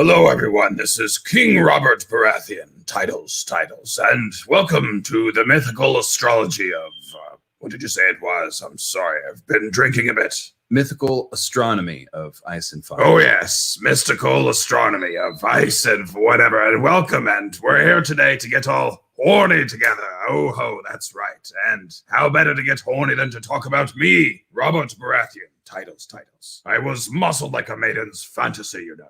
Hello, everyone. This is King Robert Baratheon. Titles, and welcome to the mythical astrology of, what did you say it was? I'm sorry, I've been drinking a bit. Mythical astronomy of ice and fire. Oh, yes, mystical astronomy of ice and whatever, and welcome, and we're here today to get all horny together. Oh, ho, that's right. And how better to get horny than to talk about me, Robert Baratheon. Titles. I was muscled like a maiden's fantasy, you know.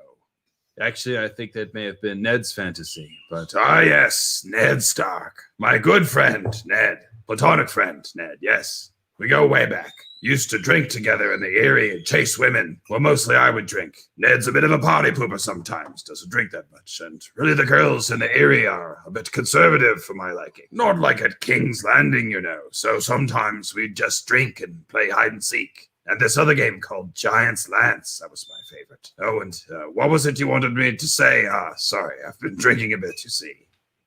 Actually, I think that may have been Ned's fantasy, but... Ah, yes, Ned Stark. My good friend, Ned. Platonic friend, Ned, yes. We go way back. Used to drink together in the Eyrie and chase women. Well, mostly I would drink. Ned's a bit of a party pooper sometimes, doesn't drink that much. And really the girls in the Eyrie are a bit conservative for my liking. Not like at King's Landing, you know. So sometimes we'd just drink and play hide and seek. And this other game called Giant's Lance, that was my favorite. Oh, and what was it you wanted me to say? Sorry, I've been drinking a bit, you see.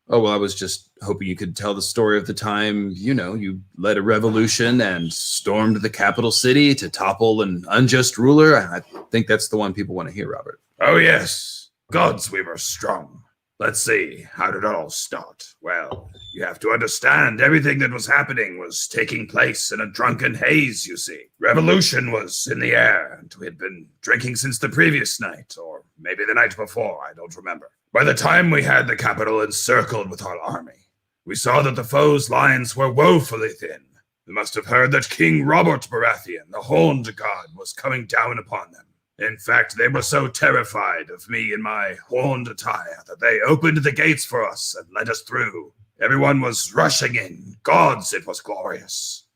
Oh, well, I was just hoping you could tell the story of the time, you know, you led a revolution and stormed the capital city to topple an unjust ruler. I think that's the one people want to hear, Robert. Oh, yes. Gods, we were strong. Let's see, how did it all start? Well, you have to understand, everything that was happening was taking place in a drunken haze, you see. Revolution was in the air, and we had been drinking since the previous night, or maybe the night before, I don't remember. By the time we had the capital encircled with our army, we saw that the foe's lines were woefully thin. We must have heard that King Robert Baratheon, the horned god, was coming down upon them. In fact, they were so terrified of me in my horned attire that they opened the gates for us and let us through. Everyone was rushing in. Gods, it was glorious.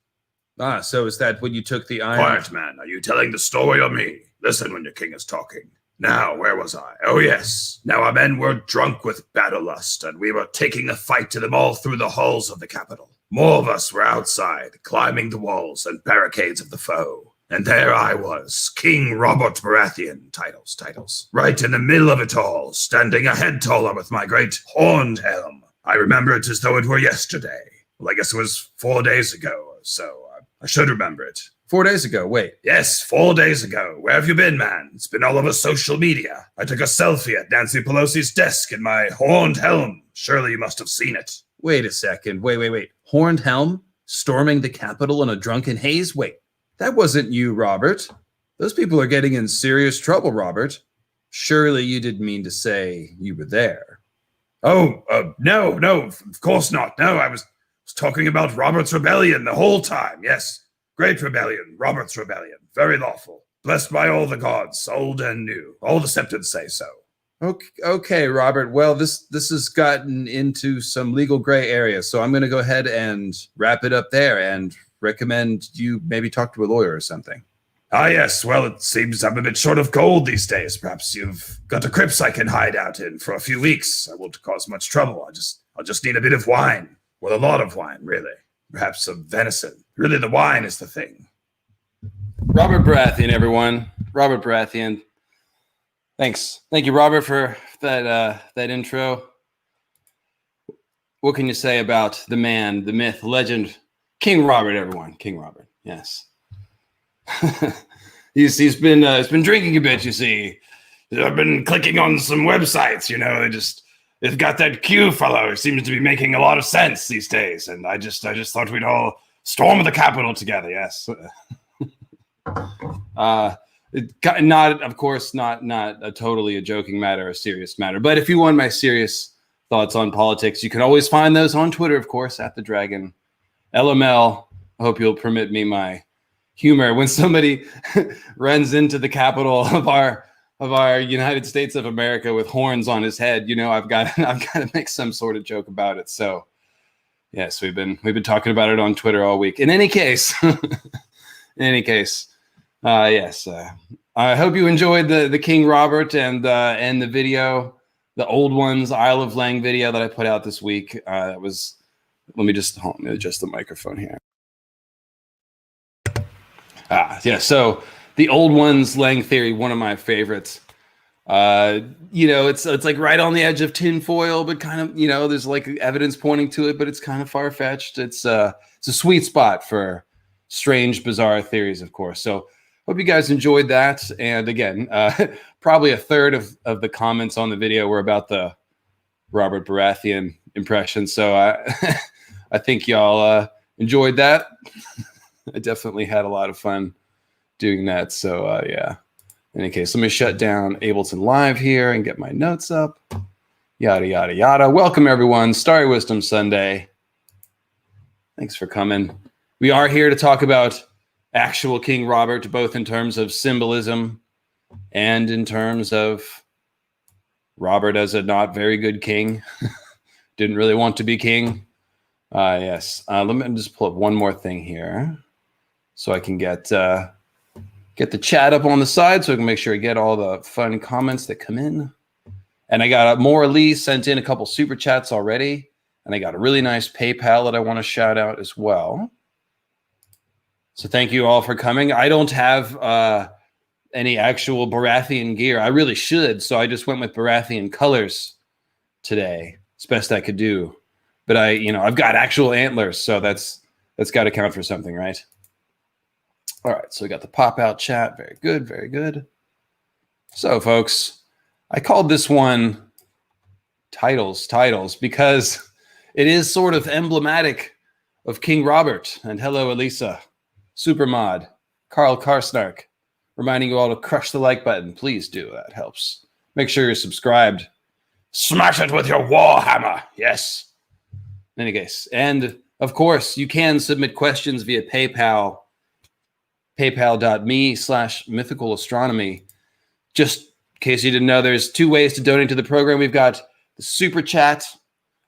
Ah, so is that when you took the iron? Quiet, man. Are you telling the story or me? Listen when your king is talking. Now, where was I? Oh, yes. Now our men were drunk with battle lust, and we were taking the fight to them all through the halls of the capital. More of us were outside, climbing the walls and barricades of the foe. And there I was, King Robert Baratheon, titles, right in the middle of it all, standing a head taller with my great horned helm. I remember it as though it were yesterday. Well, I guess it was 4 days ago, so I should remember it. 4 days ago, wait. Yes, 4 days ago. Where have you been, man? It's been all over social media. I took a selfie at Nancy Pelosi's desk in my horned helm. Surely you must have seen it. Wait a second, wait. Horned helm? Storming the Capitol in a drunken haze? Wait. That wasn't you, Robert. Those people are getting in serious trouble, Robert. Surely you didn't mean to say you were there. Oh, no, of course not. No, I was talking about Robert's rebellion the whole time. Yes, great rebellion, Robert's rebellion. Very lawful. Blessed by all the gods, old and new. All the septons say so. Okay, Robert. Well, this has gotten into some legal gray area, so I'm going to go ahead and wrap it up there and recommend you maybe talk to a lawyer or something. Ah, yes. Well, it seems I'm a bit short of gold these days. Perhaps you've got a crypt I can hide out in for a few weeks. I won't cause much trouble. I'll just need a bit of wine. Well, a lot of wine, really. Perhaps some venison. Really, the wine is the thing. Robert Baratheon, everyone. Robert Baratheon. Thanks. Thank you, Robert, for that intro. What can you say about the man, the myth, legend, King Robert, everyone? King Robert, yes. he's been drinking a bit, you see. I've been clicking on some websites, you know. They've got that Q fellow who seems to be making a lot of sense these days, and I just thought we'd all storm the Capitol together. Yes. Not, of course, not a totally a joking matter, a serious matter. But if you want my serious thoughts on politics, you can always find those on Twitter, of course, at the Dragon LML. I hope you'll permit me my humor when somebody runs into the capital of our United States of America with horns on his head. You know, I've got to make some sort of joke about it. So, yes, we've been talking about it on Twitter all week. In any case, yes. I hope you enjoyed the King Robert and the video, the old ones Isle of Lang video that I put out this week. That was. Let me adjust the microphone here. Yeah. So the old ones, Lang theory, one of my favorites. You know, it's like right on the edge of tinfoil, but kind of, you know, there's like evidence pointing to it, but it's kind of far fetched. It's a sweet spot for strange, bizarre theories, of course. So hope you guys enjoyed that. And again, probably a third of the comments on the video were about the Robert Baratheon impression. So I think y'all enjoyed that. I definitely had a lot of fun doing that. So yeah. In any case, let me shut down Ableton Live here and get my notes up. Yada, yada, yada. Welcome, everyone. Starry Wisdom Sunday. Thanks for coming. We are here to talk about actual King Robert, both in terms of symbolism and in terms of Robert as a not very good king. Didn't really want to be king. Yes. Let me just pull up one more thing here so I can get the chat up on the side so I can make sure I get all the fun comments that come in. And I got Maura Lee sent in a couple super chats already. And I got a really nice PayPal that I want to shout out as well. So thank you all for coming. I don't have any actual Baratheon gear. I really should. So I just went with Baratheon colors today. It's best I could do. But I've got actual antlers. So that's got to count for something, right? All right. So we got the pop out chat. Very good. Very good. So folks, I called this one titles because it is sort of emblematic of King Robert. And hello, Elisa, Supermod, Carl Karsnark, reminding you all to crush the like button. Please do. That helps. Make sure you're subscribed. Smash it with your war hammer. Yes. In any case, and of course, you can submit questions via PayPal, paypal.me/mythicalastronomy. Just in case you didn't know, there's two ways to donate to the program. We've got the super chat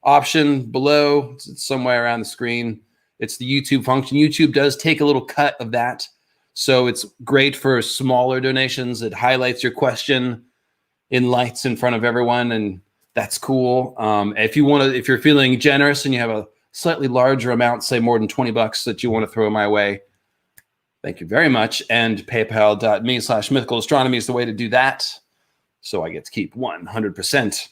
option below. It's somewhere around the screen. It's the YouTube function. YouTube does take a little cut of that. So it's great for smaller donations. It highlights your question in lights in front of everyone. And that's cool. If you're feeling generous and you have a slightly larger amount, say more than $20 that you want to throw my way, thank you very much. And paypal.me/mythicalastronomy is the way to do that. So I get to keep 100%.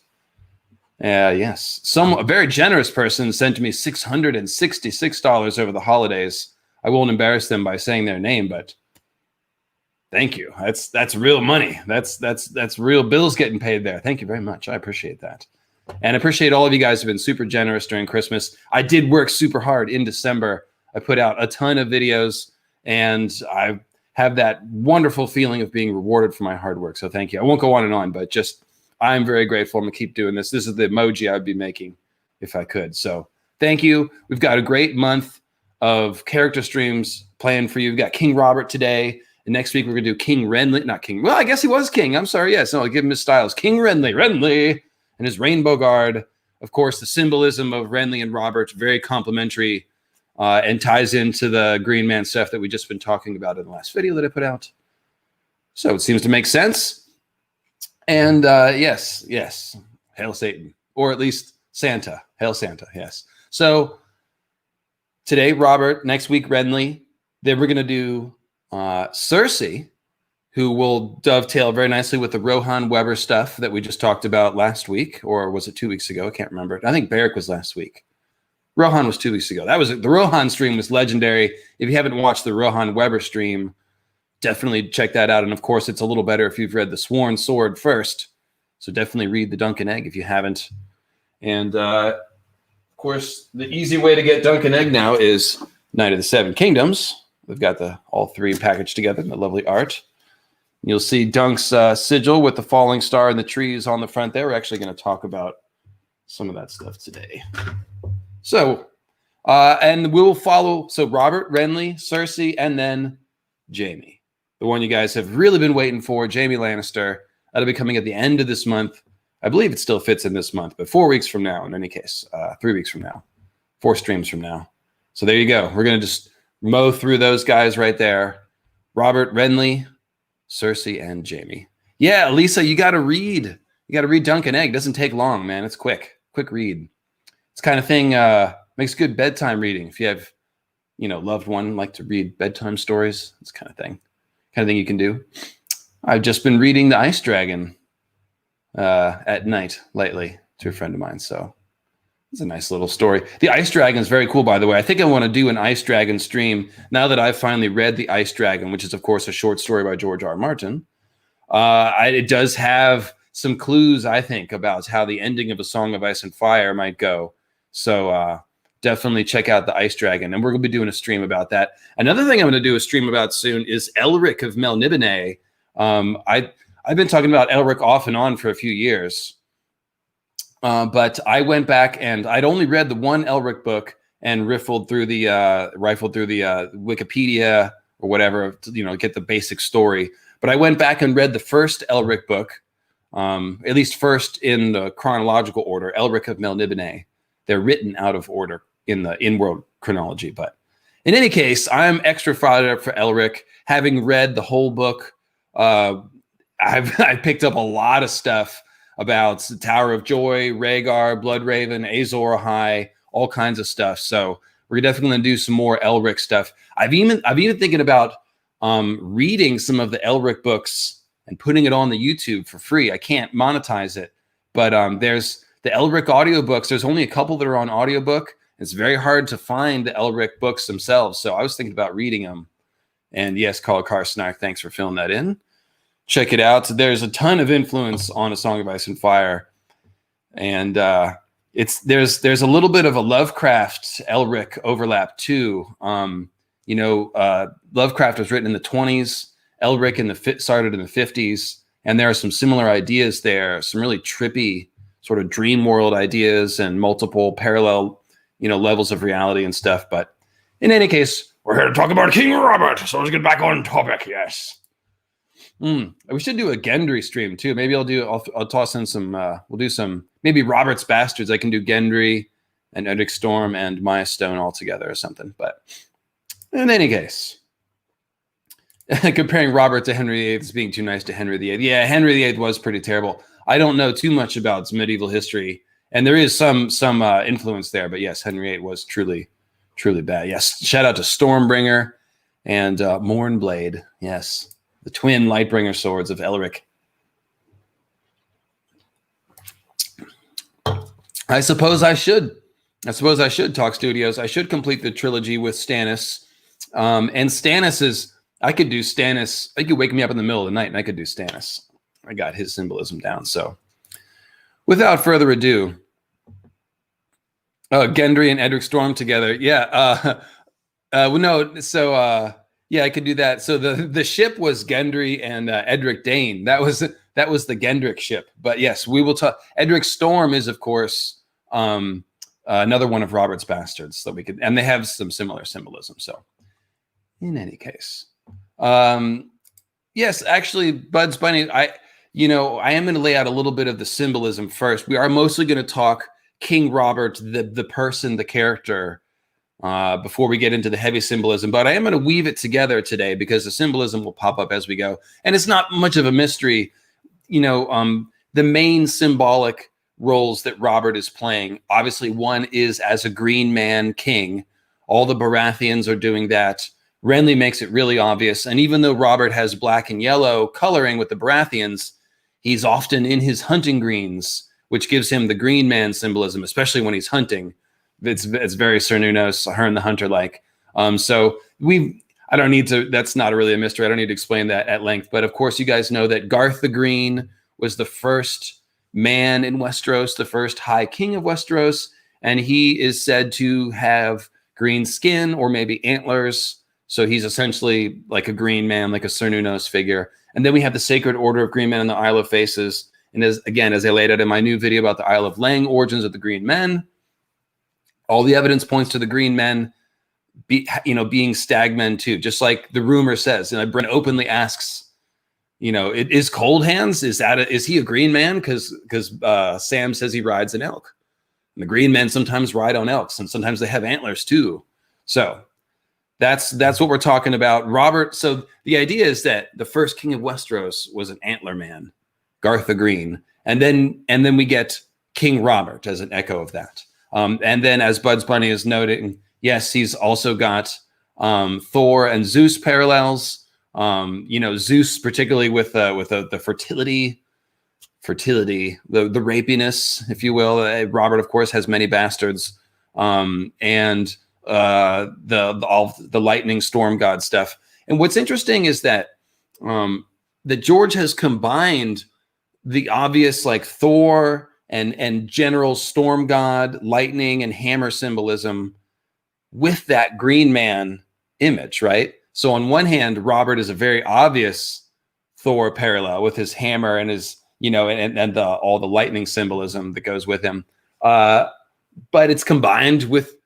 Yes. A very generous person sent me $666 over the holidays. I won't embarrass them by saying their name, but thank you. That's real money. That's real bills getting paid there. Thank you very much. I appreciate that. And I appreciate all of you guys who have been super generous during Christmas. I did work super hard in December. I put out a ton of videos, and I have that wonderful feeling of being rewarded for my hard work. So thank you. I won't go on and on, but just I'm very grateful. I'm going to keep doing this. This is the emoji I'd be making if I could. So thank you. We've got a great month of character streams planned for you. We've got King Robert today. And next week, we're going to do King Renly. Not King. Well, I guess he was king. I'm sorry. Yes. No, I'll give him his styles. King Renly and his Rainbow Guard. Of course, the symbolism of Renly and Robert, very complimentary and ties into the Green Man stuff that we just been talking about in the last video that I put out. So it seems to make sense. And yes, hail Satan, or at least Santa. Hail Santa, yes. So today, Robert, next week, Renly. Then we're going to do Cersei, who will dovetail very nicely with the Rohan Weber stuff that we just talked about last week, or was it 2 weeks ago? I can't remember. I think Barrick was last week. Rohan was 2 weeks ago. The Rohan stream was legendary. If you haven't watched the Rohan Weber stream, definitely check that out. And of course, it's a little better if you've read the Sworn Sword first. So definitely read the Dunk and Egg if you haven't. And of course, the easy way to get Dunk and Egg now is Night of the Seven Kingdoms. We've got all three packaged together in the lovely art. You'll see Dunk's sigil with the falling star and the trees on the front there. We're actually going to talk about some of that stuff today. So, and we'll follow. So Robert, Renly, Cersei, and then Jaime. The one you guys have really been waiting for, Jaime Lannister. That'll be coming at the end of this month. I believe it still fits in this month, but 4 weeks from now, in any case, 3 weeks from now, 4 streams from now. So there you go. We're going to just mow through those guys right there. Robert, Renly, Cersei, and Jaime. Yeah, Lisa, you got to read. You got to read Dunk and Egg. It doesn't take long, man. It's quick read. It's kind of thing, makes good bedtime reading. If you have, loved one like to read bedtime stories, it's kind of thing you can do. I've just been reading The Ice Dragon at night lately to a friend of mine. So It's a nice little story. The Ice Dragon is very cool, by the way. I think I want to do an Ice Dragon stream now that I've finally read The Ice Dragon, which is, of course, a short story by George R. R. Martin. It does have some clues, I think, about how the ending of A Song of Ice and Fire might go. So definitely check out The Ice Dragon, and we're going to be doing a stream about that. Another thing I'm going to do a stream about soon is Elric of Melniboné. I've been talking about Elric off and on for a few years. But I went back and I'd only read the one Elric book and rifled through the Wikipedia or whatever to, get the basic story. But I went back and read the first Elric book, at least first in the chronological order, Elric of Melniboné. They're written out of order in the in-world chronology. But in any case, I'm extra fired up for Elric. Having read the whole book, I picked up a lot of stuff about the Tower of Joy, Rhaegar, Bloodraven, Azor Ahai, all kinds of stuff. So we're definitely going to do some more Elric stuff. I've even thinking about reading some of the Elric books and putting it on the YouTube for free. I can't monetize it, but there's the Elric audiobooks. There's only a couple that are on audiobook. It's very hard to find the Elric books themselves. So I was thinking about reading them. And yes, Carl Karsnark, thanks for filling that in. Check it out. There's a ton of influence on A Song of Ice and Fire, and there's a little bit of a Lovecraft Elric overlap too. Lovecraft was written in the 20s. Elric started in the 50s, and there are some similar ideas there. Some really trippy sort of dream world ideas and multiple parallel, levels of reality and stuff. But in any case, we're here to talk about King Robert. So let's get back on topic. Yes. We should do a Gendry stream too. Maybe I'll toss in some, we'll do some, maybe Robert's Bastards. I can do Gendry and Edric Storm and Maya Stone all together or something. But in any case, comparing Robert to Henry VIII is being too nice to Henry VIII. Yeah, Henry VIII was pretty terrible. I don't know too much about medieval history, and there is some influence there. But yes, Henry VIII was truly, truly bad. Yes, shout out to Stormbringer and Mornblade. Yes. The twin Lightbringer swords of Elric. I suppose I should Talk Studios. I should complete the trilogy with Stannis. And Stannis is, I could do Stannis. I could wake me up in the middle of the night and I could do Stannis. I got his symbolism down. So without further ado, Gendry and Edric Storm together. Yeah. Yeah, I could do that. So the ship was Gendry and Edric Dane. That was the Gendrick ship. But yes, we will talk. Edric Storm is, of course, another one of Robert's bastards that we could, and they have some similar symbolism. So, in any case, yes, actually, Buds Bunny, I am going to lay out a little bit of the symbolism first. We are mostly going to talk King Robert, the person, the character. Before we get into the heavy symbolism, but I am going to weave it together today because the symbolism will pop up as we go, and it's not much of a mystery. The main symbolic roles that Robert is playing, obviously, one is as a green man king. All the Baratheons are doing that. Renly makes it really obvious, and even though Robert has black and yellow coloring with the Baratheons, he's often in his hunting greens, which gives him the green man symbolism, especially when he's hunting. It's very Cernunno, Herne the Hunter like. So I don't need to, that's not really a mystery. I don't need to explain that at length. But of course, you guys know that Garth the Green was the first man in Westeros, the first High King of Westeros. And he is said to have green skin or maybe antlers. So he's essentially like a green man, like a Cernunno's figure. And then we have the Sacred Order of Green Men and the Isle of Faces. And as I laid out in my new video about the Isle of Lang, origins of the Green Men, all the evidence points to the green men being stag men too, just like the rumor says. And Brent openly asks, is Cold Hands, is he a green man? Because Sam says he rides an elk. And the green men sometimes ride on elks, and sometimes they have antlers too. So that's what we're talking about. Robert, so the idea is that the first king of Westeros was an antler man, Garth the Green. And then we get King Robert as an echo of that. And then, as Buds Bunny is noting, yes, he's also got Thor and Zeus parallels. Zeus, particularly with the fertility fertility, the rapiness, if you will. Robert, of course, has many bastards, and all the lightning storm god stuff. And what's interesting is that that George has combined the obvious like Thor and general storm god, lightning and hammer symbolism with that green man image, right? So on one hand, Robert is a very obvious Thor parallel with his hammer and his, and all the lightning symbolism that goes with him. But it's combined with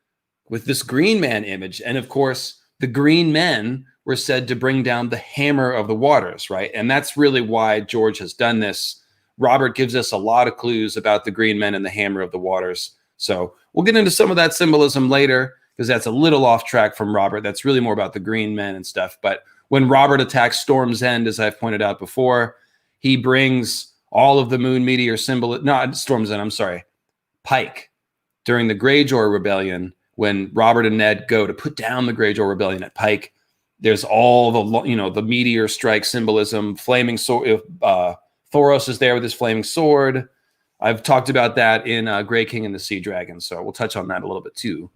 this green man image. And of course, the green men were said to bring down the hammer of the waters, right? And that's really why George has done this. Robert gives us a lot of clues about the green men and the hammer of the waters. So we'll get into some of that symbolism later, because that's a little off track from Robert. That's really more about the green men and stuff. But when Robert attacks Storm's End, as I've pointed out before, he brings all of the moon meteor symbol, not Storm's End, I'm sorry, Pike, during the Greyjoy Rebellion, when Robert and Ned go to put down the Greyjoy Rebellion at Pike. There's all the, the meteor strike symbolism, flaming sword. Thoros is there with his flaming sword. I've talked about that in Grey King and the Sea Dragon, so we'll touch on that a little bit too.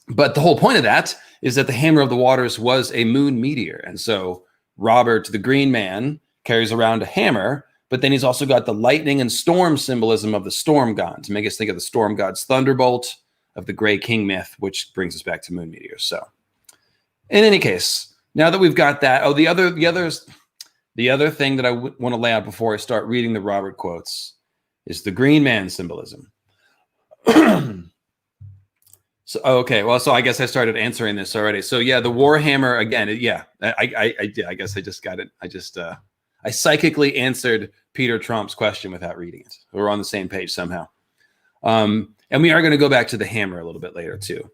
But the whole point of that is that the Hammer of the Waters was a moon meteor. And so Robert, the Green Man, carries around a hammer, but then he's also got the lightning and storm symbolism of the storm god to make us think of the storm god's thunderbolt of the Grey King myth, which brings us back to moon meteors. So in any case, now that we've got that, the other thing that I want to lay out before I start reading the Robert quotes is the Green Man symbolism. So I guess I started answering this already. So yeah, the Warhammer again. Yeah, I did. I guess I just got it. I psychically answered Peter Trump's question without reading it. We're on the same page somehow. And we are going to go back to the hammer a little bit later too.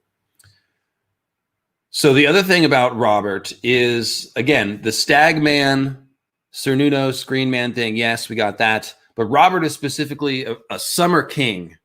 So the other thing about Robert is, again, the Stag Man, Cernunno, Screen Man thing. Yes, we got that. But Robert is specifically a Summer King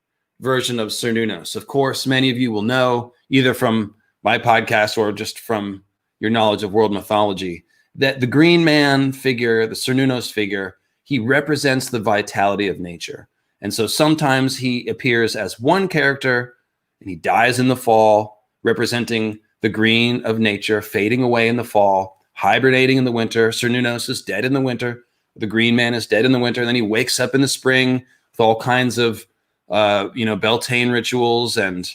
version of Cernunnos. Of course, many of you will know, either from my podcast or just from your knowledge of world mythology, that the Green Man figure, the Cernunnos figure, he represents the vitality of nature. And so sometimes he appears as one character and he dies in the fall, representing the green of nature, fading away in the fall, hibernating in the winter. Cernunnos is dead in the winter. The Green Man is dead in the winter. And then he wakes up in the spring with all kinds of Beltane rituals and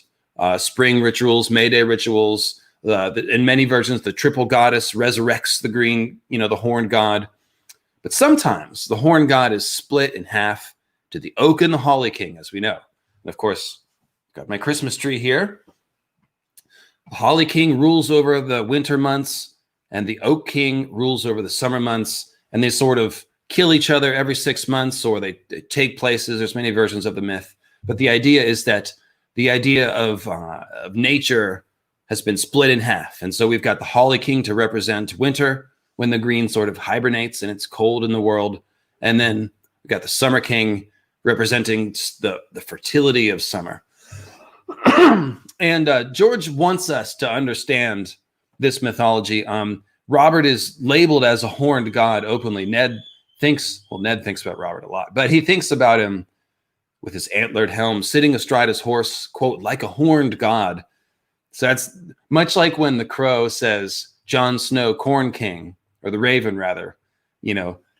spring rituals, May Day rituals. In many versions, the triple goddess resurrects the green, the horn god. But sometimes the horn god is split in half to the oak and the holly king, as we know. And of course, got my Christmas tree here. The holly king rules over the winter months, and the oak king rules over the summer months. And they sort of kill each other every 6 months, or they take places. There's many versions of the myth. But the idea is that the idea of nature has been split in half. And so we've got the Holly King to represent winter, when the green sort of hibernates and it's cold in the world. And then we've got the Summer King representing the fertility of summer. And George wants us to understand this mythology. Robert is labeled as a horned god openly. Ned thinks about Robert a lot, but he thinks about him with his antlered helm, sitting astride his horse, quote, like a horned god. So that's much like when the crow says, Jon Snow, Corn King, or the Raven, rather.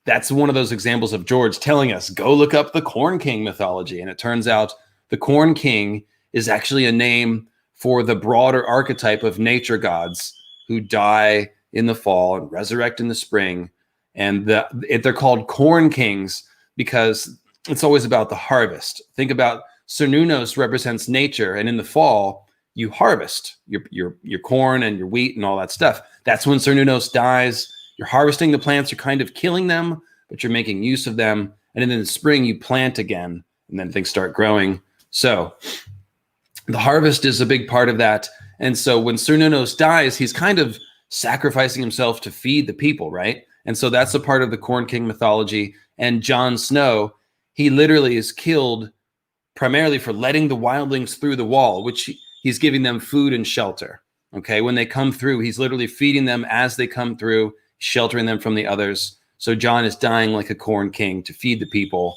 That's one of those examples of George telling us, go look up the Corn King mythology. And it turns out the Corn King is actually a name for the broader archetype of nature gods who die in the fall and resurrect in the spring. And they're called Corn Kings because it's always about the harvest. Think about Cernunnos represents nature, and in the fall you harvest your corn and your wheat and all that stuff. That's when Cernunnos dies. You're harvesting the plants, you're kind of killing them, but you're making use of them. And then in the spring you plant again, and then things start growing. So the harvest is a big part of that. And so when Cernunnos dies, he's kind of sacrificing himself to feed the people, right? And so that's a part of the Corn King mythology. And Jon Snow, he literally is killed primarily for letting the wildlings through the wall, which he's giving them food and shelter. Okay, when they come through, he's literally feeding them as they come through, sheltering them from the others. So Jon is dying like a corn king to feed the people.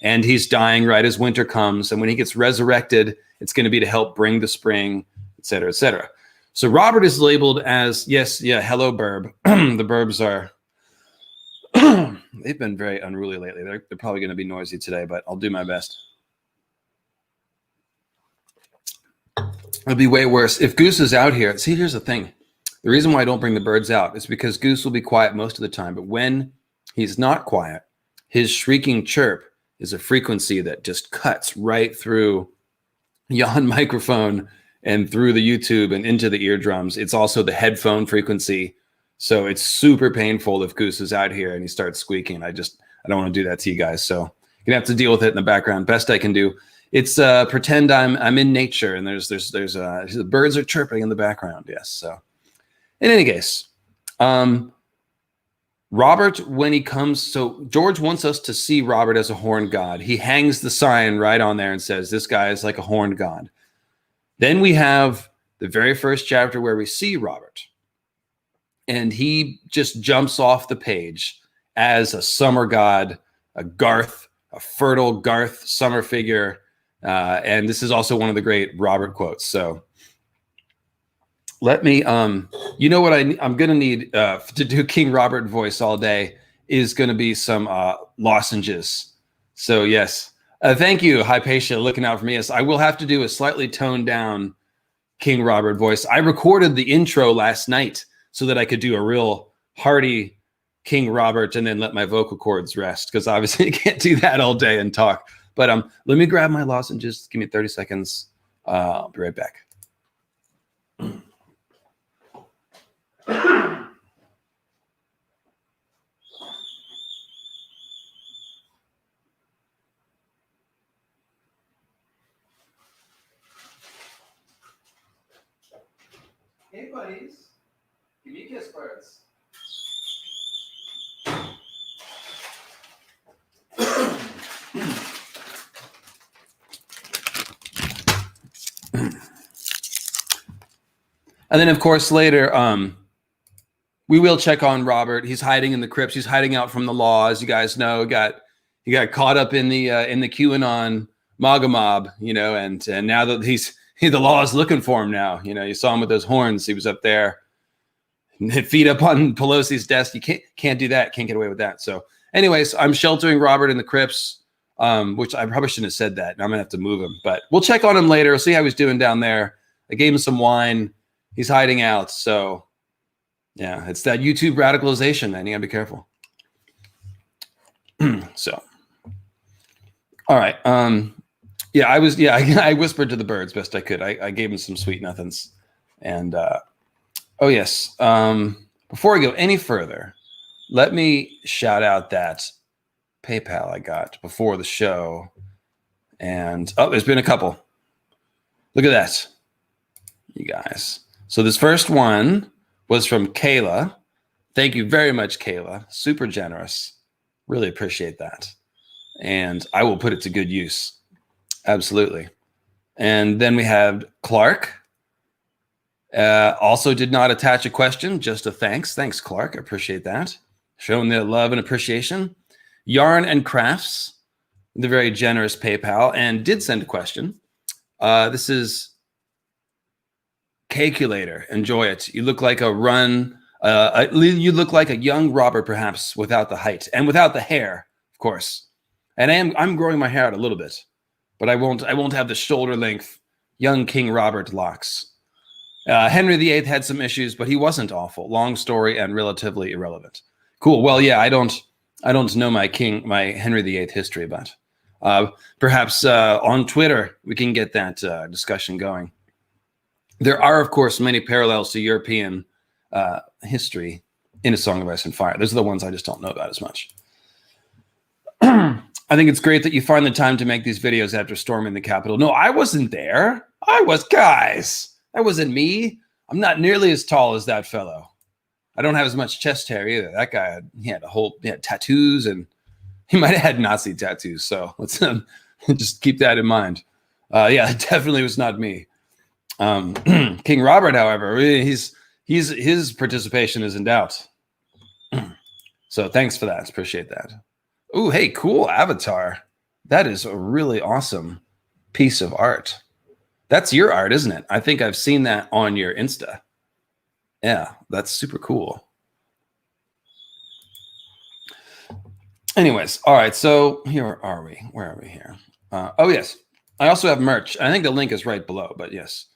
And he's dying right as winter comes. And when he gets resurrected, it's going to be to help bring the spring, et cetera, et cetera. So Robert is labeled as, yes, yeah, hello, Burb. The Burbs are, they've been very unruly lately. They're probably going to be noisy today, but I'll do my best. It'll be way worse. If Goose is out here, see, here's the thing. The reason why I don't bring the birds out is because Goose will be quiet most of the time. But when he's not quiet, his shrieking chirp is a frequency that just cuts right through yon microphone and through the YouTube and into the eardrums. It's also the headphone frequency. So it's super painful if Goose is out here and he starts squeaking. I don't want to do that to you guys. So you're gonna have to deal with it in the background. Best I can do. It's pretend I'm in nature and there's the birds are chirping in the background. Yes. So in any case, Robert, when he comes, so George wants us to see Robert as a horned god. He hangs the sign right on there and says, this guy is like a horned god. Then we have the very first chapter where we see Robert. And he just jumps off the page as a summer god, a Garth, a fertile Garth summer figure. And this is also one of the great Robert quotes. So let me, you know what I'm going to need to do King Robert voice all day is going to be some lozenges. So yes, thank you, Hypatia, looking out for me. Yes, I will have to do a slightly toned down King Robert voice. I recorded the intro last night so that I could do a real hearty King Robert and then let my vocal cords rest, because obviously I can't do that all day and talk. But let me grab my lozenges. Give me 30 seconds. I'll be right back. Hey, buddies. Give me a kiss, birds. And then, of course, later, we will check on Robert. He's hiding in the crypts. He's hiding out from the law, as you guys know. He got caught up in the QAnon MAGA mob, you know, and now that the law is looking for him now. You know, you saw him with those horns. He was up there, feet up on Pelosi's desk. You can't do that. Can't get away with that. So, anyways, I'm sheltering Robert in the crypts, which I probably shouldn't have said that. Now I'm gonna have to move him, but we'll check on him later. We'll see how he's doing down there. I gave him some wine. He's hiding out. So, yeah, it's that YouTube radicalization, man. You gotta be careful. So, all right. Yeah, I whispered to the birds best I could. I gave them some sweet nothings. And oh yes. Before I go any further, let me shout out that PayPal I got before the show. And there's been a couple. Look at that, you guys. So this first one was from Kayla. Thank you very much, Kayla. Super generous. Really appreciate that. And I will put it to good use. Absolutely. And then we have Clark. Also did not attach a question, just a thanks. Thanks, Clark. I appreciate that. Showing their love and appreciation. Yarn and Crafts, the very generous PayPal, and did send a question. This is Calculator. Enjoy it. You look like you look like a young Robert, perhaps, without the height and without the hair, of course. And I'm growing my hair out a little bit, but I won't have the shoulder length young King Robert locks. Henry VIII had some issues, but he wasn't awful. Long story and relatively irrelevant. Cool. Well, yeah, I don't know my Henry VIII history, but perhaps on Twitter we can get that discussion going. There are, of course, many parallels to European history in A Song of Ice and Fire. Those are the ones I just don't know about as much. I think it's great that you find the time to make these videos after storming the Capitol. No, I wasn't there. Guys. That wasn't me. I'm not nearly as tall as that fellow. I don't have as much chest hair either. That guy, he had tattoos, and he might have had Nazi tattoos. So let's just keep that in mind. Yeah, it definitely was not me. King Robert, however, his participation is in doubt. So thanks for that. Appreciate that. Ooh, hey, cool avatar. That is a really awesome piece of art. That's your art, isn't it? I think I've seen that on your Insta. Yeah, that's super cool. Anyways, all right, so here are we. Where are we here? Oh, yes. I also have merch. I think the link is right below, but yes.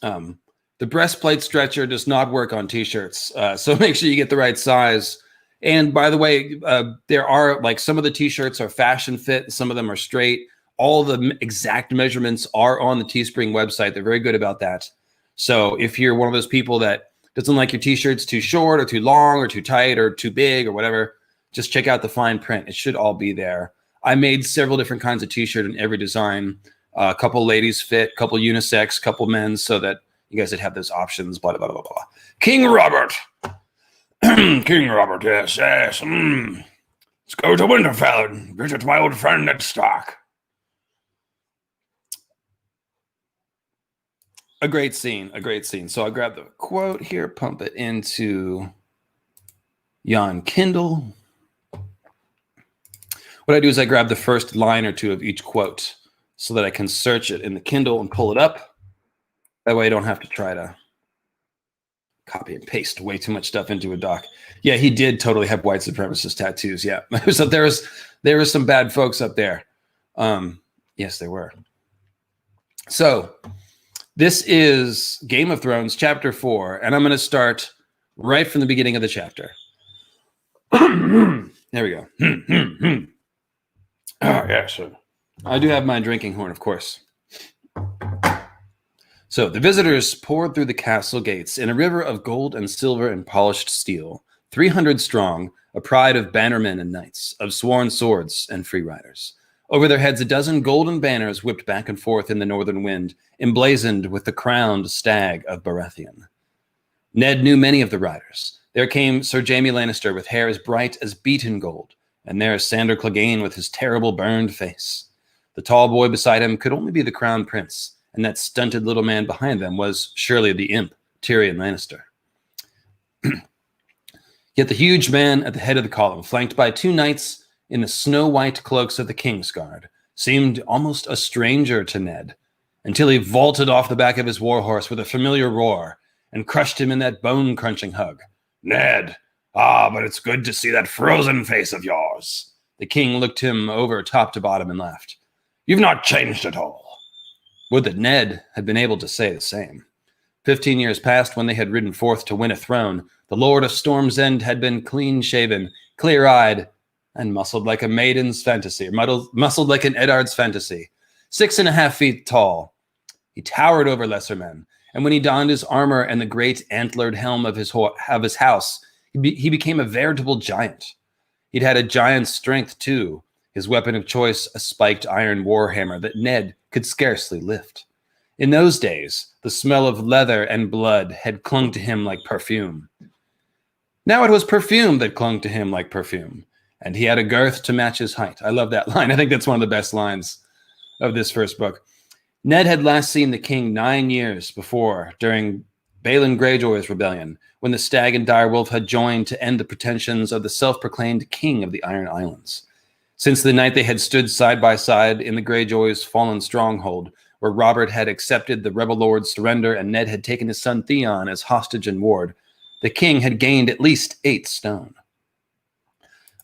The breastplate stretcher does not work on t-shirts, so make sure you get the right size. And by the way, there are, like, some of the t-shirts are fashion fit, some of them are straight. All the exact measurements are on the Teespring website. They're very good about that. So if you're one of those people that doesn't like your t-shirts too short or too long or too tight or too big or whatever, just check out the fine print. It should all be there. I made several different kinds of t-shirt in every design. A couple ladies fit, couple unisex, couple men's, so that you guys would have those options, blah, blah, blah, blah. King Robert. King Robert, yes. Let's go to Winterfell and visit my old friend Ned Stark. A great scene, a great scene. So I'll grab the quote here, pump it into Yon Kindle. What I do is I grab the first line or two of each quote so that I can search it in the Kindle and pull it up. That way I don't have to try to copy and paste way too much stuff into a doc. Yeah, he did totally have white supremacist tattoos. Yeah, so there was some bad folks up there. Yes, there were. So this is Game of Thrones, Chapter 4, and I'm going to start right from the beginning of the chapter. There we go. Yes. I do have my drinking horn, of course. So the visitors poured through the castle gates in a river of gold and silver and polished steel, 300 strong, a pride of bannermen and knights, of sworn swords and free riders. Over their heads, a dozen golden banners whipped back and forth in the northern wind, emblazoned with the crowned stag of Baratheon. Ned knew many of the riders. There came Sir Jaime Lannister with hair as bright as beaten gold, and there is Sandor Clegane with his terrible burned face. The tall boy beside him could only be the crown prince, and that stunted little man behind them was surely the imp, Tyrion Lannister. Yet the huge man at the head of the column, flanked by two knights in the snow-white cloaks of the Kingsguard, seemed almost a stranger to Ned, until he vaulted off the back of his warhorse with a familiar roar and crushed him in that bone-crunching hug. Ned, but it's good to see that frozen face of yours. The king looked him over top to bottom and laughed. You've not changed at all. Would that Ned had been able to say the same. 15 years passed when they had ridden forth to win a throne. The Lord of Storm's End had been clean-shaven, clear-eyed, and muscled like a maiden's fantasy, or muscled like an Eddard's fantasy. 6.5 feet tall, he towered over lesser men, and when he donned his armor and the great antlered helm of his house, he became a veritable giant. He'd had a giant's strength, too, his weapon of choice a spiked iron warhammer that Ned could scarcely lift. In those days, the smell of leather and blood had clung to him like perfume. Now it was perfume that clung to him like perfume, and he had a girth to match his height. I love that line. I think that's one of the best lines of this first book. Ned had last seen the king 9 years before, during Balon Greyjoy's rebellion, when the Stag and Direwolf had joined to end the pretensions of the self-proclaimed king of the Iron Islands. Since the night they had stood side by side in the Greyjoys' fallen stronghold, where Robert had accepted the rebel lord's surrender and Ned had taken his son Theon as hostage and ward, the king had gained at least 8 stone.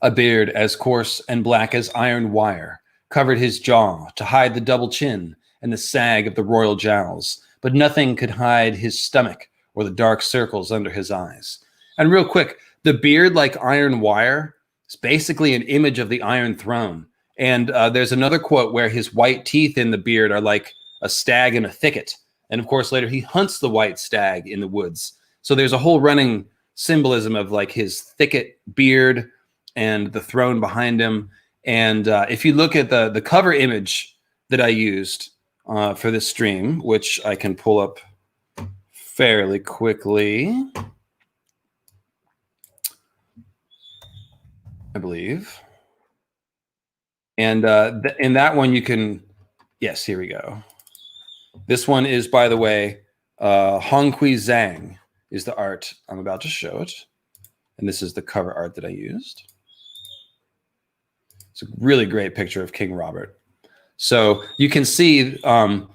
A beard as coarse and black as iron wire covered his jaw to hide the double chin and the sag of the royal jowls, but nothing could hide his stomach or the dark circles under his eyes. And real quick, the beard like iron wire is basically an image of the Iron Throne. And there's another quote where his white teeth in the beard are like a stag in a thicket. And of course, later he hunts the white stag in the woods. So there's a whole running symbolism of like his thicket beard and the throne behind him. And if you look at the cover image that I used for this stream, which I can pull up fairly quickly, I believe. And in that one, you can, yes, here we go. This one is, by the way, Hongqi Zhang is the art. I'm about to show it. And this is the cover art that I used. It's a really great picture of King Robert. So you can see the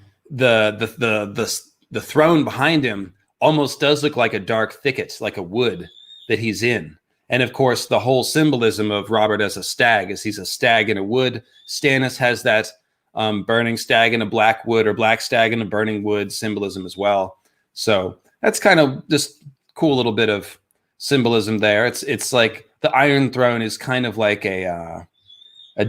throne behind him almost does look like a dark thicket, like a wood that he's in. And of course, the whole symbolism of Robert as a stag is he's a stag in a wood. Stannis has that burning stag in a black wood or black stag in a burning wood symbolism as well. So that's kind of just cool little bit of symbolism there. It's like the Iron Throne is kind of like a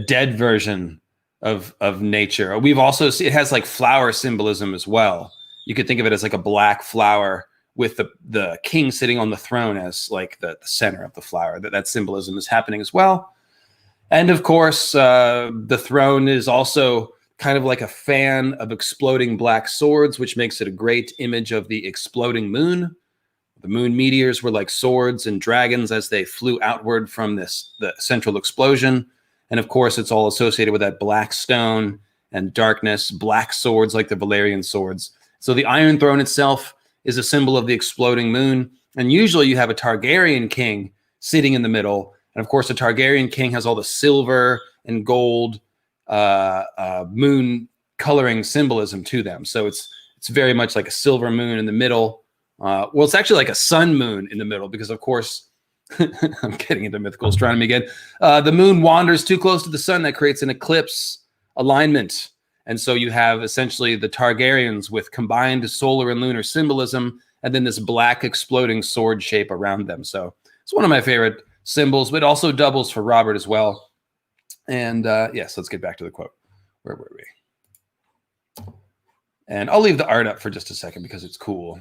dead version of nature. We've also seen it has like flower symbolism as well. You could think of it as like a black flower with the king sitting on the throne as like the center of the flower. That symbolism is happening as well. And of course, the throne is also kind of like a fan of exploding black swords, which makes it a great image of the exploding moon. The moon meteors were like swords and dragons as they flew outward from the central explosion. And of course, it's all associated with that black stone and darkness, black swords like the Valyrian swords. So the Iron Throne itself is a symbol of the exploding moon. And usually you have a Targaryen king sitting in the middle. And of course, a Targaryen king has all the silver and gold moon coloring symbolism to them. So it's very much like a silver moon in the middle. Well, it's actually like a sun moon in the middle because, of course, I'm getting into mythical astronomy again. The moon wanders too close to the sun. That creates an eclipse alignment. And so you have essentially the Targaryens with combined solar and lunar symbolism, and then this black exploding sword shape around them. So it's one of my favorite symbols, but also doubles for Robert as well. And yes, let's get back to the quote. Where were we? And I'll leave the art up for just a second because it's cool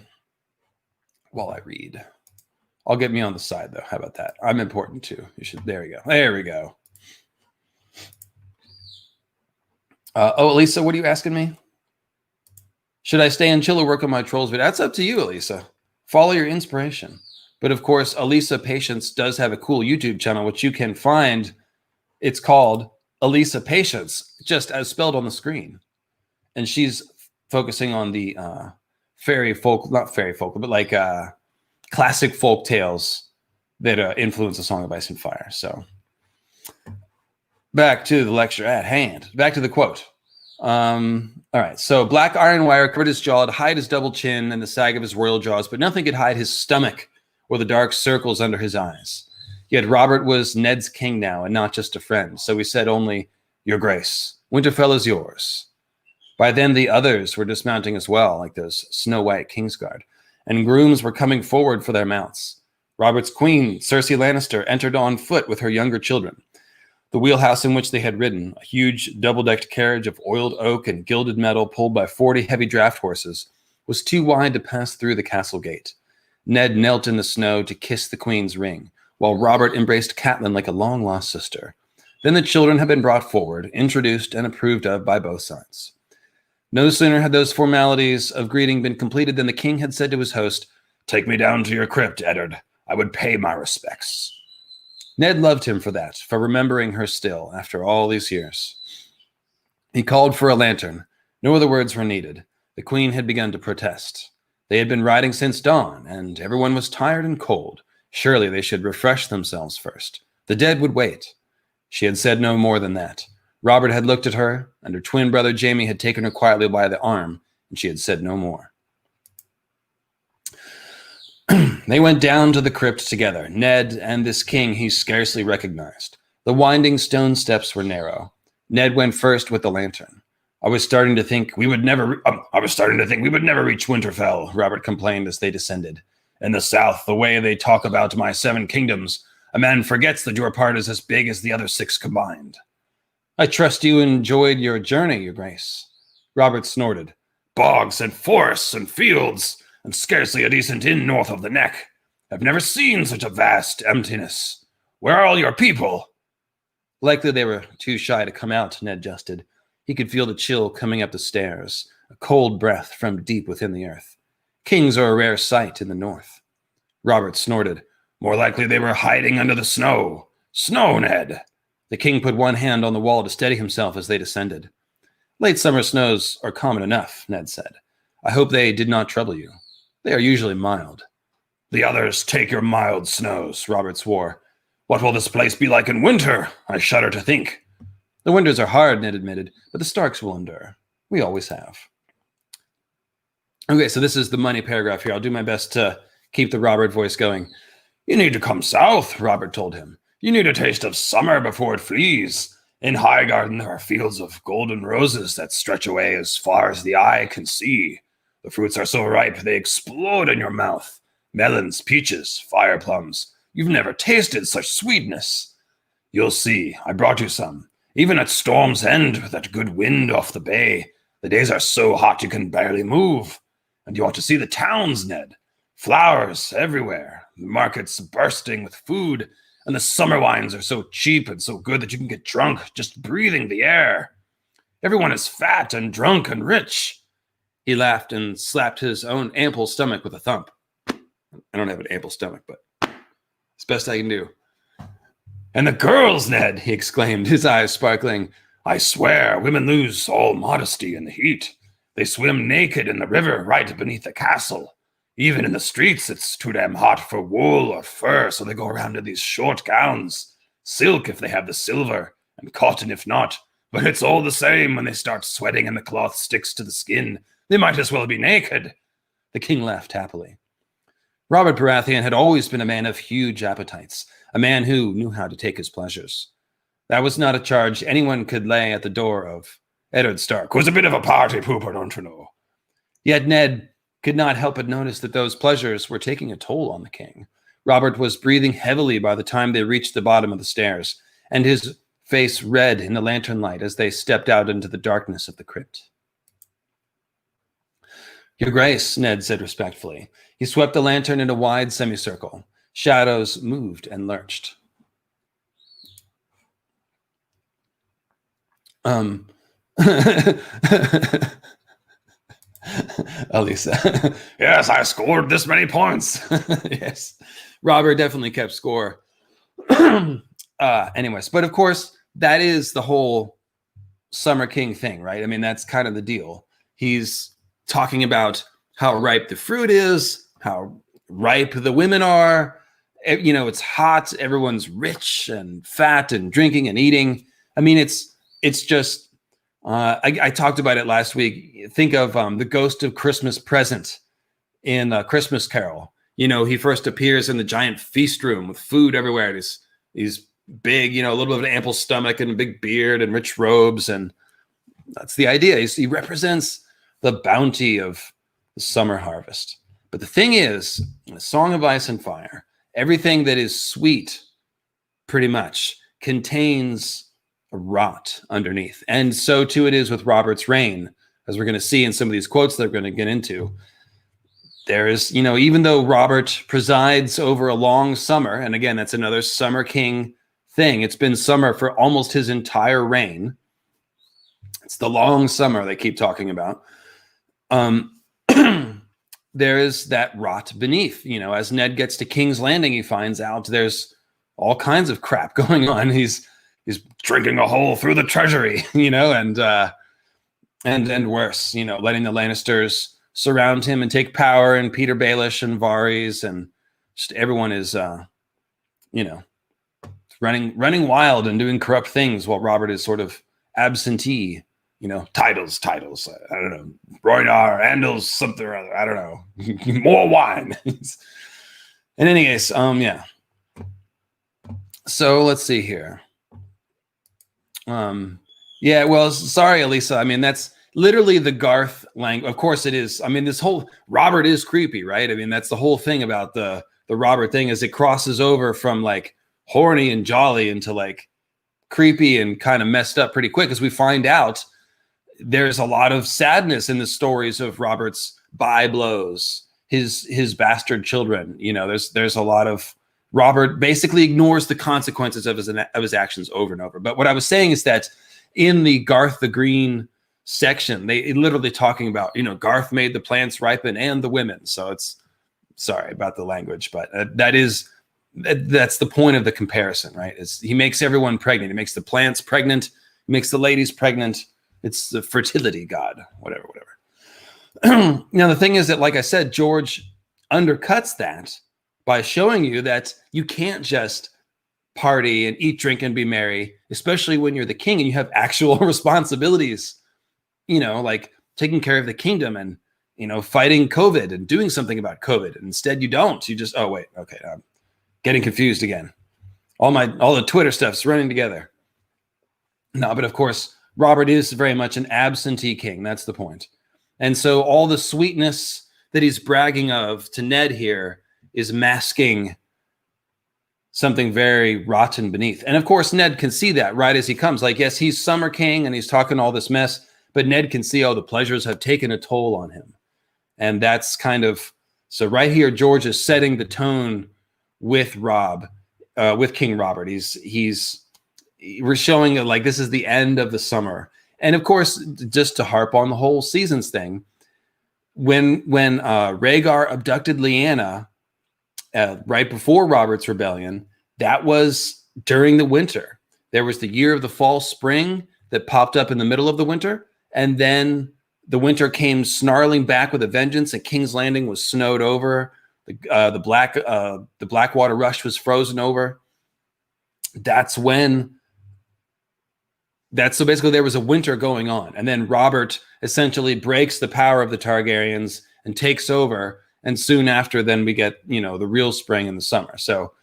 while I read. I'll get me on the side, though. How about that? I'm important, too. You should. There we go. There we go. Elisa, what are you asking me? Should I stay and chill or work on my trolls? But that's up to you, Elisa. Follow your inspiration. But, of course, Elisa Patience does have a cool YouTube channel, which you can find. It's called Elisa Patience, just as spelled on the screen. And she's focusing on the fairy folk, not fairy folk, but like classic folk tales that influence A Song of Ice and Fire. So back to the lecture at hand. Back to the quote. All right. So black iron wire covered his jaw to hide his double chin and the sag of his royal jaws, but nothing could hide his stomach or the dark circles under his eyes. Yet Robert was Ned's king now and not just a friend. So he said only, "Your Grace, Winterfell is yours." By then, the others were dismounting as well, like those Snow White Kingsguard, and grooms were coming forward for their mounts. Robert's queen, Cersei Lannister, entered on foot with her younger children. The wheelhouse in which they had ridden, a huge double-decked carriage of oiled oak and gilded metal pulled by 40 heavy draft horses, was too wide to pass through the castle gate. Ned knelt in the snow to kiss the queen's ring, while Robert embraced Catelyn like a long-lost sister. Then the children had been brought forward, introduced and approved of by both sides. No sooner had those formalities of greeting been completed than the king had said to his host, "Take me down to your crypt, Eddard. I would pay my respects." Ned loved him for that, for remembering her still after all these years. He called for a lantern. No other words were needed. The queen had begun to protest. They had been riding since dawn, and everyone was tired and cold. Surely they should refresh themselves first. The dead would wait. She had said no more than that. Robert had looked at her, and her twin brother Jaime had taken her quietly by the arm, and she had said no more. They went down to the crypt together, Ned and this king he scarcely recognized. The winding stone steps were narrow. Ned went first with the lantern. I was starting to think we would never reach Winterfell, Robert complained as they descended. In the south, the way they talk about my 7 kingdoms, a man forgets that your part is as big as the other 6 combined. I trust you enjoyed your journey, Your Grace. Robert snorted. Bogs and forests and fields, and scarcely a decent inn north of the neck. I've never seen such a vast emptiness. Where are all your people? Likely they were too shy to come out, Ned jested. He could feel the chill coming up the stairs, a cold breath from deep within the earth. Kings are a rare sight in the north. Robert snorted. More likely they were hiding under the snow. Snow, Ned. The king put one hand on the wall to steady himself as they descended. Late summer snows are common enough, Ned said. I hope they did not trouble you. They are usually mild. The others take your mild snows, Robert swore. What will this place be like in winter? I shudder to think. The winters are hard, Ned admitted, but the Starks will endure. We always have. Okay, so this is the money paragraph here. I'll do my best to keep the Robert voice going. You need to come south, Robert told him. You need a taste of summer before it flees. In Highgarden, there are fields of golden roses that stretch away as far as the eye can see. The fruits are so ripe they explode in your mouth. Melons, peaches, fire plums. You've never tasted such sweetness. You'll see, I brought you some. Even at Storm's End, with that good wind off the bay, the days are so hot you can barely move. And you ought to see the towns, Ned. Flowers everywhere. The markets bursting with food. And the summer wines are so cheap and so good that you can get drunk just breathing the air. Everyone is fat and drunk and rich. He laughed and slapped his own ample stomach with a thump. I don't have an ample stomach, but it's best I can do. And the girls, Ned, he exclaimed, his eyes sparkling. I swear, women lose all modesty in the heat. They swim naked in the river right beneath the castle. Even in the streets, it's too damn hot for wool or fur, so they go around in these short gowns. Silk if they have the silver, and cotton if not. But it's all the same when they start sweating and the cloth sticks to the skin. They might as well be naked. The king laughed happily. Robert Baratheon had always been a man of huge appetites, a man who knew how to take his pleasures. That was not a charge anyone could lay at the door of Eddard Stark, who was a bit of a party pooper, don't you know? Yet Ned could not help but notice that those pleasures were taking a toll on the king. Robert was breathing heavily by the time they reached the bottom of the stairs, and his face red in the lantern light as they stepped out into the darkness of the crypt. Your Grace, Ned said respectfully. He swept the lantern in a wide semicircle. Shadows moved and lurched. Elisa. Yes, I scored this many points. Yes. Robert definitely kept score. Anyways, but of course, that is the whole Summer King thing, right? I mean, that's kind of the deal. He's talking about how ripe the fruit is, how ripe the women are. You know, it's hot. Everyone's rich and fat and drinking and eating. I mean, it's just, I talked about it last week. Think of the Ghost of Christmas Present in Christmas Carol. You know, he first appears in the giant feast room with food everywhere. He's big, you know, a little bit of an ample stomach and a big beard and rich robes. And that's the idea. He represents the bounty of the summer harvest. But the thing is, in A Song of Ice and Fire, everything that is sweet pretty much contains a rot underneath. And so too it is with Robert's reign, as we're going to see in some of these quotes that we're going to get into. There is, you know, even though Robert presides over a long summer, and again, that's another Summer King thing. It's been summer for almost his entire reign. It's the long summer they keep talking about. There is that rot beneath, you know, as Ned gets to King's Landing, he finds out there's all kinds of crap going on. He's drinking a hole through the treasury, you know, and worse, you know, letting the Lannisters surround him and take power, and Peter Baelish and Varys, and just everyone is, you know, running wild and doing corrupt things while Robert is sort of absentee. You know, titles. I don't know. Roynar, Andals, something or other. I don't know. More wine. In any case, yeah. So let's see here. Yeah, well, sorry, Elisa. I mean, that's literally the Garth language. Of course it is. I mean, this whole Robert is creepy, right? I mean, that's the whole thing about the Robert thing, is it crosses over from like horny and jolly into like creepy and kind of messed up pretty quick, as we find out there's a lot of sadness in the stories of Robert's byblows, his bastard children. You know, there's a lot of Robert basically ignores the consequences of his actions over and over. But what I was saying is that in the Garth the Green section, they literally talking about, you know, Garth made the plants ripen and the women. So it's, sorry about the language, but that's the point of the comparison, right? Is he makes everyone pregnant. He makes the plants pregnant. He makes the ladies pregnant. It's the fertility god, whatever. Now, the thing is that, like I said, George undercuts that by showing you that you can't just party and eat, drink, and be merry, especially when you're the king and you have actual responsibilities, like taking care of the kingdom and, fighting COVID and doing something about COVID. And instead you don't. You just, oh, wait, okay, I'm getting confused again. All the Twitter stuff's running together. No, but of course, Robert is very much an absentee king. That's the point. And so all the sweetness that he's bragging of to Ned here is masking something very rotten beneath. And of course, Ned can see that right as he comes. Like, yes, he's Summer King and he's talking all this mess, but Ned can see, the pleasures have taken a toll on him. And that's kind of, so right here, George is setting the tone with with King Robert. We're showing it like this is the end of the summer. And of course, just to harp on the whole seasons thing, when Rhaegar abducted Lyanna right before Robert's rebellion, that was during the winter. There was the year of the fall spring that popped up in the middle of the winter, and then the winter came snarling back with a vengeance, and King's Landing was snowed over. The Blackwater Rush was frozen over. So basically there was a winter going on, and then Robert essentially breaks the power of the Targaryens and takes over, and soon after then we get the real spring in the summer. So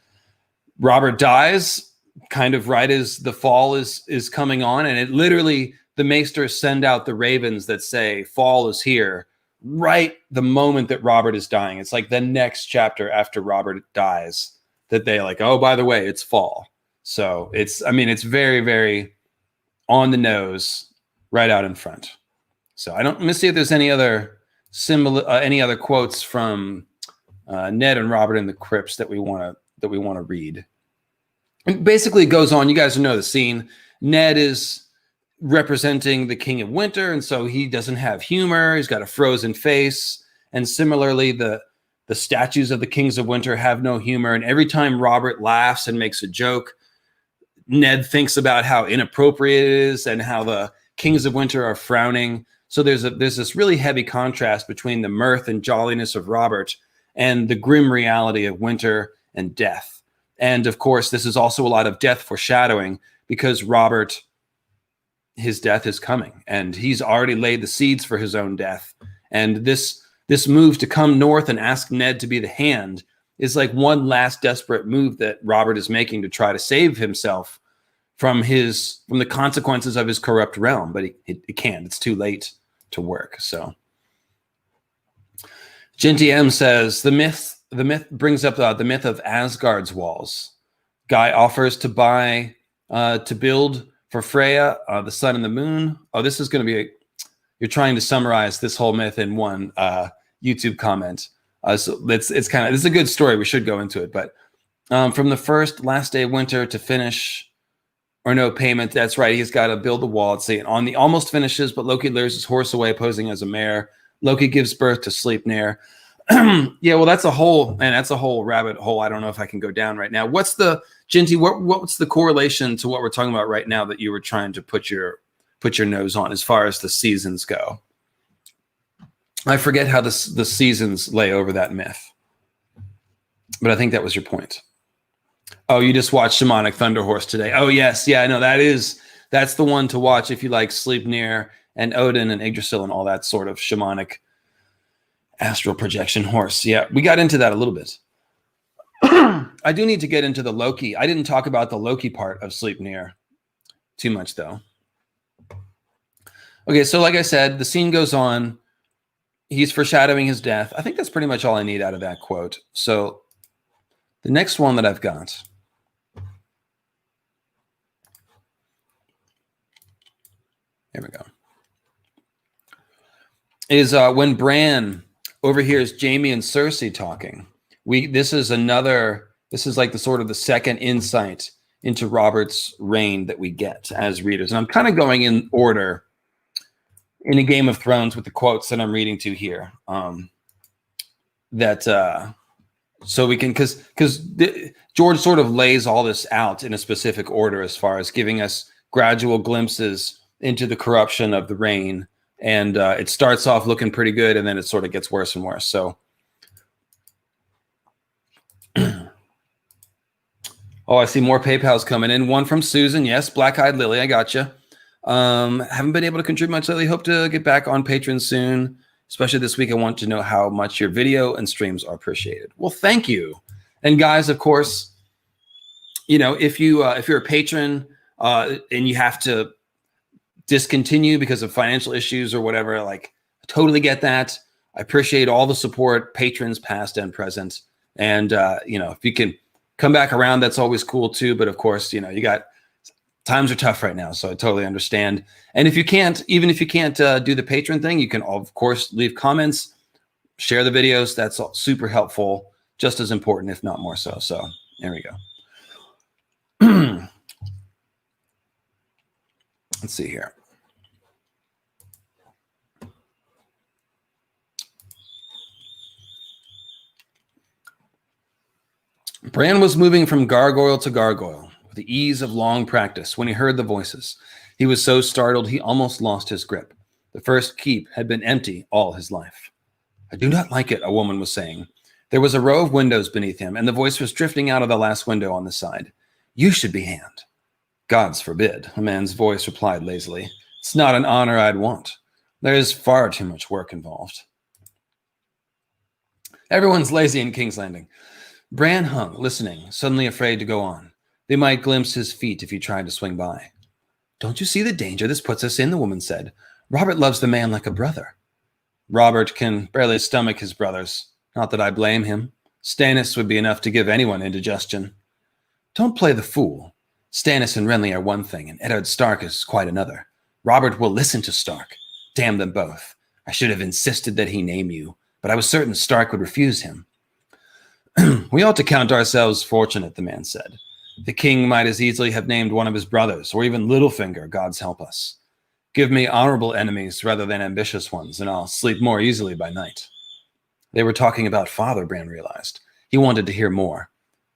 Robert dies kind of right as the fall is coming on, and it literally, the maesters send out the ravens that say fall is here right the moment that Robert is dying. It's like the next chapter after Robert dies that they like, oh, by the way, it's fall. So it's very, very on the nose, right out in front. So let me see if there's any other quotes from Ned and Robert in the crypts that we want to read. It basically goes on. You guys know the scene. Ned is representing the King of Winter, and so he doesn't have humor. He's got a frozen face, and similarly, the statues of the Kings of Winter have no humor. And every time Robert laughs and makes a joke, Ned thinks about how inappropriate it is and how the Kings of Winter are frowning. So there's this really heavy contrast between the mirth and jolliness of Robert and the grim reality of winter and death. And of course, this is also a lot of death foreshadowing, because Robert, his death is coming, and he's already laid the seeds for his own death. And this move to come north and ask Ned to be the hand is like one last desperate move that Robert is making to try to save himself from the consequences of his corrupt realm. But it can't. It's too late to work. So Genty M says the myth brings up the myth of Asgard's walls. Guy offers to build for Freya, the sun and the moon. Oh, this is going to be you're trying to summarize this whole myth in one YouTube comment. So this is a good story. We should go into it. But from the last day of winter to finish or no payment. That's right. He's got to build the wall. It's on the almost finishes, but Loki lures his horse away, posing as a mare. Loki gives birth to Sleipnir. Yeah, well, that's a whole rabbit hole. I don't know if I can go down right now. What's the correlation to what we're talking about right now that you were trying to put your nose on as far as the seasons go? I forget how the seasons lay over that myth, but I think that was your point. Oh, you just watched Shamanic Thunder Horse today. Oh, yes. Yeah, I know that's the one to watch if you like Sleipnir and Odin and Yggdrasil and all that sort of shamanic astral projection horse. Yeah, we got into that a little bit. I do need to get into the Loki. I didn't talk about the Loki part of Sleipnir too much, though. Okay, so like I said, the scene goes on. He's foreshadowing his death. I think that's pretty much all I need out of that quote. So the next one that I've got here we go, is when Bran overhears Jaime and Cersei talking. This is like the sort of the second insight into Robert's reign that we get as readers. And I'm kind of going in order in a Game of Thrones with the quotes that I'm reading to here. So we can, because George sort of lays all this out in a specific order as far as giving us gradual glimpses into the corruption of the reign. And it starts off looking pretty good, and then it sort of gets worse and worse. So Oh, I see more PayPal's coming in. One from Susan. Yes, Black Eyed Lily. I got you. Haven't been able to contribute much lately. Hope to get back on Patreon soon. Especially this week, I want to know how much your video and streams are appreciated. Well, thank you. And guys, of course, you know, if you're a patron and you have to discontinue because of financial issues or whatever, like, I totally get that. I appreciate all the support, patrons past and present. And you know, if you can come back around, that's always cool too. But of course, you know, times are tough right now, so I totally understand. And if you can't, even if you can't do the patron thing, you can of course leave comments, share the videos. That's all super helpful, just as important, if not more so. So there we go. Let's see here. Bran was moving from gargoyle to gargoyle with the ease of long practice when he heard the voices. He was so startled he almost lost his grip. The first keep had been empty all his life. I do not like it, a woman was saying. There was a row of windows beneath him, and the voice was drifting out of the last window on the side. You should be hand. Gods forbid, a man's voice replied lazily. It's not an honor I'd want. There is far too much work involved. Everyone's lazy in King's Landing. Bran hung, listening, suddenly afraid to go on. They might glimpse his feet if he tried to swing by. Don't you see the danger this puts us in, the woman said. Robert loves the man like a brother. Robert can barely stomach his brothers. Not that I blame him. Stannis would be enough to give anyone indigestion. Don't play the fool. Stannis and Renly are one thing, and Eddard Stark is quite another. Robert will listen to Stark. Damn them both. I should have insisted that he name you, but I was certain Stark would refuse him. We ought to count ourselves fortunate, the man said. The king might as easily have named one of his brothers, or even Littlefinger, God's help us. Give me honorable enemies rather than ambitious ones, and I'll sleep more easily by night. They were talking about father, Bran realized. He wanted to hear more.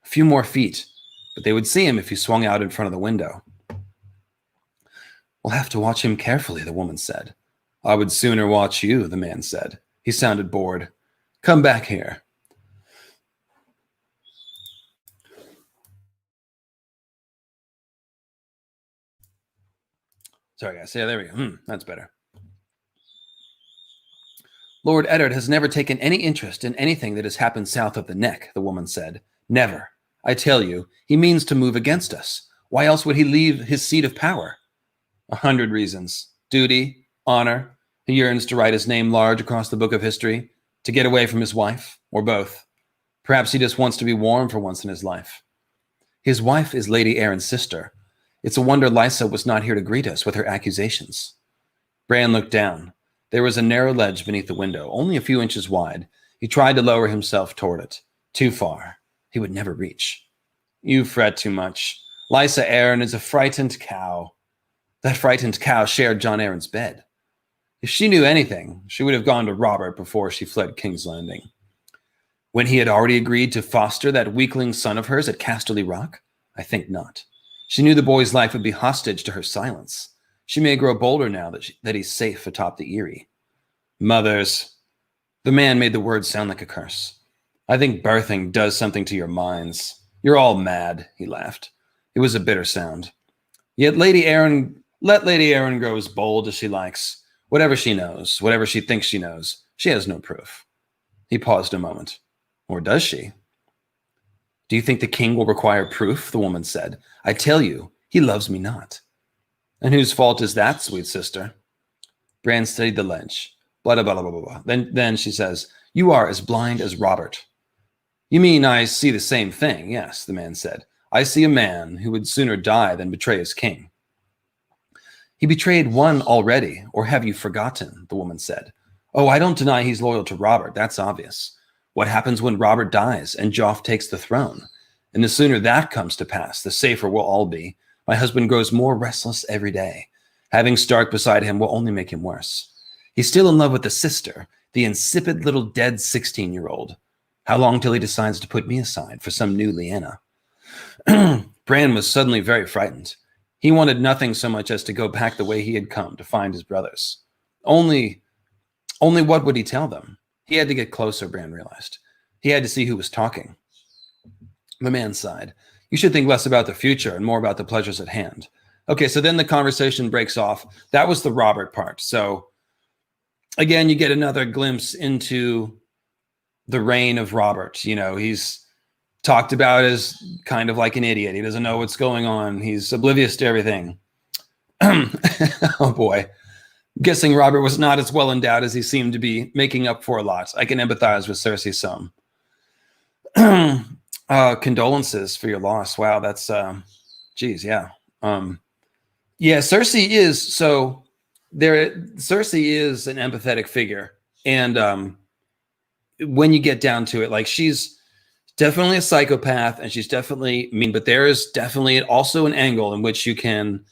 A few more feet, but they would see him if he swung out in front of the window. We'll have to watch him carefully, the woman said. I would sooner watch you, the man said. He sounded bored. Come back here. Sorry, guys. Yeah, there we go. That's better. Lord Eddard has never taken any interest in anything that has happened south of the Neck, the woman said. Never. I tell you, he means to move against us. Why else would he leave his seat of power? 100 reasons. Duty, honor. He yearns to write his name large across the book of history, to get away from his wife, or both. Perhaps he just wants to be warm for once in his life. His wife is Lady Aaron's sister. It's a wonder Lysa was not here to greet us with her accusations. Bran looked down. There was a narrow ledge beneath the window, only a few inches wide. He tried to lower himself toward it. Too far. He would never reach. You fret too much. Lysa Arryn is a frightened cow. That frightened cow shared Jon Arryn's bed. If she knew anything, she would have gone to Robert before she fled King's Landing. When he had already agreed to foster that weakling son of hers at Casterly Rock? I think not. She knew the boy's life would be hostage to her silence. She may grow bolder now that he's safe atop the Eyrie. Mothers. The man made the words sound like a curse. I think birthing does something to your minds. You're all mad, he laughed. It was a bitter sound. Yet let Lady Aaron grow as bold as she likes. Whatever she knows, whatever she thinks she knows, she has no proof. He paused a moment. Or does she? Do you think the king will require proof? The woman said. I tell you, he loves me not. And whose fault is that, sweet sister? Bran studied the ledge. Blah, blah, blah, blah, blah. Then she says, you are as blind as Robert. You mean I see the same thing? Yes, the man said. I see a man who would sooner die than betray his king. He betrayed one already, or have you forgotten? The woman said. Oh, I don't deny he's loyal to Robert. That's obvious. What happens when Robert dies and Joff takes the throne? And the sooner that comes to pass, the safer we'll all be. My husband grows more restless every day. Having Stark beside him will only make him worse. He's still in love with the sister, the insipid little dead 16-year-old. How long till he decides to put me aside for some new Lyanna? Bran was suddenly very frightened. He wanted nothing so much as to go back the way he had come to find his brothers. Only what would he tell them? He had to get closer, Bran realized. He had to see who was talking. The man sighed. You should think less about the future and more about the pleasures at hand. Okay, so then the conversation breaks off. That was the Robert part. So again, you get another glimpse into the reign of Robert. You know, he's talked about as kind of like an idiot. He doesn't know what's going on. He's oblivious to everything. Oh boy. Guessing Robert was not as well endowed as he seemed to be, making up for a lot. I can empathize with Cersei some. Condolences for your loss. Wow, that's geez, yeah. Yeah, Cersei is so there. Cersei is an empathetic figure, and when you get down to it, like she's definitely a psychopath, and she's definitely mean. But there is definitely also an angle in which you can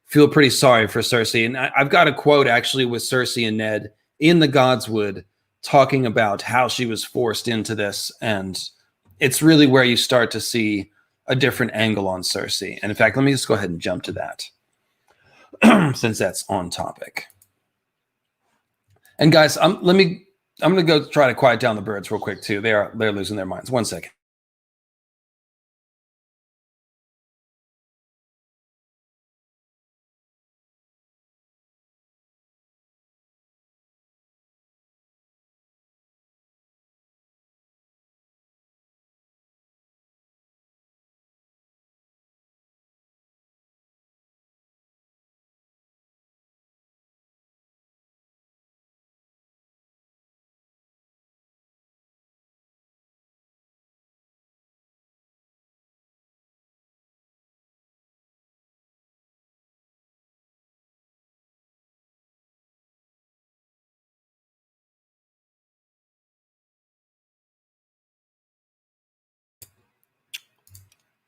feel pretty sorry for Cersei. And I've got a quote actually with Cersei and Ned in the Godswood talking about how she was forced into this, and it's really where you start to see a different angle on Cersei. And in fact, let me just go ahead and jump to that. Since that's on topic. And guys, I'm going to go try to quiet down the birds real quick too. They're losing their minds. 1 second.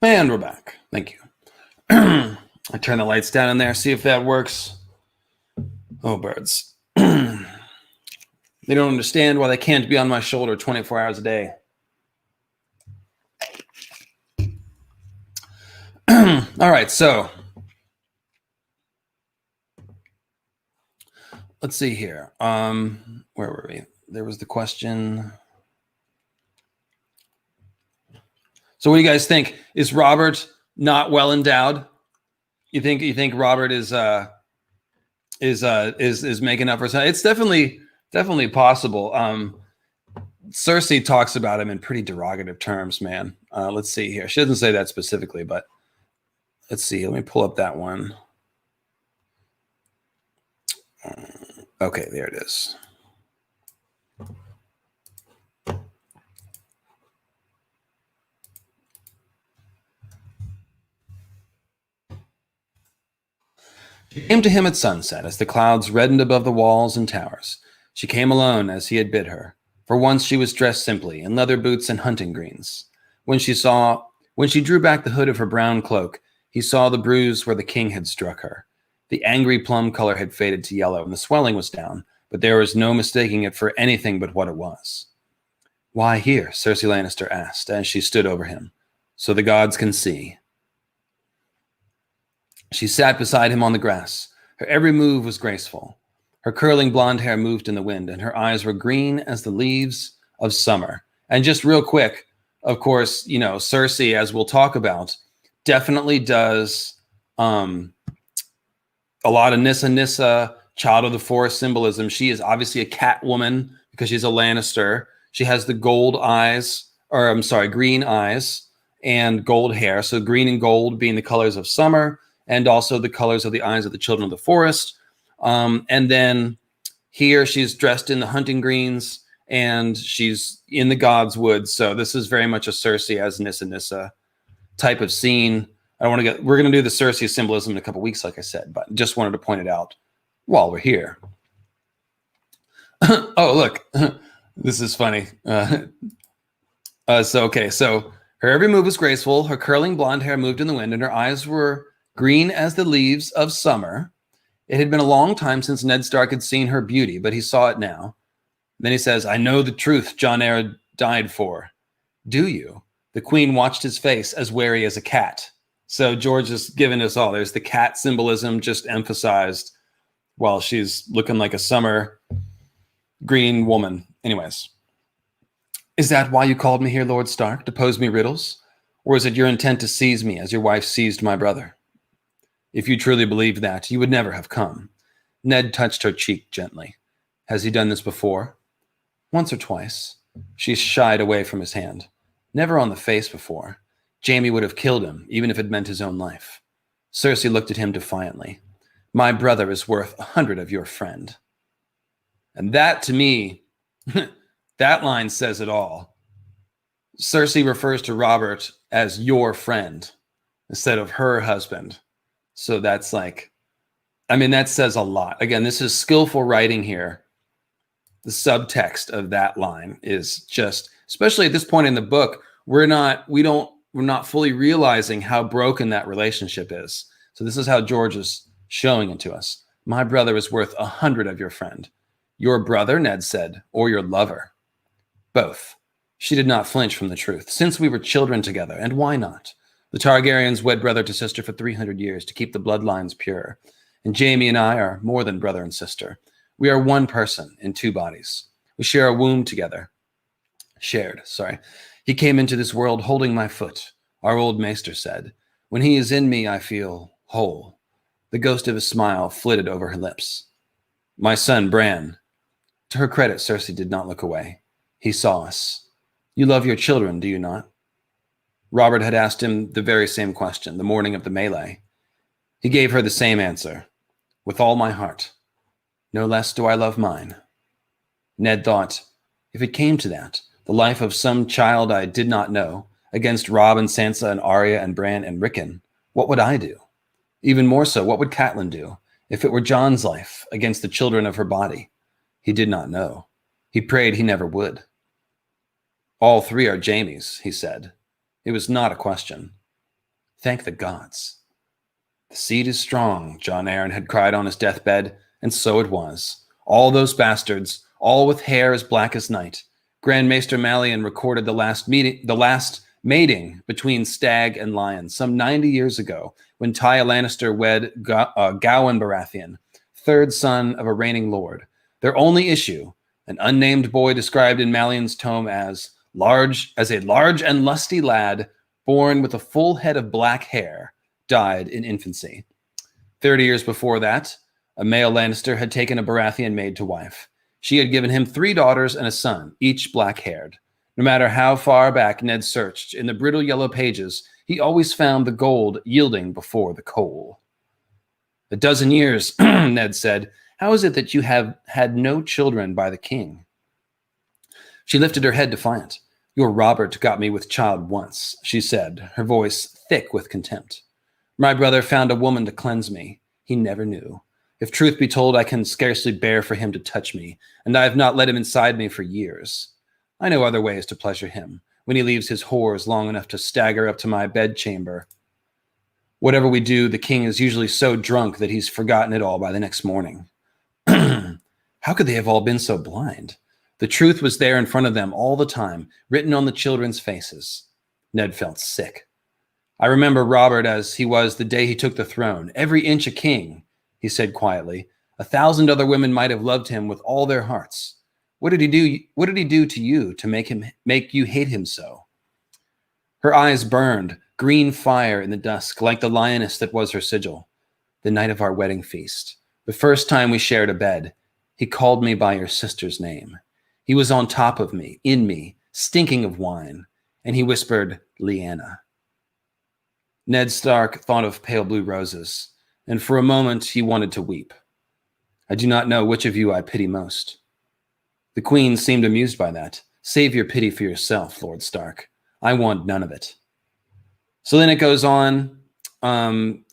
And we're back. Thank you. I turn the lights down in there, see if that works. Oh, birds. They don't understand why they can't be on my shoulder 24 hours a day. All right, so let's see here. Where were we? There was the question. So what do you guys think? Is Robert not well endowed? You think Robert is making up for something? It's definitely possible. Cersei talks about him in pretty derogative terms, man. Let's see here. She doesn't say that specifically, but let's see. Let me pull up that one. Okay, there it is. She came to him at sunset, as the clouds reddened above the walls and towers. She came alone, as he had bid her. For once she was dressed simply, in leather boots and hunting greens. When she drew back the hood of her brown cloak, he saw the bruise where the king had struck her. The angry plum color had faded to yellow, and the swelling was down, but there was no mistaking it for anything but what it was. "Why here?" Cersei Lannister asked, as she stood over him. "So the gods can see." She sat beside him on the grass. Her every move was graceful. Her curling blonde hair moved in the wind, and her eyes were green as the leaves of summer. And just real quick, of course, you know, Cersei, as we'll talk about, definitely does a lot of Nissa, child of the forest symbolism. She is obviously a cat woman because she's a Lannister. She has the green eyes and gold hair. So green and gold being the colors of summer, and also the colors of the eyes of the children of the forest. And then here she's dressed in the hunting greens, and she's in the Godswood. So this is very much a Cersei as Nissa type of scene. We're going to do the Cersei symbolism in a couple weeks, like I said, but just wanted to point it out while we're here. Oh, look, this is funny. So her every move was graceful. Her curling blonde hair moved in the wind, and her eyes were green as the leaves of summer. It had been a long time since Ned Stark had seen her beauty, but he saw it now. Then he says, "I know the truth Jon Arryn died for." "Do you?" The queen watched his face, as wary as a cat. So George has given us all. There's the cat symbolism just emphasized while she's looking like a summer green woman. Anyways. "Is that why you called me here, Lord Stark, to pose me riddles? Or is it your intent to seize me as your wife seized my brother? If you truly believed that, you would never have come. Ned touched her cheek gently. Has he done this before? Once or twice. She shied away from his hand. Never on the face before. Jaime would have killed him, even if it meant his own life. Cersei looked at him defiantly. My brother is worth 100 of your friend. And that, to me, that line says it all. Cersei refers to Robert as your friend instead of her husband. So that's like, I mean, that says a lot. Again, this is skillful writing here. The subtext of that line is just, especially at this point in the book, we're not fully realizing how broken that relationship is. So this is how George is showing it to us. My brother is worth 100 of your friend. Your brother, Ned said, or your lover? Both. She did not flinch from the truth. Since we were children together, and why not? The Targaryens wed brother to sister for 300 years to keep the bloodlines pure. And Jaime and I are more than brother and sister. We are one person in two bodies. We share a womb together. He came into this world holding my foot, our old maester said. When he is in me, I feel whole. The ghost of a smile flitted over her lips. My son, Bran. To her credit, Cersei did not look away. He saw us. You love your children, do you not? Robert had asked him the very same question the morning of the melee. He gave her the same answer. With all my heart. No less do I love mine. Ned thought, if it came to that, the life of some child I did not know, against Robb and Sansa and Arya and Bran and Rickon, what would I do? Even more so, what would Catelyn do if it were Jon's life against the children of her body? He did not know. He prayed he never would. All three are Jaime's, he said. It was not a question. Thank the gods. The seed is strong, Jon Arryn had cried on his deathbed, and so it was. All those bastards, all with hair as black as night. Grand Maester Malian recorded the last mating between Stag and Lion some 90 years ago when Tywin Lannister wed Gawain Baratheon, third son of a reigning lord. Their only issue, an unnamed boy described in Malian's tome as a large and lusty lad born with a full head of black hair, died in infancy. 30 years before that, a male Lannister had taken a Baratheon maid to wife. She had given him 3 daughters and a son, each black-haired. No matter how far back Ned searched in the brittle yellow pages, he always found the gold yielding before the coal. A dozen years, Ned said, how is it that you have had no children by the king? She lifted her head defiant. Your Robert got me with child once, she said, her voice thick with contempt. My brother found a woman to cleanse me. He never knew. If truth be told, I can scarcely bear for him to touch me, and I have not let him inside me for years. I know other ways to pleasure him, when he leaves his whores long enough to stagger up to my bedchamber. Whatever we do, the king is usually so drunk that he's forgotten it all by the next morning. How could they have all been so blind? The truth was there in front of them all the time, written on the children's faces. Ned felt sick. I remember Robert as he was the day he took the throne, every inch a king, he said quietly. 1,000 other women might have loved him with all their hearts. What did he do? What did he do to you to make you hate him so? Her eyes burned, green fire in the dusk, like the lioness that was her sigil. The night of our wedding feast, the first time we shared a bed, he called me by your sister's name. He was on top of me, in me, stinking of wine, and he whispered, Lyanna. Ned Stark thought of pale blue roses, and for a moment he wanted to weep. I do not know which of you I pity most. The queen seemed amused by that. Save your pity for yourself, Lord Stark. I want none of it. So then it goes on, and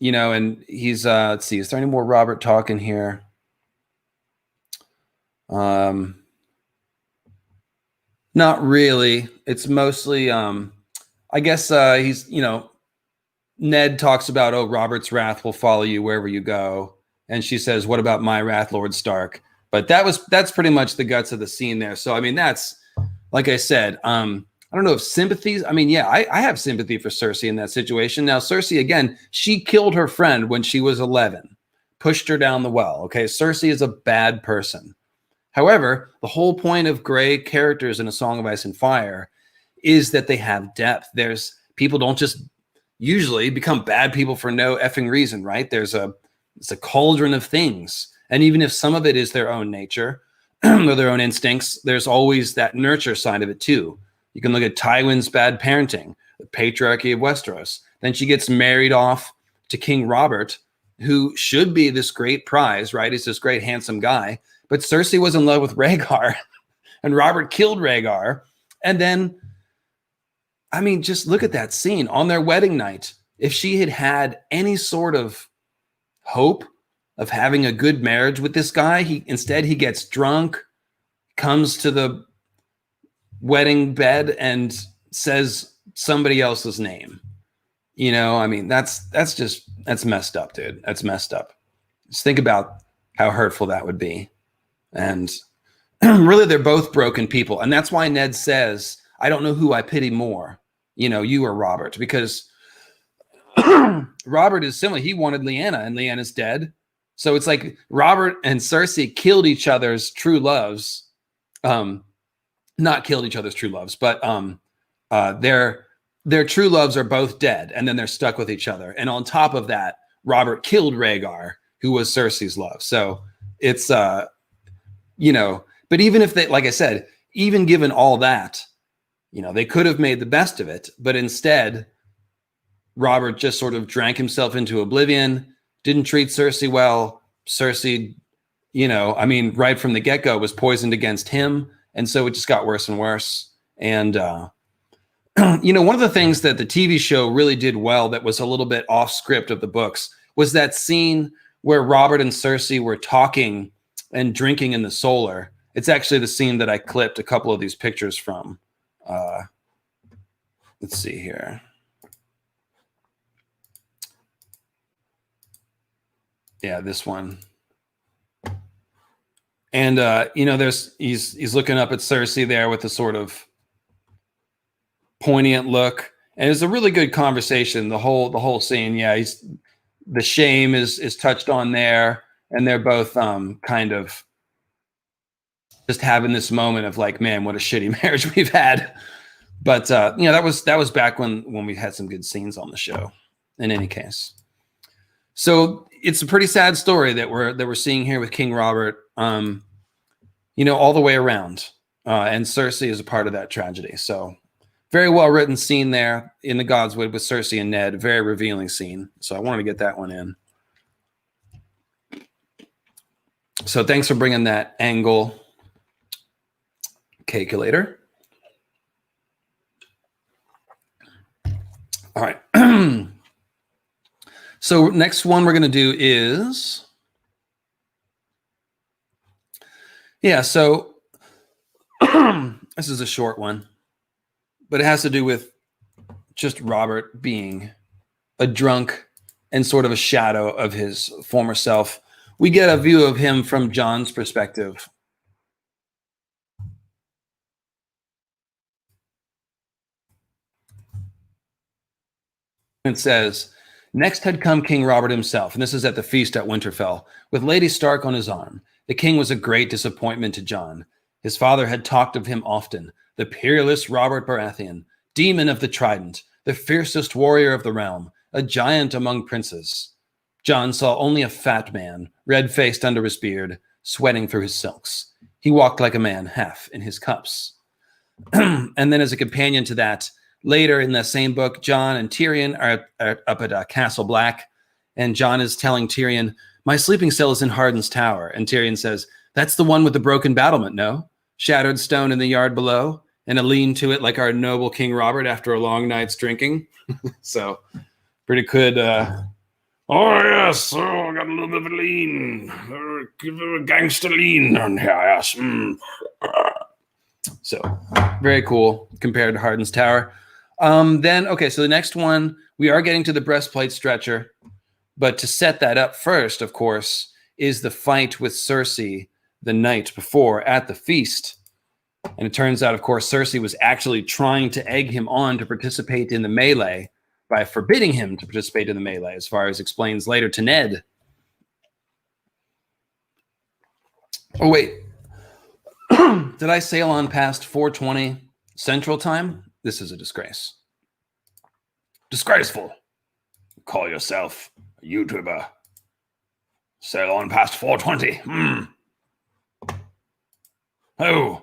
he's, let's see, is there any more Robert talking here? Not really. It's mostly, I guess he's, Ned talks about, oh, Robert's wrath will follow you wherever you go. And she says, what about my wrath, Lord Stark? But that's pretty much the guts of the scene there. So, I mean, that's, like I said, I don't know if sympathies. I mean, yeah, I have sympathy for Cersei in that situation. Now, Cersei, again, she killed her friend when she was 11, pushed her down the well. Okay, Cersei is a bad person. However, the whole point of gray characters in A Song of Ice and Fire is that they have depth. There's people don't just usually become bad people for no effing reason, right? It's a cauldron of things. And even if some of it is their own nature or their own instincts, there's always that nurture side of it too. You can look at Tywin's bad parenting, the patriarchy of Westeros. Then she gets married off to King Robert, who should be this great prize, right? He's this great handsome guy. But Cersei was in love with Rhaegar, and Robert killed Rhaegar. And then, I mean, just look at that scene on their wedding night. If she had had any sort of hope of having a good marriage with this guy, instead he gets drunk, comes to the wedding bed and says somebody else's name. You know, I mean, that's messed up, dude. That's messed up. Just think about how hurtful that would be. And really, they're both broken people. And that's why Ned says, I don't know who I pity more, you know, you or Robert, because Robert is similar. He wanted Lyanna, and Lyanna's dead. So it's like Robert and Cersei killed each other's true loves. Not killed each other's true loves, but their true loves are both dead, and then they're stuck with each other. And on top of that, Robert killed Rhaegar, who was Cersei's love. So it's, you know, but even if they, like I said, even given all that, you know, they could have made the best of it, but instead, Robert just sort of drank himself into oblivion, didn't treat Cersei well. Cersei, you know, I mean, right from the get-go was poisoned against him. And so it just got worse and worse. And, you know, one of the things that the TV show really did well that was a little bit off script of the books was that scene where Robert and Cersei were talking and drinking in the Solar. It's actually the scene that I clipped a couple of these pictures from. Let's see here. Yeah, this one. And you know, he's looking up at Cersei there with a sort of poignant look, and it's a really good conversation. The whole scene, yeah. The shame is touched on there, and they're both kind of just having this moment of like, man, what a shitty marriage we've had. But you know, that was back when we had some good scenes on the show. In any case, so it's a pretty sad story that we're seeing here with King Robert. You know, all the way around, and Cersei is a part of that tragedy. So, very well written scene there in the Godswood with Cersei and Ned. Very revealing scene. So I wanted to get that one in. So thanks for bringing that angle, calculator. All right. So next one we're going to do is, yeah, so this is a short one, but it has to do with just Robert being a drunk and sort of a shadow of his former self. We get a view of him from Jon's perspective. It says, next had come King Robert himself, and this is at the feast at Winterfell, with Lady Stark on his arm. The king was a great disappointment to Jon. His father had talked of him often, the peerless Robert Baratheon, demon of the trident, the fiercest warrior of the realm, a giant among princes. Jon saw only a fat man, red-faced under his beard, sweating through his silks. He walked like a man, half in his cups. And then as a companion to that, later in the same book, Jon and Tyrion are up at Castle Black, and Jon is telling Tyrion, my sleeping cell is in Harden's tower. And Tyrion says, that's the one with the broken battlement, no? Shattered stone in the yard below, and a lean to it like our noble King Robert after a long night's drinking. So, pretty good. Oh, yes, I got a little bit of a lean. Give her a gangster lean on here, yes. So, very cool compared to Harden's Tower. Then, okay, so the next one, we are getting to the breastplate stretcher. But to set that up first, of course, is the fight with Cersei the night before at the feast. And it turns out, of course, Cersei was actually trying to egg him on to participate in the melee by forbidding him to participate in the melee, as far as explains later to Ned. Oh, wait. Did I sail on past 4:20 Central Time? This is a disgrace. Disgraceful. Call yourself a YouTuber. Sail on past 420. Oh,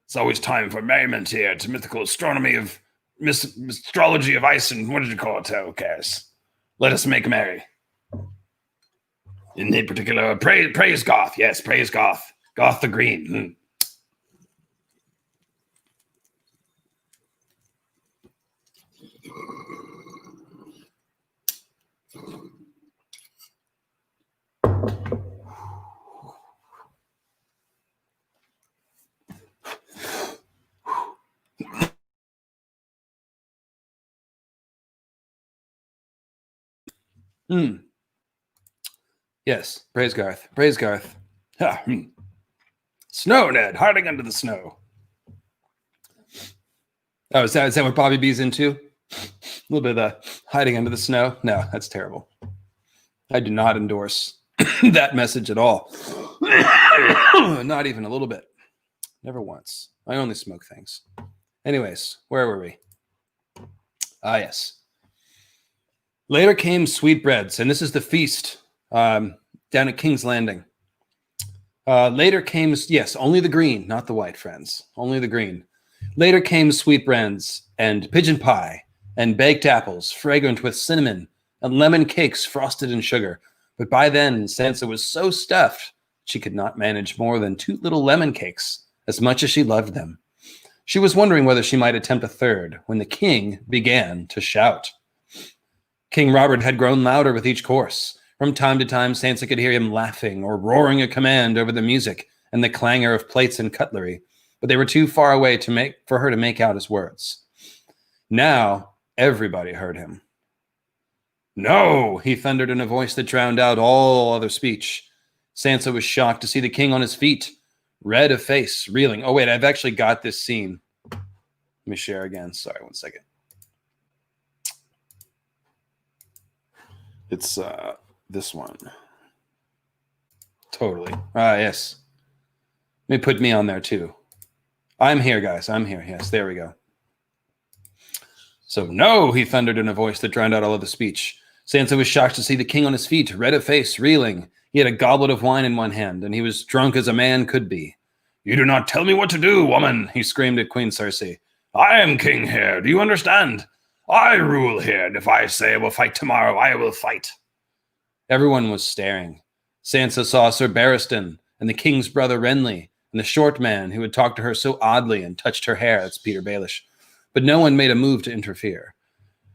it's always time for merriment here to mythical astronomy of astrology of ice and what did you call it? Who cares? Let us make merry. In the particular, praise Goth. Yes, praise Goth. Goth the Green. Yes, praise Garth. Praise Garth. Snow, Ned, hiding under the snow. Oh, is that what Bobby B's into? A little bit of the hiding under the snow? No, that's terrible. I do not endorse that message at all. Not even a little bit. Never once. I only smoke things. Anyways, where were we? Ah, yes. Later came sweetbreads, and this is the feast down at King's Landing. Later came, yes, only the green, not the white, friends. Only the green. Later came sweetbreads and pigeon pie and baked apples, fragrant with cinnamon, and lemon cakes frosted in sugar. But by then, Sansa was so stuffed, she could not manage more than 2 little lemon cakes, as much as she loved them. She was wondering whether she might attempt a third when the king began to shout. King Robert had grown louder with each course. From time to time, Sansa could hear him laughing or roaring a command over the music and the clangor of plates and cutlery, but they were too far away for her to make out his words. Now, everybody heard him. "No," he thundered in a voice that drowned out all other speech. Sansa was shocked to see the king on his feet, red of face, reeling. Oh, wait, I've actually got this scene. Let me share again. Sorry, one second. It's this one. Totally. Yes. Let me put me on there too. I'm here, guys. I'm here. Yes, there we go. So, "No," he thundered in a voice that drowned out all of the speech. Sansa was shocked to see the king on his feet, red of face, reeling. He had a goblet of wine in one hand, and he was drunk as a man could be. "You do not tell me what to do, woman," he screamed at Queen Cersei. "I am king here. Do you understand? I rule here, and if I say I will fight tomorrow, I will fight." Everyone was staring. Sansa saw Sir Barristan and the king's brother Renly and the short man who had talked to her so oddly and touched her hair. That's Peter Baelish. But no one made a move to interfere.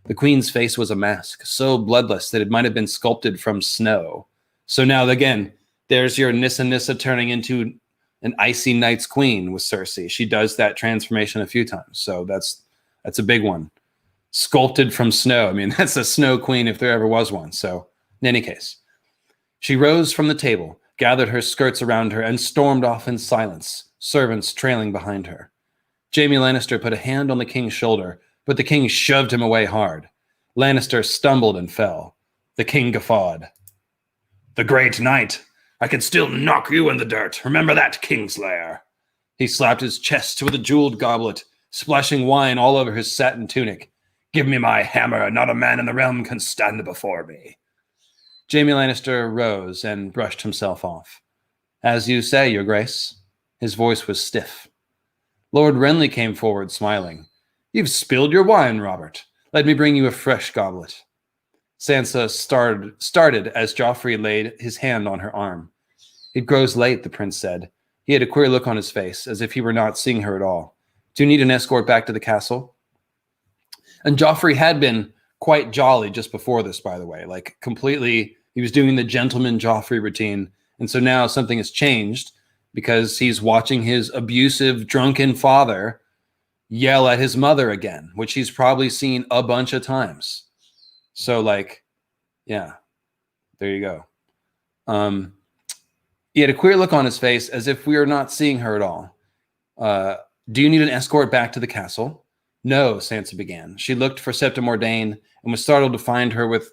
The queen's face was a mask, so bloodless that it might have been sculpted from snow. So now, again, there's your Nissa turning into an icy night's queen with Cersei. She does that transformation a few times, so that's a big one. Sculpted from snow. I mean, that's a snow queen if there ever was one. So, in any case, she rose from the table, gathered her skirts around her, and stormed off in silence, servants trailing behind her. Jaime Lannister put a hand on the king's shoulder, but the king shoved him away hard. Lannister stumbled and fell. The king guffawed. "The great knight. I can still knock you in the dirt. Remember that, Kingslayer." He slapped his chest with a jeweled goblet, splashing wine all over his satin tunic. "Give me my hammer, and not a man in the realm can stand before me." Jaime Lannister rose and brushed himself off. "As you say, your grace." His voice was stiff. Lord Renly came forward, smiling. "You've spilled your wine, Robert. Let me bring you a fresh goblet." Sansa started as Joffrey laid his hand on her arm. "It grows late," the prince said. He had a queer look on his face, as if he were not seeing her at all. "Do you need an escort back to the castle?" And Joffrey had been quite jolly just before this, by the way. Like, completely, he was doing the gentleman Joffrey routine. And so now something has changed because he's watching his abusive, drunken father yell at his mother again, which he's probably seen a bunch of times. So, like, yeah, there you go. He had a queer look on his face, as if we are not seeing her at all. "Do you need an escort back to the castle?" "No," Sansa began. She looked for Septa Mordane and was startled to find her with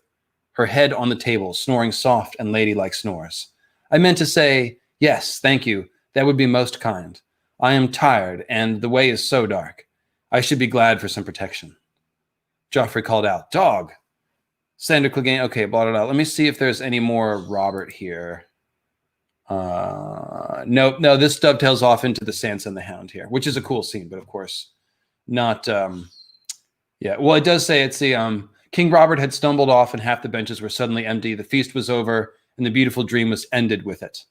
her head on the table, snoring soft and ladylike snores. "I meant to say, yes, thank you. That would be most kind. I am tired, and the way is so dark. I should be glad for some protection." Joffrey called out, "Dog." Sandor Clegane. Okay, blotted out. Let me see if there's any more Robert here. No, this dovetails off into the Sansa and the Hound here, which is a cool scene, but of course not. Yeah, well, it does say it's the King Robert had stumbled off, and half the benches were suddenly empty. The feast was over, and the beautiful dream was ended with it.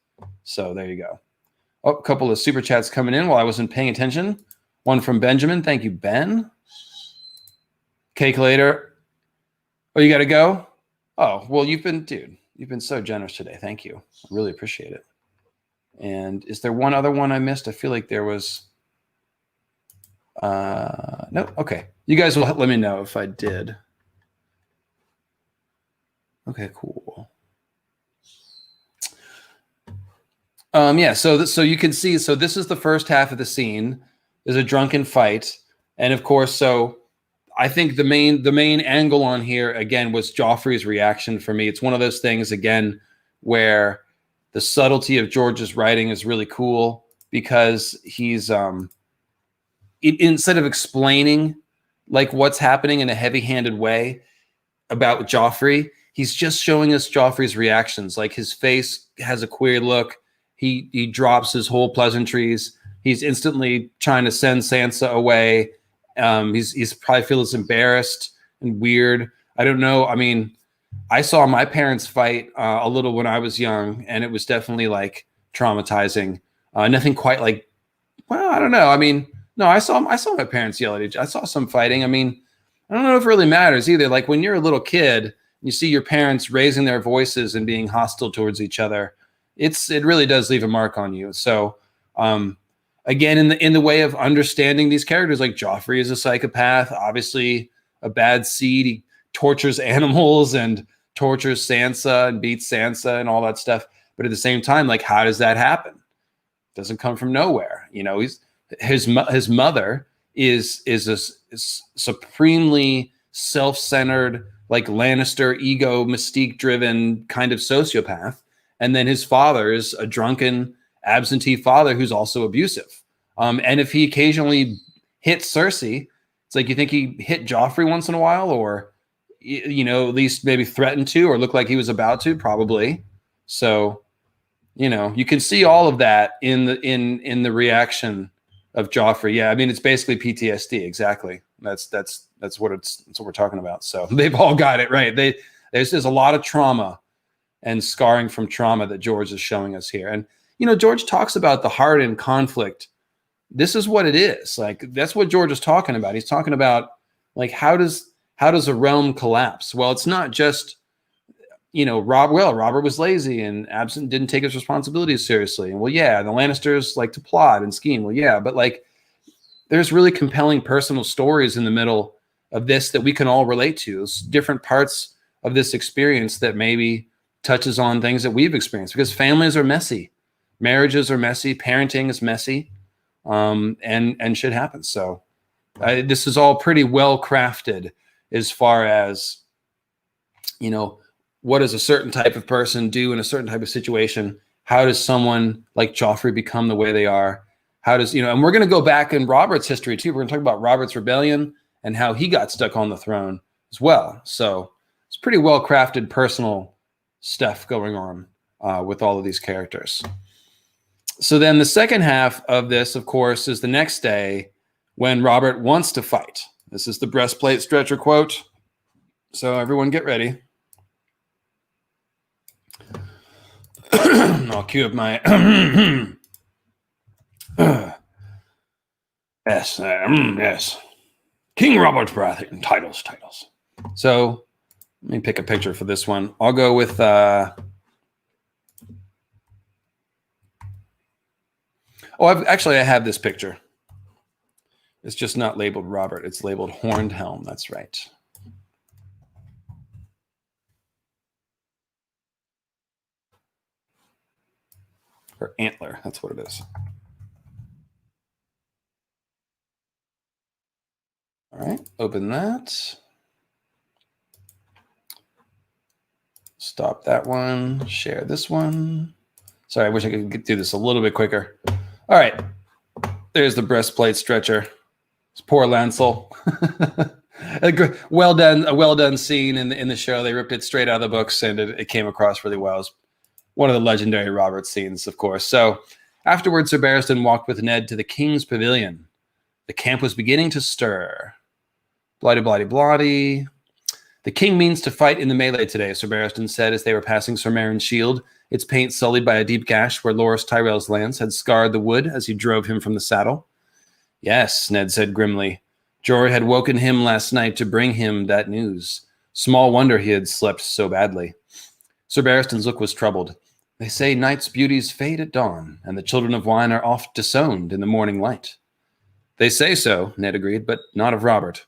So there you go. Oh, a couple of super chats coming in while I wasn't paying attention. One from Benjamin. Thank you, Ben. Cake later. Oh, you got to go? Oh, well, you've been so generous today. Thank you. I really appreciate it. And is there one other one I missed? I feel like there was. No. Okay. You guys will let me know if I did. Okay, cool. Yeah, so you can see, so this is the first half of the scene. There's a drunken fight. And of course, so I think the main angle on here, again, was Joffrey's reaction for me. It's one of those things, again, where the subtlety of George's writing is really cool because he's, instead of explaining like what's happening in a heavy-handed way about Joffrey, he's just showing us Joffrey's reactions. Like his face has a queer look. He drops his whole pleasantries. He's instantly trying to send Sansa away. He's probably feels embarrassed and weird. I don't know. I mean, I saw my parents fight a little when I was young, and it was definitely like traumatizing. Nothing quite like, well, I don't know. I mean, no, I saw my parents yell at each other. I saw some fighting. I mean, I don't know if it really matters either. Like when you're a little kid, you see your parents raising their voices and being hostile towards each other. It really does leave a mark on you. So, again, in the way of understanding these characters, like Joffrey is a psychopath, obviously a bad seed. He tortures animals and tortures Sansa and beats Sansa and all that stuff. But at the same time, like, how does that happen? It doesn't come from nowhere. You know, his mother is a supremely self-centered, like Lannister ego, mystique-driven kind of sociopath. And then his father is a drunken, absentee father who's also abusive. And if he occasionally hits Cersei, it's like, you think he hit Joffrey once in a while, or, you know, at least maybe threatened to, or looked like he was about to, probably. So, you know, you can see all of that in the reaction of Joffrey. Yeah, I mean, it's basically PTSD. Exactly. That's what we're talking about. So they've all got it right. There's a lot of trauma and scarring from trauma that George is showing us here. And, you know, George talks about the hardened conflict. This is what it is. Like, that's what George is talking about. He's talking about, like, how does a realm collapse? Well, it's not just, you know, Robert was lazy and absent, didn't take his responsibilities seriously. And well, yeah, the Lannisters like to plot and scheme. Well, yeah, but like, there's really compelling personal stories in the middle of this that we can all relate to. It's different parts of this experience that maybe touches on things that we've experienced, because families are messy, marriages are messy, parenting is messy, and shit happens. So this is all pretty well crafted as far as, you know, what does a certain type of person do in a certain type of situation? How does someone like Joffrey become the way they are? How does, you know, and we're going to go back in Robert's history too. We're going to talk about Robert's rebellion and how he got stuck on the throne as well. So it's pretty well crafted personal stuff going on with all of these characters. So then the second half of this, of course, is the next day when Robert wants to fight. This is the breastplate stretcher quote. So everyone get ready. I'll cue up my yes. King Robert Baratheon. Titles. So let me pick a picture for this one. I'll go with I have this picture. It's just not labeled Robert. It's labeled Horned Helm. That's right. Or antler. That's what it is. All right. Open that. Stop that one. Share this one. Sorry, I wish I could do this a little bit quicker. All right. There's the breastplate stretcher. It's poor Lancel. A well done scene in the show. They ripped it straight out of the books, and it came across really well. It's one of the legendary Robert scenes, of course. So afterwards, Sir Barristan walked with Ned to the king's pavilion. The camp was beginning to stir. Blighty, blighty, blighty. The king means to fight in the melee today, Sir Barristan said as they were passing Sir Meryn's shield, its paint sullied by a deep gash where Loras Tyrell's lance had scarred the wood as he drove him from the saddle. Yes, Ned said grimly. Jorah had woken him last night to bring him that news. Small wonder he had slept so badly. Sir Barristan's look was troubled. They say night's beauties fade at dawn, and the children of wine are oft disowned in the morning light. They say so, Ned agreed, but not of Robert.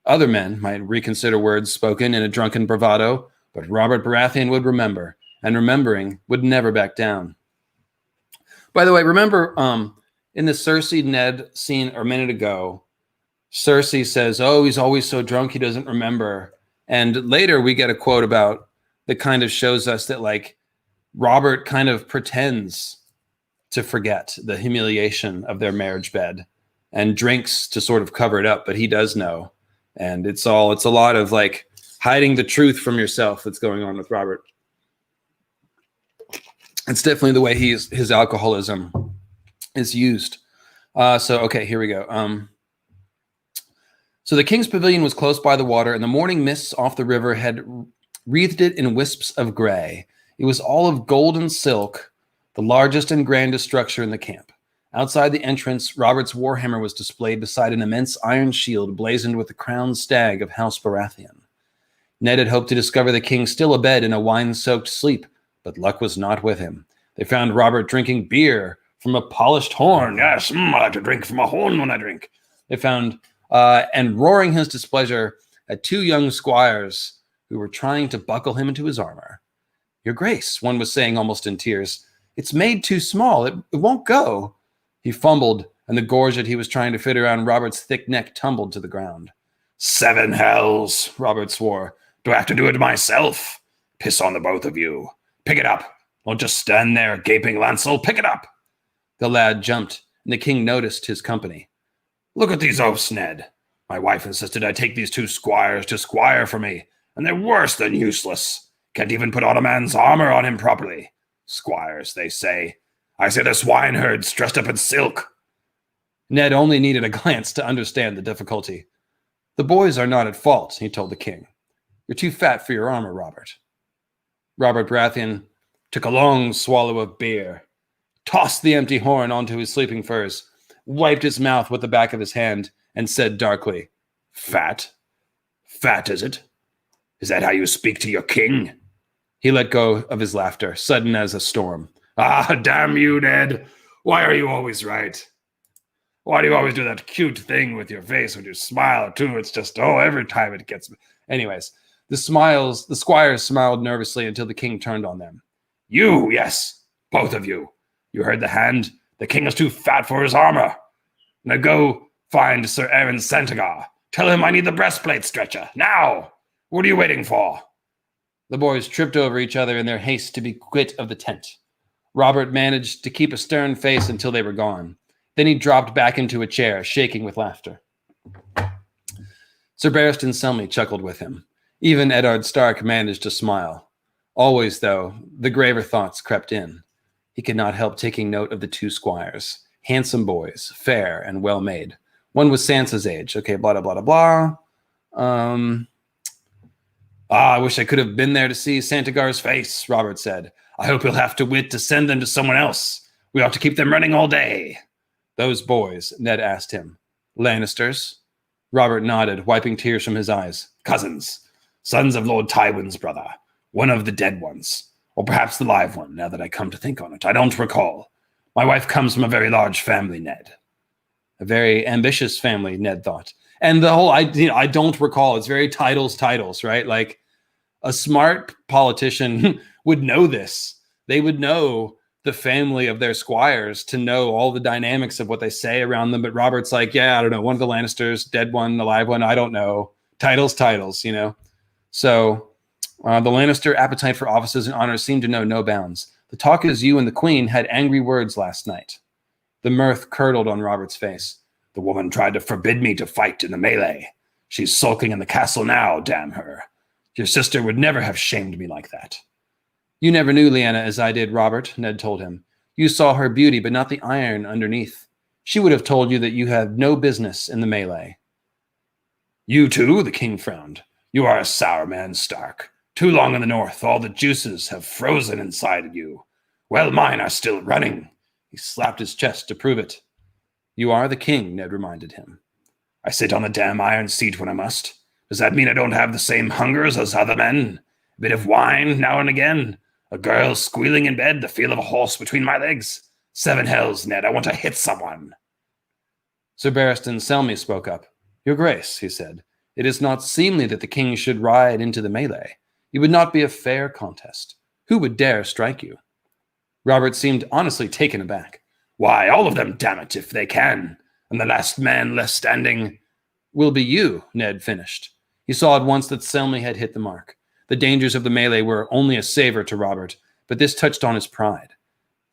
Other men might reconsider words spoken in a drunken bravado, but Robert Baratheon would remember, and remembering would never back down. By the way, remember in the Cersei Ned scene a minute ago, Cersei says, oh, he's always so drunk he doesn't remember. And later we get a quote about that kind of shows us that like Robert kind of pretends to forget the humiliation of their marriage bed and drinks to sort of cover it up, but he does know. And it's a lot of like hiding the truth from yourself that's going on with Robert. It's definitely the way his alcoholism is used. Okay, here we go. So the king's pavilion was close by the water, and the morning mists off the river had wreathed it in wisps of gray. It was all of golden silk, the largest and grandest structure in the camp. Outside the entrance, Robert's warhammer was displayed beside an immense iron shield blazoned with the crowned stag of House Baratheon. Ned had hoped to discover the king still abed in a wine-soaked sleep, but luck was not with him. They found Robert drinking beer from a polished horn. Yes, I like to drink from a horn when I drink. They found, and roaring his displeasure at two young squires who were trying to buckle him into his armor. Your Grace, one was saying almost in tears, it's made too small. It won't go. He fumbled, and the gorget he was trying to fit around Robert's thick neck tumbled to the ground. 7 hells, Robert swore. Do I have to do it myself? Piss on the both of you. Pick it up. Don't just stand there, gaping Lancel. Pick it up. The lad jumped, and the king noticed his company. Look at these oafs, Ned. My wife insisted I take these 2 squires to squire for me, and they're worse than useless. Can't even put on a man's armor on him properly. Squires, they say. I say they're swineherds dressed up in silk. Ned only needed a glance to understand the difficulty. The boys are not at fault, he told the king. You're too fat for your armor, Robert. Robert Baratheon took a long swallow of beer, tossed the empty horn onto his sleeping furs, wiped his mouth with the back of his hand, and said darkly, Fat? Fat, is it? Is that how you speak to your king? He let go of his laughter, sudden as a storm. Ah, damn you, Ned. Why are you always right? Why do you always do that cute thing with your face when you smile, too? It's just, every time it gets me. Anyways, the squires smiled nervously until the king turned on them. You, yes, both of you. You heard the hand. The king is too fat for his armor. Now go find Sir Aaron Santagar. Tell him I need the breastplate stretcher. Now! What are you waiting for? The boys tripped over each other in their haste to be quit of the tent. Robert managed to keep a stern face until they were gone. Then he dropped back into a chair, shaking with laughter. Sir Barristan Selmy chuckled with him. Even Eddard Stark managed to smile. Always, though, the graver thoughts crept in. He could not help taking note of the 2 squires. Handsome boys, fair and well-made. One was Sansa's age. Okay, blah, blah, blah, blah. I wish I could have been there to see Santagar's face, Robert said. I hope he'll have to wit to send them to someone else. We ought to keep them running all day. Those boys, Ned asked him. Lannisters? Robert nodded, wiping tears from his eyes. Cousins. Sons of Lord Tywin's brother. One of the dead ones. Or perhaps the live one, now that I come to think on it. I don't recall. My wife comes from a very large family, Ned. A very ambitious family, Ned thought. And the whole, I don't recall. It's very titles, right? Like a smart politician would know this. They would know the family of their squires to know all the dynamics of what they say around them. But Robert's like, yeah, I don't know. One of the Lannisters, dead one, alive one. I don't know. Titles, you know. So the Lannister appetite for offices and honors seemed to know no bounds. The talk is you and the queen had angry words last night. The mirth curdled on Robert's face. The woman tried to forbid me to fight in the melee. She's sulking in the castle now, damn her. Your sister would never have shamed me like that. You never knew Lyanna as I did, Robert, Ned told him. You saw her beauty, but not the iron underneath. She would have told you that you had no business in the melee. You too, the king frowned. You are a sour man, Stark. Too long in the north, all the juices have frozen inside of you. Well, mine are still running. He slapped his chest to prove it. You are the king, Ned reminded him. I sit on the damn iron seat when I must. Does that mean I don't have the same hungers as other men? A bit of wine now and again? A girl squealing in bed, the feel of a horse between my legs? 7 hells, Ned, I want to hit someone. Sir Barristan Selmy spoke up. Your Grace, he said, it is not seemly that the king should ride into the melee. It would not be a fair contest. Who would dare strike you? Robert seemed honestly taken aback. Why, all of them, damn it, if they can. And the last man left standing will be you, Ned finished. He saw at once that Selmy had hit the mark. The dangers of the melee were only a savor to Robert, but this touched on his pride.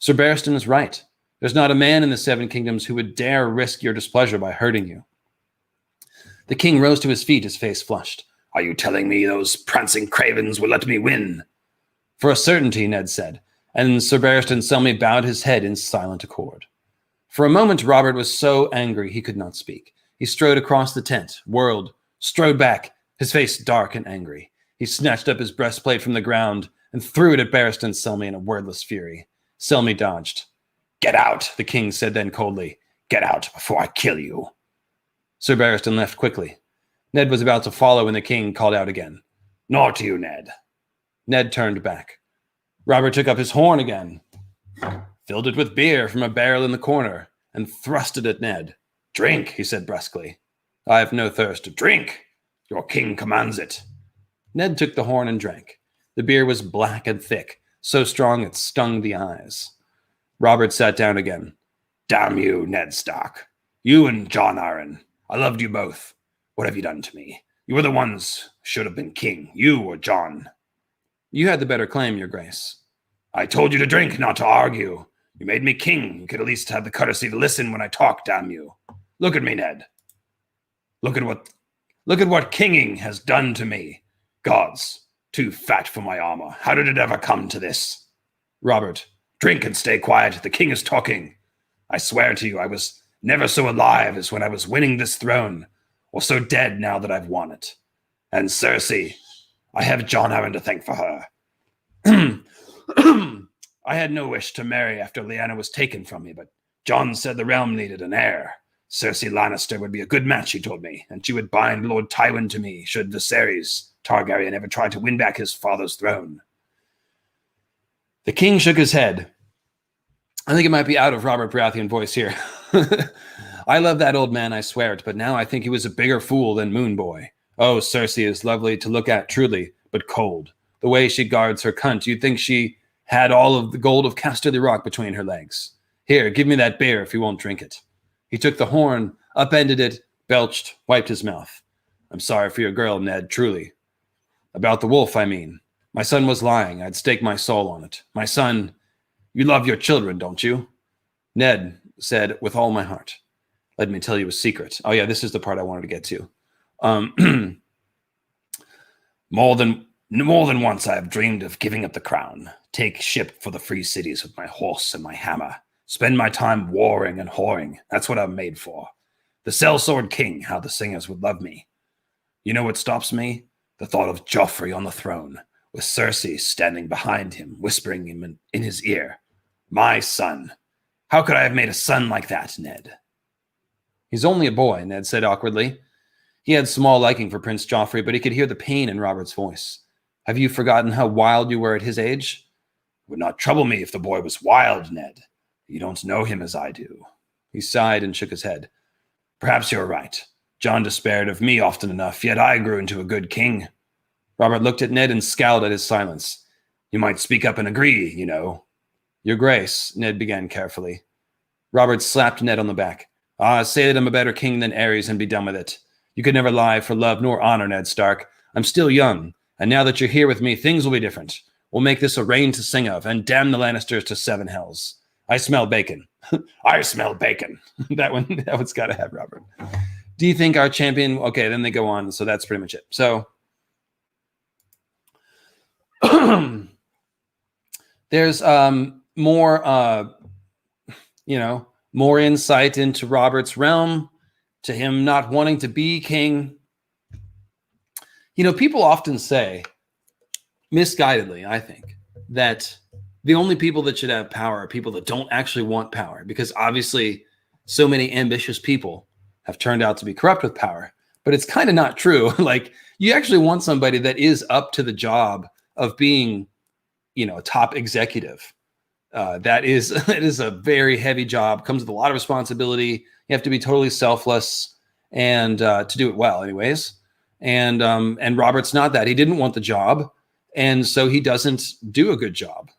Sir Barristan is right. There's not a man in the 7 kingdoms who would dare risk your displeasure by hurting you. The king rose to his feet, his face flushed. Are you telling me those prancing cravens will let me win? For a certainty, Ned said, and Sir Barristan Selmy bowed his head in silent accord. For a moment, Robert was so angry he could not speak. He strode across the tent, whirled, strode back, his face dark and angry. He snatched up his breastplate from the ground and threw it at Barristan Selmy in a wordless fury. Selmy dodged. Get out, the king said then coldly. Get out before I kill you. Sir Barristan left quickly. Ned was about to follow when the king called out again. Nor to you, Ned. Ned turned back. Robert took up his horn again, filled it with beer from a barrel in the corner, and thrust it at Ned. Drink, he said brusquely. I have no thirst. Drink. Your king commands it. Ned took the horn and drank. The beer was black and thick, so strong it stung the eyes. Robert sat down again. Damn you, Ned Stark. You and Jon Arryn. I loved you both. What have you done to me? You were the ones who should have been king. You or Jon. You had the better claim, your grace. I told you to drink, not to argue. You made me king. You could at least have the courtesy to listen when I talk, damn you. Look at me, Ned. Look at what kinging has done to me. Gods, too fat for my armor. How did it ever come to this? Robert, drink and stay quiet. The king is talking. I swear to you, I was never so alive as when I was winning this throne, or so dead now that I've won it. And Cersei, I have Jon Arryn to thank for her. I had no wish to marry after Lyanna was taken from me, but Jon said the realm needed an heir. Cersei Lannister would be a good match, he told me, and she would bind Lord Tywin to me should Viserys Targaryen ever try to win back his father's throne. The king shook his head. I think it might be out of Robert Baratheon voice here. I love that old man, I swear it, but now I think he was a bigger fool than Moon Boy. Oh, Cersei is lovely to look at, truly, but cold. The way she guards her cunt, you'd think she had all of the gold of Casterly Rock between her legs. Here, give me that beer if you won't drink it. He took the horn, upended it, belched, wiped his mouth. I'm sorry for your girl, Ned, truly. About the wolf, I mean. My son was lying. I'd stake my soul on it. My son, you love your children, don't you? Ned said, with all my heart. Let me tell you a secret. Oh, yeah, this is the part I wanted to get to. More than once I have dreamed of giving up the crown, take ship for the free cities with my horse and my hammer, spend my time warring and whoring. That's what I'm made for. The sellsword king, how the singers would love me. You know what stops me? The thought of Joffrey on the throne, with Cersei standing behind him, whispering him in his ear. My son. How could I have made a son like that, Ned? He's only a boy, Ned said awkwardly. He had small liking for Prince Joffrey, but he could hear the pain in Robert's voice. Have you forgotten how wild you were at his age? It would not trouble me if the boy was wild, Ned. You don't know him as I do. He sighed and shook his head. Perhaps you're right. Jon despaired of me often enough, yet I grew into a good king. Robert looked at Ned and scowled at his silence. You might speak up and agree, you know. Your Grace, Ned began carefully. Robert slapped Ned on the back. Say that I'm a better king than Aerys and be done with it. You could never lie for love nor honor, Ned Stark. I'm still young, and now that you're here with me, things will be different. We'll make this a reign to sing of, and damn the Lannisters to 7 hells. I smell bacon. I smell bacon. That one's got to have Robert. Do you think our champion? Okay, then they go on. So that's pretty much it. So there's more, more insight into Robert's realm, to him not wanting to be king. People often say, misguidedly, I think, that the only people that should have power are people that don't actually want power, because obviously so many ambitious people have turned out to be corrupt with power. But it's kind of not true. Like, you actually want somebody that is up to the job of being, a top executive. That is a very heavy job, comes with a lot of responsibility. You have to be totally selfless and to do it well anyways. And Robert's not that. He didn't want the job, and so he doesn't do a good job.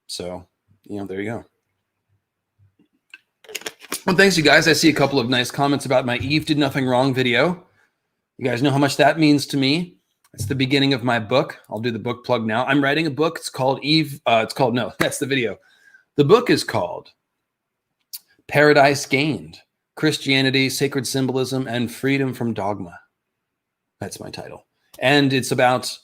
So, there you go. Well, thanks, you guys. I see a couple of nice comments about my Eve Did Nothing Wrong video. You guys know how much that means to me. It's the beginning of my book. I'll do the book plug now. I'm writing a book. It's called Eve. No, that's the video. The book is called Paradise Gained: Christianity, Sacred Symbolism, and Freedom from Dogma. That's my title. And it's about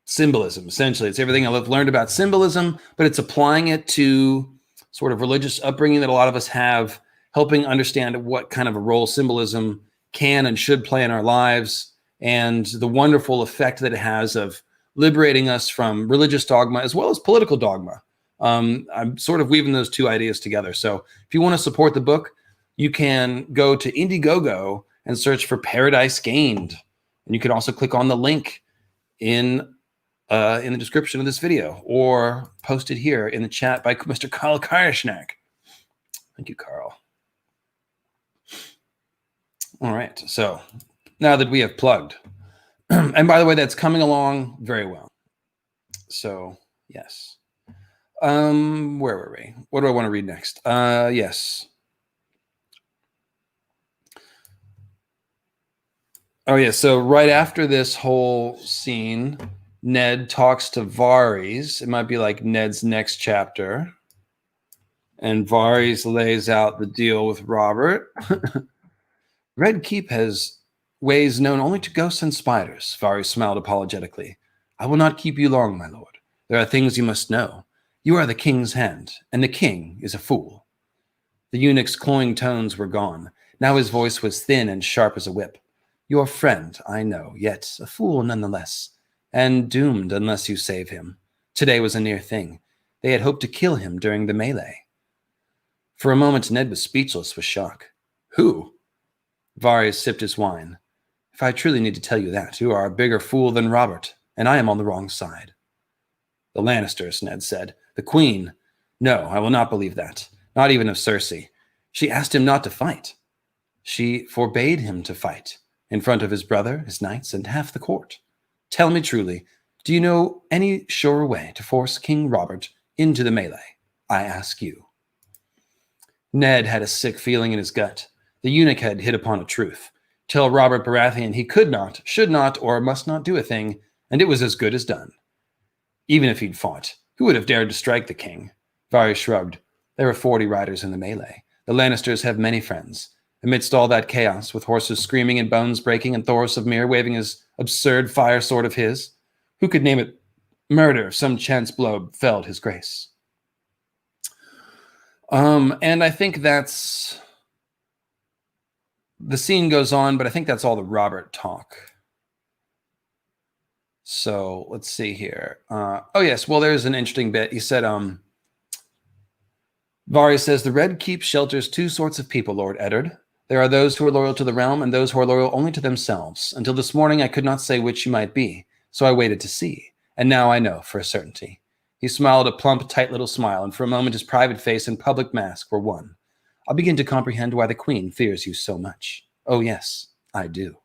symbolism, essentially. It's everything I've learned about symbolism, but it's applying it to sort of religious upbringing that a lot of us have, helping understand what kind of a role symbolism can and should play in our lives, and the wonderful effect that it has of liberating us from religious dogma as well as political dogma. I'm sort of weaving those two ideas together. So if you want to support the book, you can go to Indiegogo and search for Paradise Gained. And you can also click on the link in the description of this video, or post it here in the chat by Mr. Carl Karashnak. Thank you, Carl. All right. So now that we have plugged, and by the way, that's coming along very well. So yes. Where were we? What do I want to read next? Yes. Oh yeah. So right after this whole scene, Ned talks to Varys. It might be like Ned's next chapter. And Varys lays out the deal with Robert. Red Keep has ways known only to ghosts and spiders. Varys smiled apologetically. I will not keep you long, my lord. There are things you must know. You are the king's hand, and the king is a fool. The eunuch's cloying tones were gone. Now his voice was thin and sharp as a whip. Your friend, I know, yet a fool nonetheless, and doomed unless you save him. Today was a near thing. They had hoped to kill him during the melee. For a moment, Ned was speechless with shock. Who? Varys sipped his wine. If I truly need to tell you that, you are a bigger fool than Robert, and I am on the wrong side. The Lannisters, Ned said. The Queen. No, I will not believe that. Not even of Cersei. She asked him not to fight. She forbade him to fight, in front of his brother, his knights, and half the court. Tell me truly, do you know any sure way to force King Robert into the melee? I ask you. Ned had a sick feeling in his gut. The eunuch had hit upon a truth. Tell Robert Baratheon he could not, should not, or must not do a thing, and it was as good as done. Even if he'd fought, who would have dared to strike the king? Varys shrugged. There were 40 riders in the melee. The Lannisters have many friends. Amidst all that chaos, with horses screaming and bones breaking and Thoros of Myr waving his absurd fire sword of his, who could name it murder if some chance blow felled his grace? And I think that's... The scene goes on, but I think that's all the Robert talk. So let's see here. Oh, yes. Well, there's an interesting bit. He said, Varys says, the Red Keep shelters two sorts of people, Lord Eddard. There are those who are loyal to the realm and those who are loyal only to themselves. Until this morning, I could not say which you might be, so I waited to see. And now I know for a certainty. He smiled a plump, tight little smile, and for a moment his private face and public mask were one. I'll begin to comprehend why the Queen fears you so much. Oh, yes, I do.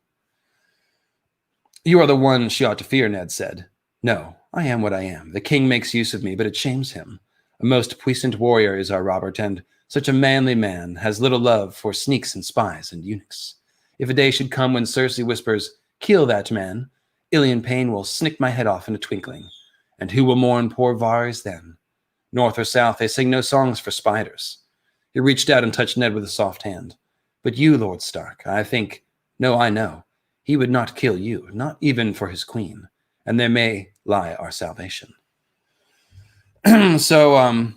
You are the one she ought to fear, Ned said. No, I am what I am. The king makes use of me, but it shames him. A most puissant warrior is our Robert, and such a manly man has little love for sneaks and spies and eunuchs. If a day should come when Cersei whispers, kill that man, Ilian Payne will snick my head off in a twinkling. And who will mourn poor Varys then? North or south, they sing no songs for spiders. He reached out and touched Ned with a soft hand. But you, Lord Stark, I know, he would not kill you, not even for his queen, and there may lie our salvation. So,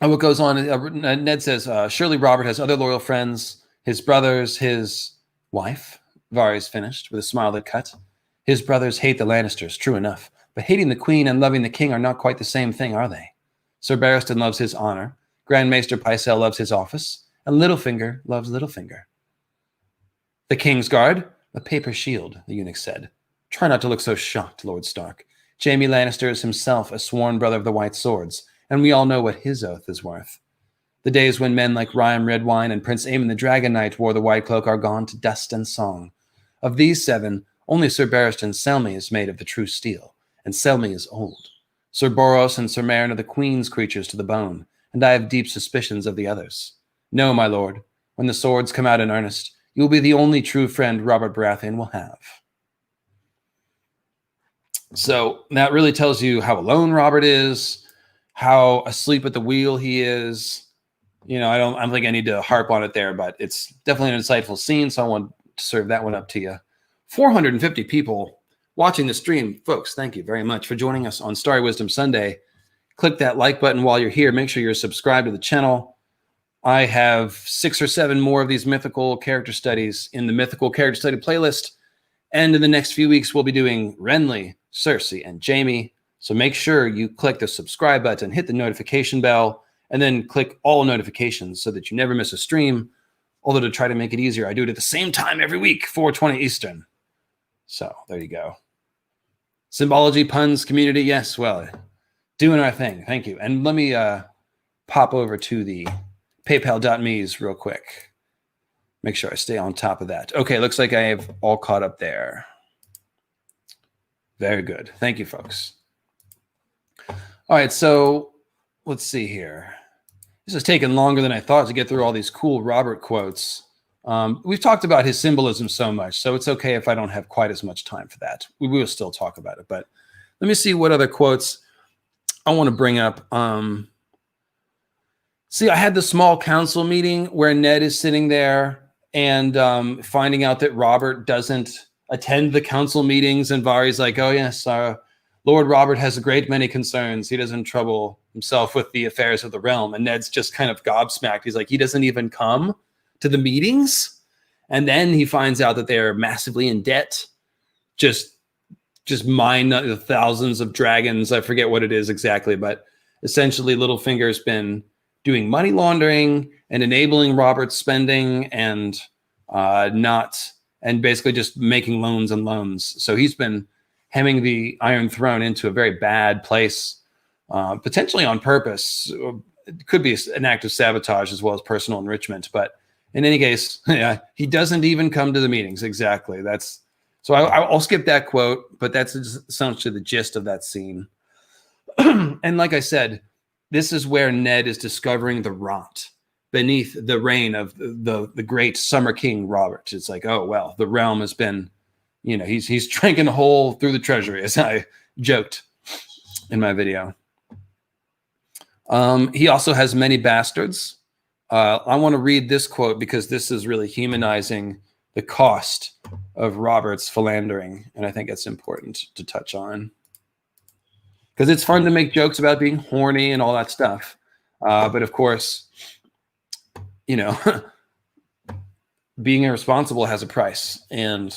what goes on, Ned says, surely Robert has other loyal friends, his brothers, his wife. Varys finished with a smile that cut. His brothers hate the Lannisters, true enough, but hating the queen and loving the king are not quite the same thing, are they? Sir Barristan loves his honor, Grand Maester Pycelle loves his office, and Littlefinger loves Littlefinger. The King's Guard, a paper shield, the eunuch said. Try not to look so shocked, Lord Stark. Jaime Lannister is himself a sworn brother of the White Swords, and we all know what his oath is worth. The days when men like Ryam Redwine and Prince Aemon the Dragon Knight wore the white cloak are gone to dust and song. Of these 7, only Sir Barristan's Selmy is made of the true steel, and Selmy is old. Sir Boros and Sir Meryn are the Queen's creatures to the bone, and I have deep suspicions of the others. No, my lord, when the swords come out in earnest, you will be the only true friend Robert Baratheon will have. So that really tells you how alone Robert is, how asleep at the wheel he is. You know, I don't think I need to harp on it there, but it's definitely an insightful scene, so I want to serve that one up to you. 450 people watching the stream. Folks, thank you very much for joining us on Starry Wisdom Sunday. Click that like button while you're here. Make sure you're subscribed to the channel. I have 6 or 7 more of these mythical character studies in the mythical character study playlist. And in the next few weeks, we'll be doing Renly, Cersei, and Jaime. So make sure you click the subscribe button, hit the notification bell, and then click all notifications so that you never miss a stream. Although to try to make it easier, I do it at the same time every week, 4:20 Eastern. So there you go. Symbology, puns, community. Yes, well, doing our thing. Thank you. And let me pop over to the paypal.me's real quick. Make sure I stay on top of that. Okay, looks like I have all caught up there. Very good. Thank you, folks. All right, so let's see here. This has taken longer than I thought to get through all these cool Robert quotes. We've talked about his symbolism so much, so it's okay if I don't have quite as much time for that. We will still talk about it, but let me see what other quotes I want to bring up. See, I had the small council meeting where Ned is sitting there and finding out that Robert doesn't attend the council meetings, and Varys like, oh yes, Lord Robert has a great many concerns. He doesn't trouble himself with the affairs of the realm. And Ned's just kind of gobsmacked. He's like, he doesn't even come to the meetings? And then he finds out that they're massively in debt. Just mine the thousands of dragons. I forget what it is exactly, but essentially Littlefinger's been doing money laundering and enabling Robert's spending and basically just making loans and loans. So he's been hemming the Iron Throne into a very bad place, potentially on purpose. It could be an act of sabotage as well as personal enrichment. But in any case, yeah, he doesn't even come to the meetings. Exactly. So I'll skip that quote, but that's essentially the gist of that scene. And like I said, this is where Ned is discovering the rot beneath the reign of the great Summer King Robert. It's like, oh, well, the realm has been, he's drinking a hole through the treasury, as I joked in my video. He also has many bastards. I want to read this quote because this is really humanizing the cost of Robert's philandering, and I think it's important to touch on. Because it's fun to make jokes about being horny and all that stuff. But of course, being irresponsible has a price. And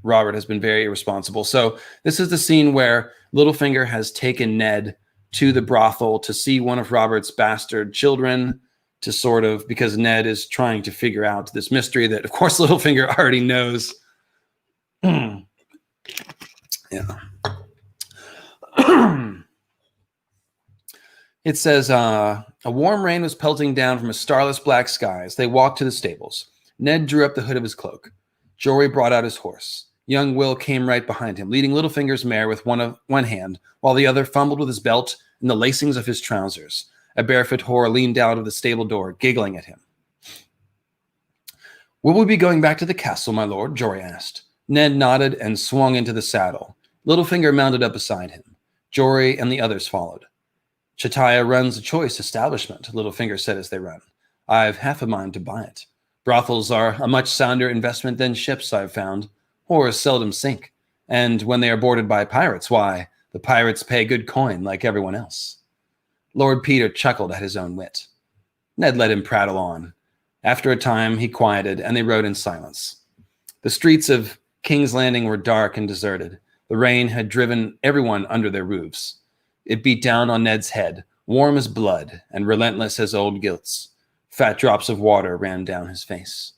Robert has been very irresponsible. So this is the scene where Littlefinger has taken Ned to the brothel to see one of Robert's bastard children because Ned is trying to figure out this mystery that, of course, Littlefinger already knows. Yeah. It says, a warm rain was pelting down from a starless black sky as they walked to the stables. Ned drew up the hood of his cloak. Jory brought out his horse. Young Will came right behind him, leading Littlefinger's mare with one hand, while the other fumbled with his belt and the lacings of his trousers. A barefoot whore leaned out of the stable door, giggling at him. Will we be going back to the castle, my lord? Jory asked. Ned nodded and swung into the saddle. Littlefinger mounted up beside him. Jory and the others followed. Chatiah runs a choice establishment, Littlefinger said as they ran. I've half a mind to buy it. Brothels are a much sounder investment than ships, I've found. Whores seldom sink. And when they are boarded by pirates, why, the pirates pay good coin like everyone else. Lord Peter chuckled at his own wit. Ned let him prattle on. After a time, he quieted, and they rode in silence. The streets of King's Landing were dark and deserted. The rain had driven everyone under their roofs. It beat down on Ned's head, warm as blood and relentless as old gilts. Fat drops of water ran down his face.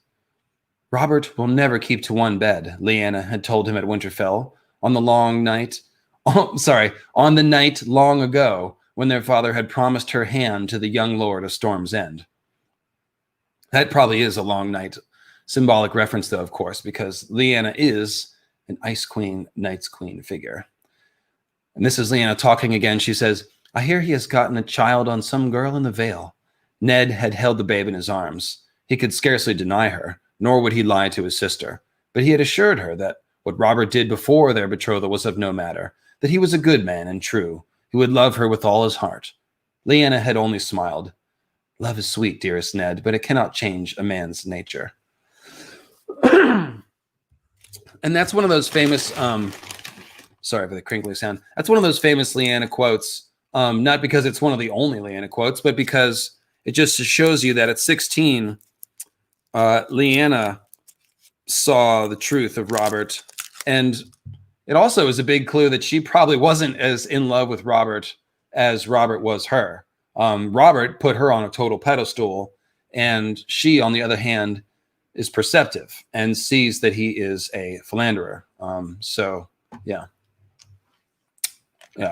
Robert will never keep to one bed, Lyanna had told him at Winterfell on the night long ago when their father had promised her hand to the young lord of Storm's End. That probably is a long night. Symbolic reference, though, of course, because Lyanna is an Ice Queen, Night's Queen figure. And this is Lyanna talking again. She says, I hear he has gotten a child on some girl in the Vale. Ned had held the babe in his arms. He could scarcely deny her, nor would he lie to his sister. But he had assured her that what Robert did before their betrothal was of no matter, that he was a good man and true, who would love her with all his heart. Lyanna had only smiled. Love is sweet, dearest Ned, but it cannot change a man's nature. And that's one of those famous, sorry for the crinkly sound. That's one of those famous Lyanna quotes, not because it's one of the only Lyanna quotes, but because it just shows you that at 16, Lyanna saw the truth of Robert. And it also is a big clue that she probably wasn't as in love with Robert as Robert was her. Robert put her on a total pedestal, and she, on the other hand, is perceptive and sees that he is a philanderer. Yeah.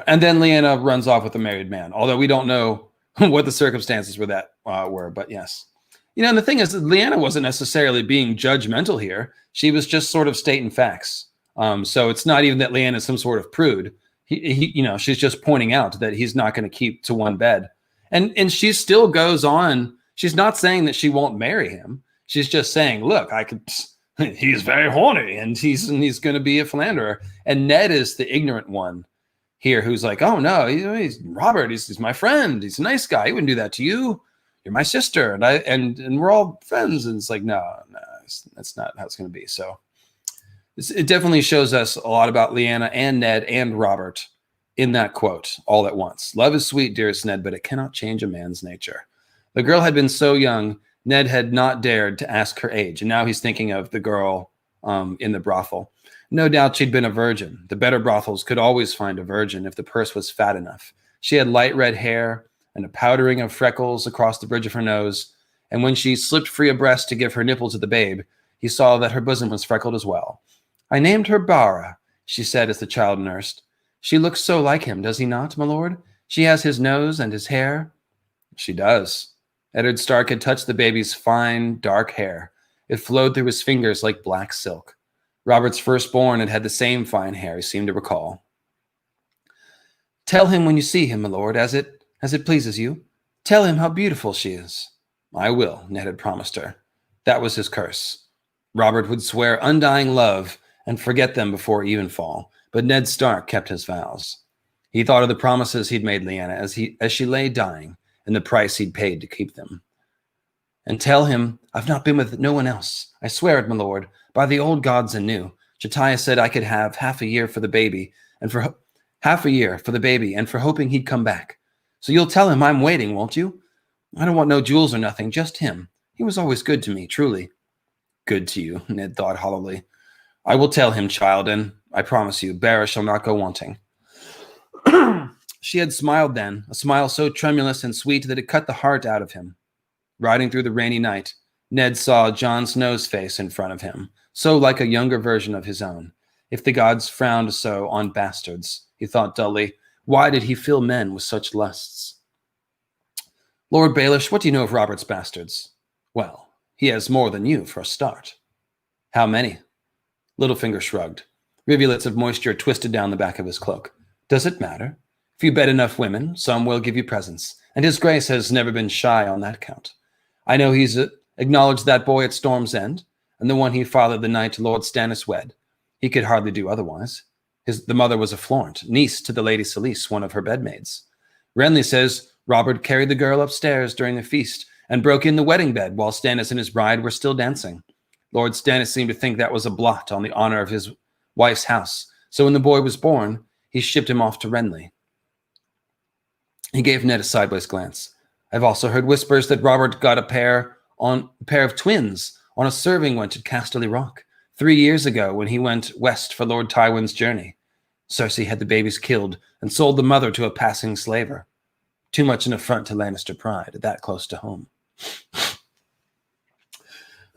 And then Lyanna runs off with a married man, although we don't know what the circumstances were, but yes. And the thing is that Lyanna wasn't necessarily being judgmental here. She was just sort of stating facts. So it's not even that Lyanna is some sort of prude. She's just pointing out that he's not going to keep to one bed. And she still goes on. She's not saying that she won't marry him. She's just saying, look, he's very horny and he's going to be a philanderer. And Ned is the ignorant one here who's like, oh no, he's Robert. He's my friend. He's a nice guy. He wouldn't do that to you. You're my sister. And we're all friends. And it's like, no, that's not how it's going to be. So it definitely shows us a lot about Lyanna and Ned and Robert in that quote all at once. Love is sweet, dearest Ned, but it cannot change a man's nature. The girl had been so young, Ned had not dared to ask her age, and now he's thinking of the girl in the brothel. No doubt she'd been a virgin. The better brothels could always find a virgin if the purse was fat enough. She had light red hair and a powdering of freckles across the bridge of her nose, and when she slipped free a breast to give her nipple to the babe, he saw that her bosom was freckled as well. I named her Bara, she said as the child nursed. She looks so like him, does he not, my lord? She has his nose and his hair. She does. Eddard Stark had touched the baby's fine, dark hair. It flowed through his fingers like black silk. Robert's firstborn had the same fine hair, he seemed to recall. Tell him when you see him, my lord, as it pleases you. Tell him how beautiful she is. I will, Ned had promised her. That was his curse. Robert would swear undying love and forget them before evenfall, but Ned Stark kept his vows. He thought of the promises he'd made Lyanna as she lay dying, and the price he'd paid to keep them. And tell him, I've not been with no one else. I swear it, my lord, by the old gods and new. Chatiah said I could have half a year for the baby, and for hoping he'd come back. So you'll tell him I'm waiting, won't you? I don't want no jewels or nothing, just him. He was always good to me, truly. Good to you, Ned thought hollowly. I will tell him, child, and I promise you, Bara shall not go wanting. She had smiled then, a smile so tremulous and sweet that it cut the heart out of him. Riding through the rainy night, Ned saw Jon Snow's face in front of him, so like a younger version of his own. If the gods frowned so on bastards, he thought dully, why did he fill men with such lusts? Lord Baelish, what do you know of Robert's bastards? Well, he has more than you for a start. How many? Littlefinger shrugged. Rivulets of moisture twisted down the back of his cloak. Does it matter? If you bed enough women, some will give you presents, and his grace has never been shy on that count. I know he's acknowledged that boy at Storm's End, and the one he fathered the night Lord Stannis wed. He could hardly do otherwise. The mother was a Florent, niece to the Lady Selyse, one of her bedmaids. Renly says Robert carried the girl upstairs during the feast and broke in the wedding bed while Stannis and his bride were still dancing. Lord Stannis seemed to think that was a blot on the honor of his wife's house, so when the boy was born, he shipped him off to Renly. He gave Ned a sideways glance. I've also heard whispers that Robert got a pair of twins on a serving wench at Casterly Rock 3 years ago when he went west for Lord Tywin's journey. Cersei had the babies killed and sold the mother to a passing slaver. Too much an affront to Lannister pride, that close to home.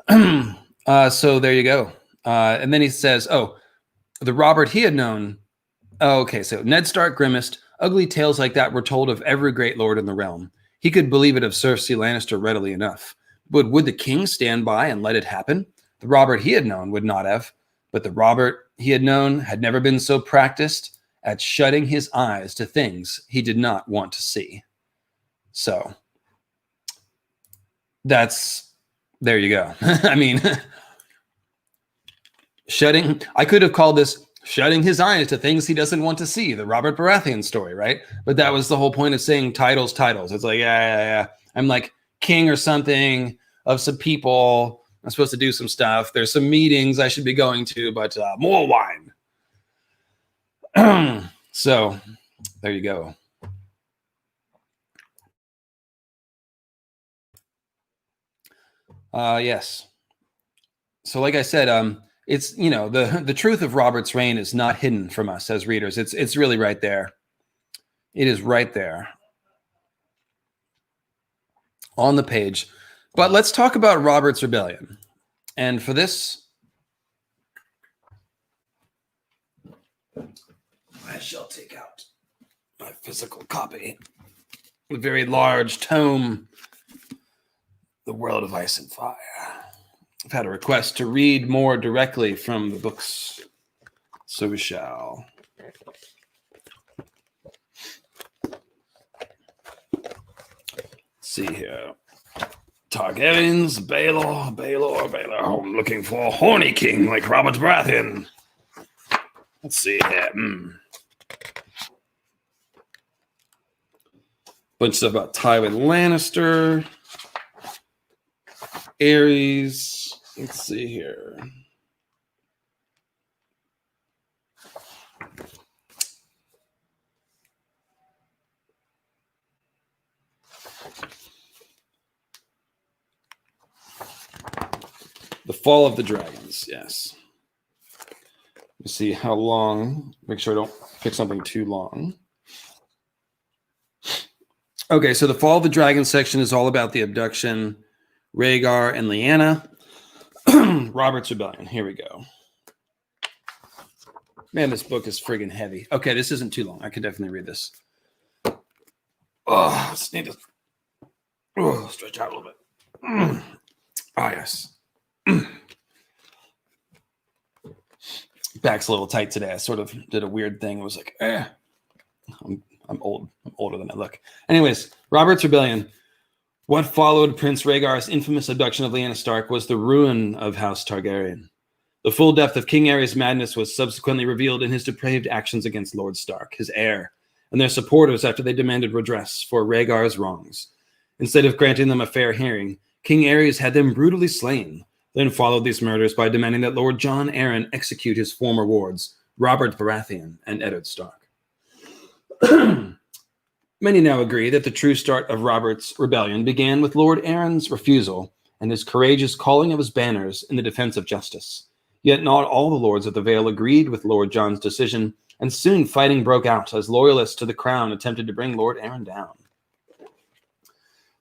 So there you go. And then he says, the Robert he had known. Oh, okay, so Ned Stark grimaced. Ugly tales like that were told of every great lord in the realm. He could believe it of Cersei Lannister readily enough. But would the king stand by and let it happen? The Robert he had known would not have. But the Robert he had known had never been so practiced at shutting his eyes to things he did not want to see. So, there you go. I mean, I could have called this shutting his eyes to things he doesn't want to see, the Robert Baratheon story, right? But that was the whole point of saying titles. It's like, yeah. I'm like king or something of some people. I'm supposed to do some stuff. There's some meetings I should be going to, but more wine. So there you go. Yes. So like I said, it's, the truth of Robert's reign is not hidden from us as readers. It's really right there. It is right there on the page. But let's talk about Robert's Rebellion. And for this, I shall take out my physical copy, a very large tome, The World of Ice and Fire. I've had a request to read more directly from the books, so we shall. Let's see here. Targaryens, Baelor. I'm looking for a horny king like Robert Baratheon. Let's see here. Bunch of stuff about Tywin Lannister. Ares. Let's see here. The Fall of the Dragons, yes. Let me see how long. Make sure I don't pick something too long. Okay, so the Fall of the Dragons section is all about the abduction, Rhaegar and Lyanna. Robert's Rebellion. Here we go. Man, this book is friggin' heavy. Okay, this isn't too long. I could definitely read this. Oh, just need to stretch out a little bit. Yes. Back's a little tight today. I sort of did a weird thing. I was like, I'm old. I'm older than I look. Anyways, Robert's Rebellion. What followed Prince Rhaegar's infamous abduction of Lyanna Stark was the ruin of House Targaryen. The full depth of King Aerys' madness was subsequently revealed in his depraved actions against Lord Stark, his heir, and their supporters after they demanded redress for Rhaegar's wrongs. Instead of granting them a fair hearing, King Aerys had them brutally slain, then followed these murders by demanding that Lord Jon Arryn execute his former wards, Robert Baratheon and Eddard Stark. Many now agree that the true start of Robert's rebellion began with Lord Arryn's refusal and his courageous calling of his banners in the defense of justice. Yet not all the lords of the Vale agreed with Lord Jon's decision, and soon fighting broke out as loyalists to the crown attempted to bring Lord Arryn down.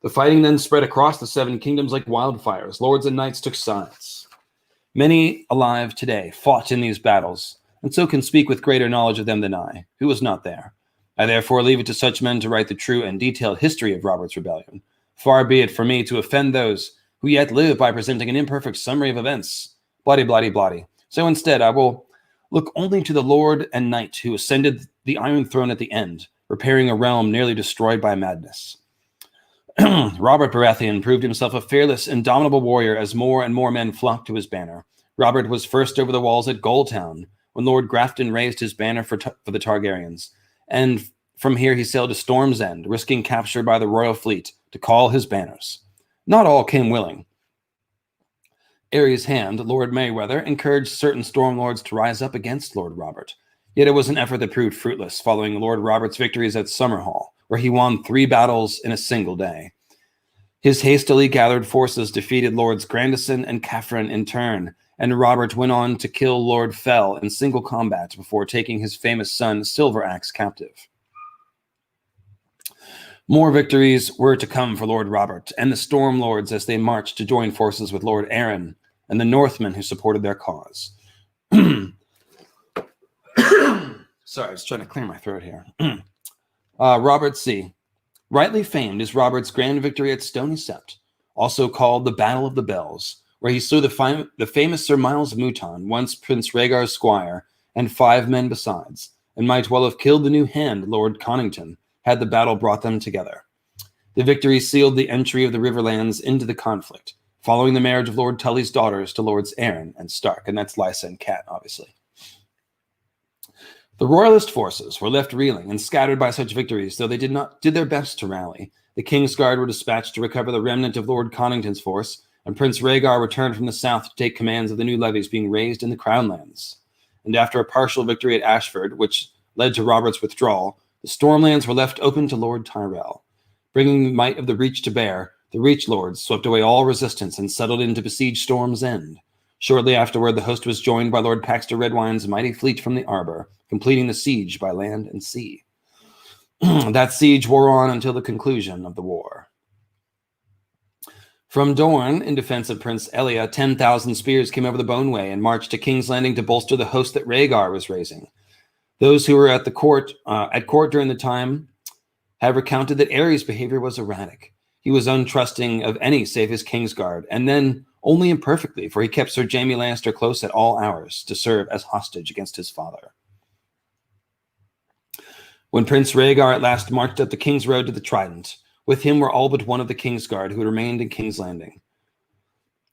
The fighting then spread across the Seven Kingdoms like wildfires. Lords and knights took sides. Many alive today fought in these battles, and so can speak with greater knowledge of them than I, who was not there. I therefore leave it to such men to write the true and detailed history of Robert's Rebellion. Far be it for me to offend those who yet live by presenting an imperfect summary of events. Bloody, bloody, bloody. So instead, I will look only to the Lord and Knight who ascended the Iron Throne at the end, repairing a realm nearly destroyed by madness. Robert Baratheon proved himself a fearless, indomitable warrior as more and more men flocked to his banner. Robert was first over the walls at Goldtown when Lord Grafton raised his banner for the Targaryens, and from here he sailed to Storm's End, risking capture by the royal fleet to call his banners. not all came willing. Aerys' hand, Lord Mayweather, encouraged certain Stormlords to rise up against Lord Robert. Yet it was an effort that proved fruitless following Lord Robert's victories at Summerhall, where he won 3 battles in a single day. His hastily gathered forces defeated Lords Grandison and Catherine in turn, and Robert went on to kill Lord Fell in single combat before taking his famous son Silver Axe captive. More victories were to come for Lord Robert and the Stormlords as they marched to join forces with Lord Arryn and the Northmen who supported their cause. Sorry, I was trying to clear my throat here. Robert C. Rightly famed is Robert's grand victory at Stony Sept, also called the Battle of the Bells, where he slew the famous Sir Miles Mouton, once Prince Rhaegar's squire, and 5 men besides, and might well have killed the new hand, Lord Connington, had the battle brought them together. The victory sealed the entry of the Riverlands into the conflict, following the marriage of Lord Tully's daughters to Lords Arryn and Stark, and that's Lysa and Cat, obviously. The royalist forces were left reeling and scattered by such victories, though they did their best to rally. The Kingsguard were dispatched to recover the remnant of Lord Connington's force, and Prince Rhaegar returned from the south to take commands of the new levies being raised in the Crownlands. And after a partial victory at Ashford, which led to Robert's withdrawal, the Stormlands were left open to Lord Tyrell. Bringing the might of the Reach to bear, the Reach Lords swept away all resistance and settled in to besiege Storm's End. Shortly afterward, the host was joined by Lord Paxter Redwine's mighty fleet from the Arbor, completing the siege by land and sea. That siege wore on until the conclusion of the war. From Dorne, in defense of Prince Elia, 10,000 spears came over the Boneway and marched to King's Landing to bolster the host that Rhaegar was raising. Those who were at court during the time have recounted that Aerys' behavior was erratic. He was untrusting of any save his Kingsguard, and then only imperfectly, for he kept Sir Jaime Lannister close at all hours to serve as hostage against his father. When Prince Rhaegar at last marched up the King's Road to the Trident, with him were all but one of the Kingsguard who had remained in King's Landing.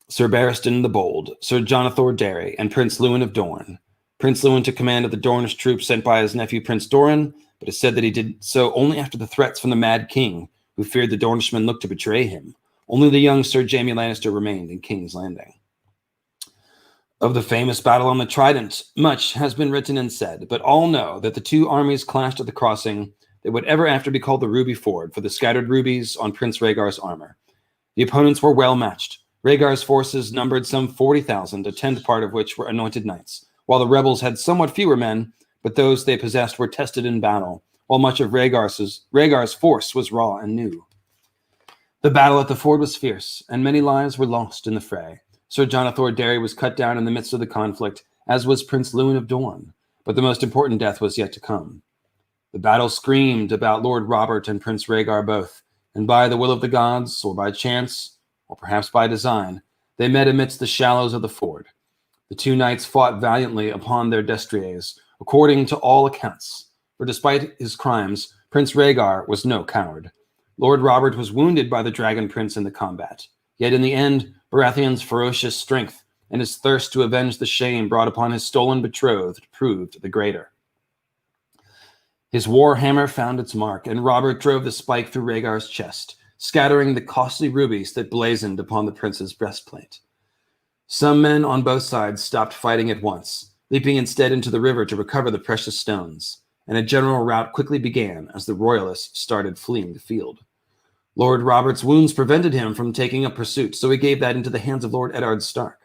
Sir Barristan the Bold, Sir Jonathan Darry, and Prince Lewin of Dorne. Prince Lewin took command of the Dornish troops sent by his nephew Prince Doran, but it is said that he did so only after the threats from the Mad King, who feared the Dornishmen looked to betray him. Only the young Sir Jaime Lannister remained in King's Landing. Of the famous battle on the Trident, much has been written and said, but all know that the two armies clashed at the crossing that would ever after be called the Ruby Ford for the scattered rubies on Prince Rhaegar's armor. The opponents were well matched. Rhaegar's forces numbered some 40,000, a tenth part of which were anointed knights, while the rebels had somewhat fewer men, but those they possessed were tested in battle, while much of Rhaegar's force was raw and new. The battle at the ford was fierce, and many lives were lost in the fray. Sir Jonathan Darry was cut down in the midst of the conflict, as was Prince Lewin of Dorne, but the most important death was yet to come. The battle screamed about Lord Robert and Prince Rhaegar both, and by the will of the gods, or by chance, or perhaps by design, they met amidst the shallows of the ford. The two knights fought valiantly upon their destriers, according to all accounts, for despite his crimes, Prince Rhaegar was no coward. Lord Robert was wounded by the Dragon Prince in the combat, yet in the end, Baratheon's ferocious strength and his thirst to avenge the shame brought upon his stolen betrothed proved the greater. His war hammer found its mark, and Robert drove the spike through Rhaegar's chest, scattering the costly rubies that blazoned upon the prince's breastplate. Some men on both sides stopped fighting at once, leaping instead into the river to recover the precious stones, and a general rout quickly began as the royalists started fleeing the field. Lord Robert's wounds prevented him from taking up pursuit, so he gave that into the hands of Lord Eddard Stark.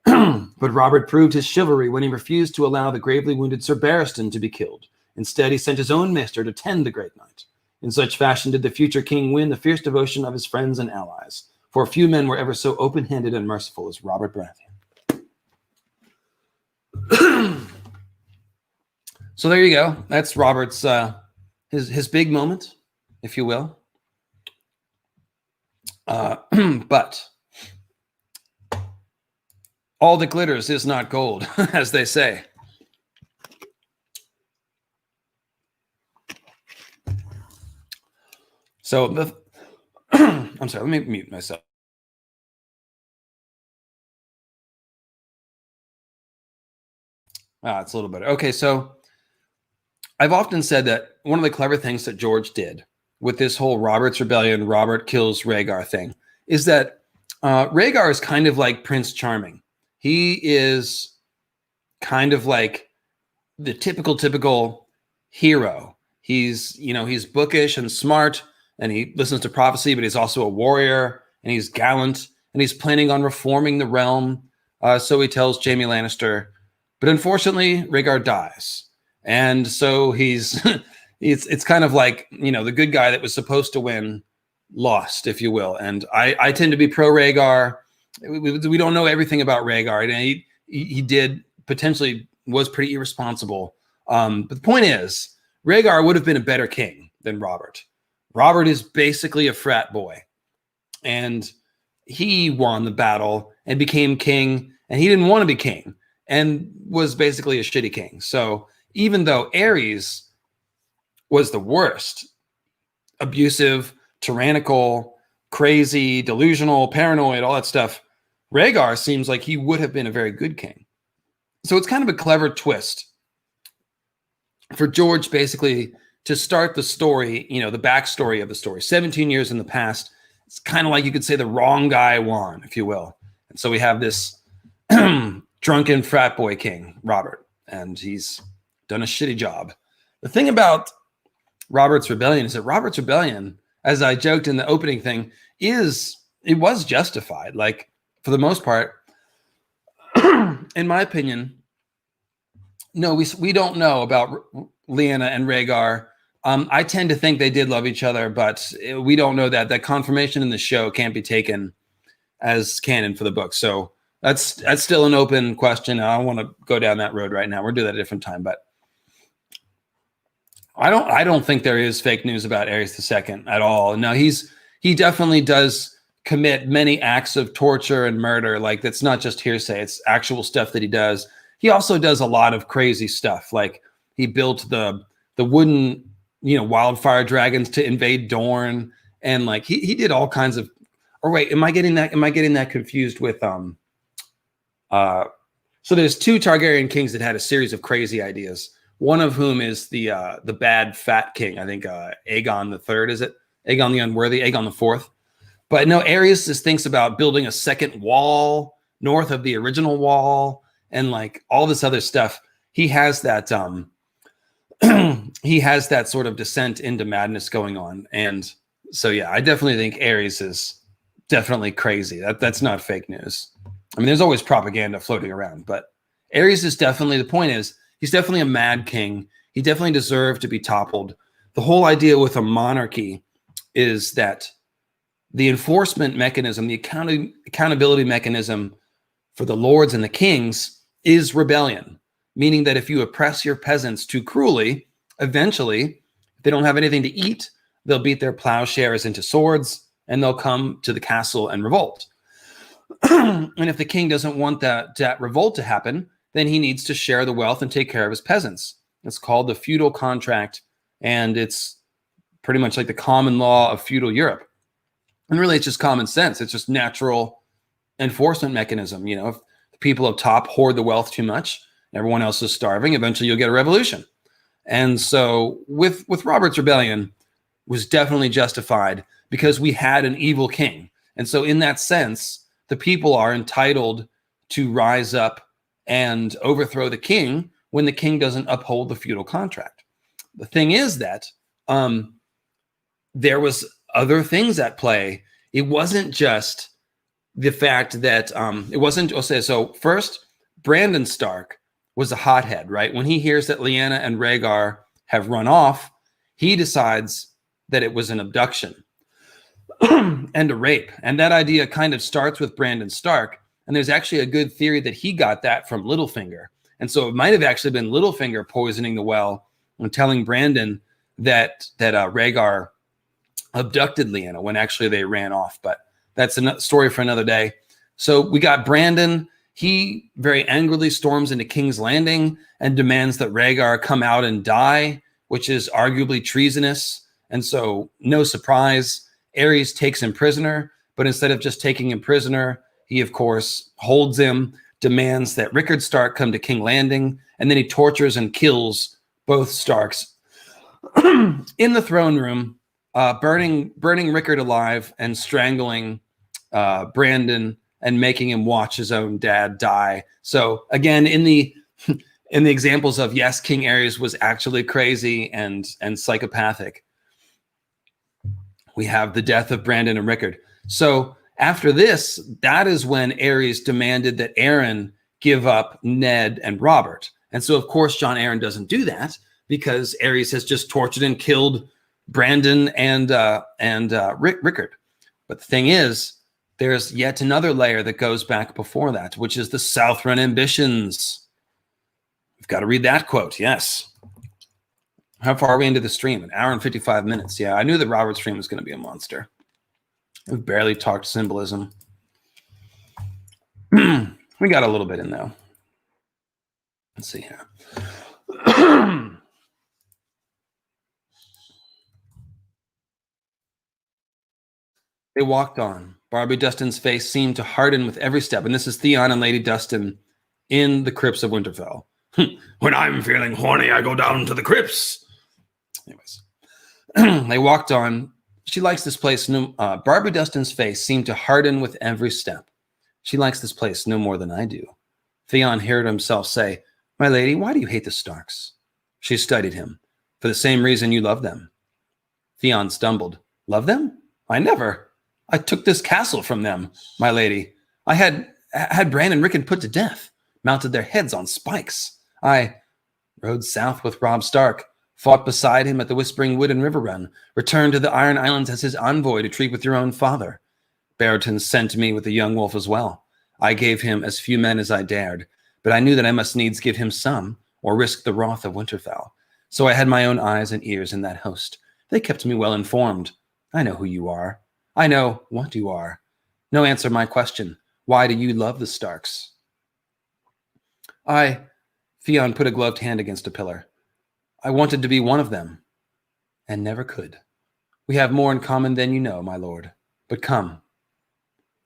But Robert proved his chivalry when he refused to allow the gravely wounded Sir Barristan to be killed. Instead, he sent his own maester to tend the great knight. In such fashion did the future king win the fierce devotion of his friends and allies, for few men were ever so open-handed and merciful as Robert Baratheon. So there you go. That's Robert's his big moment, if you will. But all that glitters is not gold, as they say. So I'm sorry, let me mute myself. It's a little better. Okay, so I've often said that one of the clever things that George did with this whole Robert's Rebellion, Robert kills Rhaegar thing, is that Rhaegar is kind of like Prince Charming. He is kind of like the typical hero. He's, you know, he's bookish and smart, and he listens to prophecy, but he's also a warrior, and he's gallant, and he's planning on reforming the realm. So he tells Jaime Lannister, but unfortunately, Rhaegar dies. And so he's, it's kind of like, you know, the good guy that was supposed to win lost, if you will. And I tend to be pro Rhaegar. We don't know everything about Rhaegar. And he did potentially was pretty irresponsible. But the point is, Rhaegar would have been a better king than Robert. Robert is basically a frat boy. And he won the battle and became king. And he didn't want to be king and was basically a shitty king. So even though Aerys was the worst, abusive, tyrannical, crazy, delusional, paranoid, all that stuff, Rhaegar seems like he would have been a very good king. So it's kind of a clever twist for George basically to start the story, you know, the backstory of the story. 17 years in the past, it's kind of like you could say the wrong guy won, if you will. And so we have this drunken frat boy king, Robert, and he's done a shitty job. The thing about Robert's Rebellion is that Robert's Rebellion, as I joked in the opening thing, it was justified. Like, for the most part, in my opinion, no, we don't know about Lyanna and Rhaegar. I tend to think they did love each other, but we don't know that. That confirmation in the show can't be taken as canon for the book. So that's still an open question. I don't want to go down that road right now. We'll do that at a different time. But I don't think there is fake news about Aerys II at all. No, he definitely does commit many acts of torture and murder. Like, that's not just hearsay. It's actual stuff that he does. He also does a lot of crazy stuff. Like, he built the wooden, you know, wildfire dragons to invade Dorne. And like, he did all kinds of, or wait, am I getting that confused with, so there's two Targaryen kings that had a series of crazy ideas. One of whom is the bad fat king. I think Aegon the Third, is it? Aegon the Unworthy, Aegon the Fourth. But no, Aerys just thinks about building a second wall north of the original wall and like all this other stuff. He has that he has that sort of descent into madness going on. And so yeah, I definitely think Aerys is definitely crazy. That's not fake news. I mean, there's always propaganda floating around, but Aerys is definitely, the point is, he's definitely a mad king. He definitely deserved to be toppled. The whole idea with a monarchy is that the enforcement mechanism, the accountability mechanism for the lords and the kings is rebellion, meaning that if you oppress your peasants too cruelly, eventually, if they don't have anything to eat, they'll beat their plowshares into swords and they'll come to the castle and revolt. And if the king doesn't want that revolt to happen, then he needs to share the wealth and take care of his peasants. It's called the feudal contract, and it's pretty much like the common law of feudal Europe. And really, it's just common sense. It's just natural enforcement mechanism. You know, if the people up top hoard the wealth too much, everyone else is starving, eventually you'll get a revolution. And so with Robert's Rebellion was definitely justified because we had an evil king. And so in that sense, the people are entitled to rise up and overthrow the king when the king doesn't uphold the feudal contract. The thing is that there was other things at play. It wasn't just the fact that it wasn't, so first, Brandon Stark was a hothead, right? When he hears that Lyanna and Rhaegar have run off, he decides that it was an abduction and a rape. And that idea kind of starts with Brandon Stark. And there's actually a good theory that he got that from Littlefinger. And so it might have actually been Littlefinger poisoning the well and telling Brandon that Rhaegar abducted Lyanna when actually they ran off. But that's a story for another day. So we got Brandon. He very angrily storms into King's Landing and demands that Rhaegar come out and die, which is arguably treasonous. And so no surprise, Aerys takes him prisoner. But instead of just taking him prisoner, he, of course, holds him, demands that Rickard Stark come to King Landing, and then he tortures and kills both Starks in the throne room, burning Rickard alive and strangling Brandon and making him watch his own dad die. So again, in the examples of, yes, King Aerys was actually crazy and psychopathic, we have the death of Brandon and Rickard. So after this, that is when Aerys demanded that Aaron give up Ned and Robert. And so, of course, Jon Arryn doesn't do that because Aerys has just tortured and killed Brandon and Rickard. But the thing is, there's yet another layer that goes back before that, which is the Southron ambitions. We've got to read that quote. Yes. How far are we into the stream? An hour and 55 minutes. Yeah, I knew that Robert's stream was going to be a monster. We've barely talked symbolism. We got a little bit in, though. Let's see here. They walked on. Barbie Dustin's face seemed to harden with every step. And this is Theon and Lady Dustin in the crypts of Winterfell. When I'm feeling horny, I go down to the crypts. Anyways, they walked on. She likes this place. Barbie Dustin's face seemed to harden with every step. She likes this place no more than I do. Theon heard himself say, "My lady, why do you hate the Starks?" She studied him. "For the same reason you love them." Theon stumbled. "Love them? I never. I took this castle from them, my lady. I had Bran and Rickon put to death, mounted their heads on spikes. I rode south with Robb Stark, fought beside him at the Whispering Wood and River Run, returned to the Iron Islands as his envoy to treat with your own father. Baratheon sent me with the young wolf as well. I gave him as few men as I dared, but I knew that I must needs give him some, or risk the wrath of Winterfell. So I had my own eyes and ears in that host. They kept me well informed. I know who you are. I know what you are. No, answer my question. Why do you love the Starks?" Theon put a gloved hand against a pillar. "I wanted to be one of them, and never could. We have more in common than you know, my lord. But come."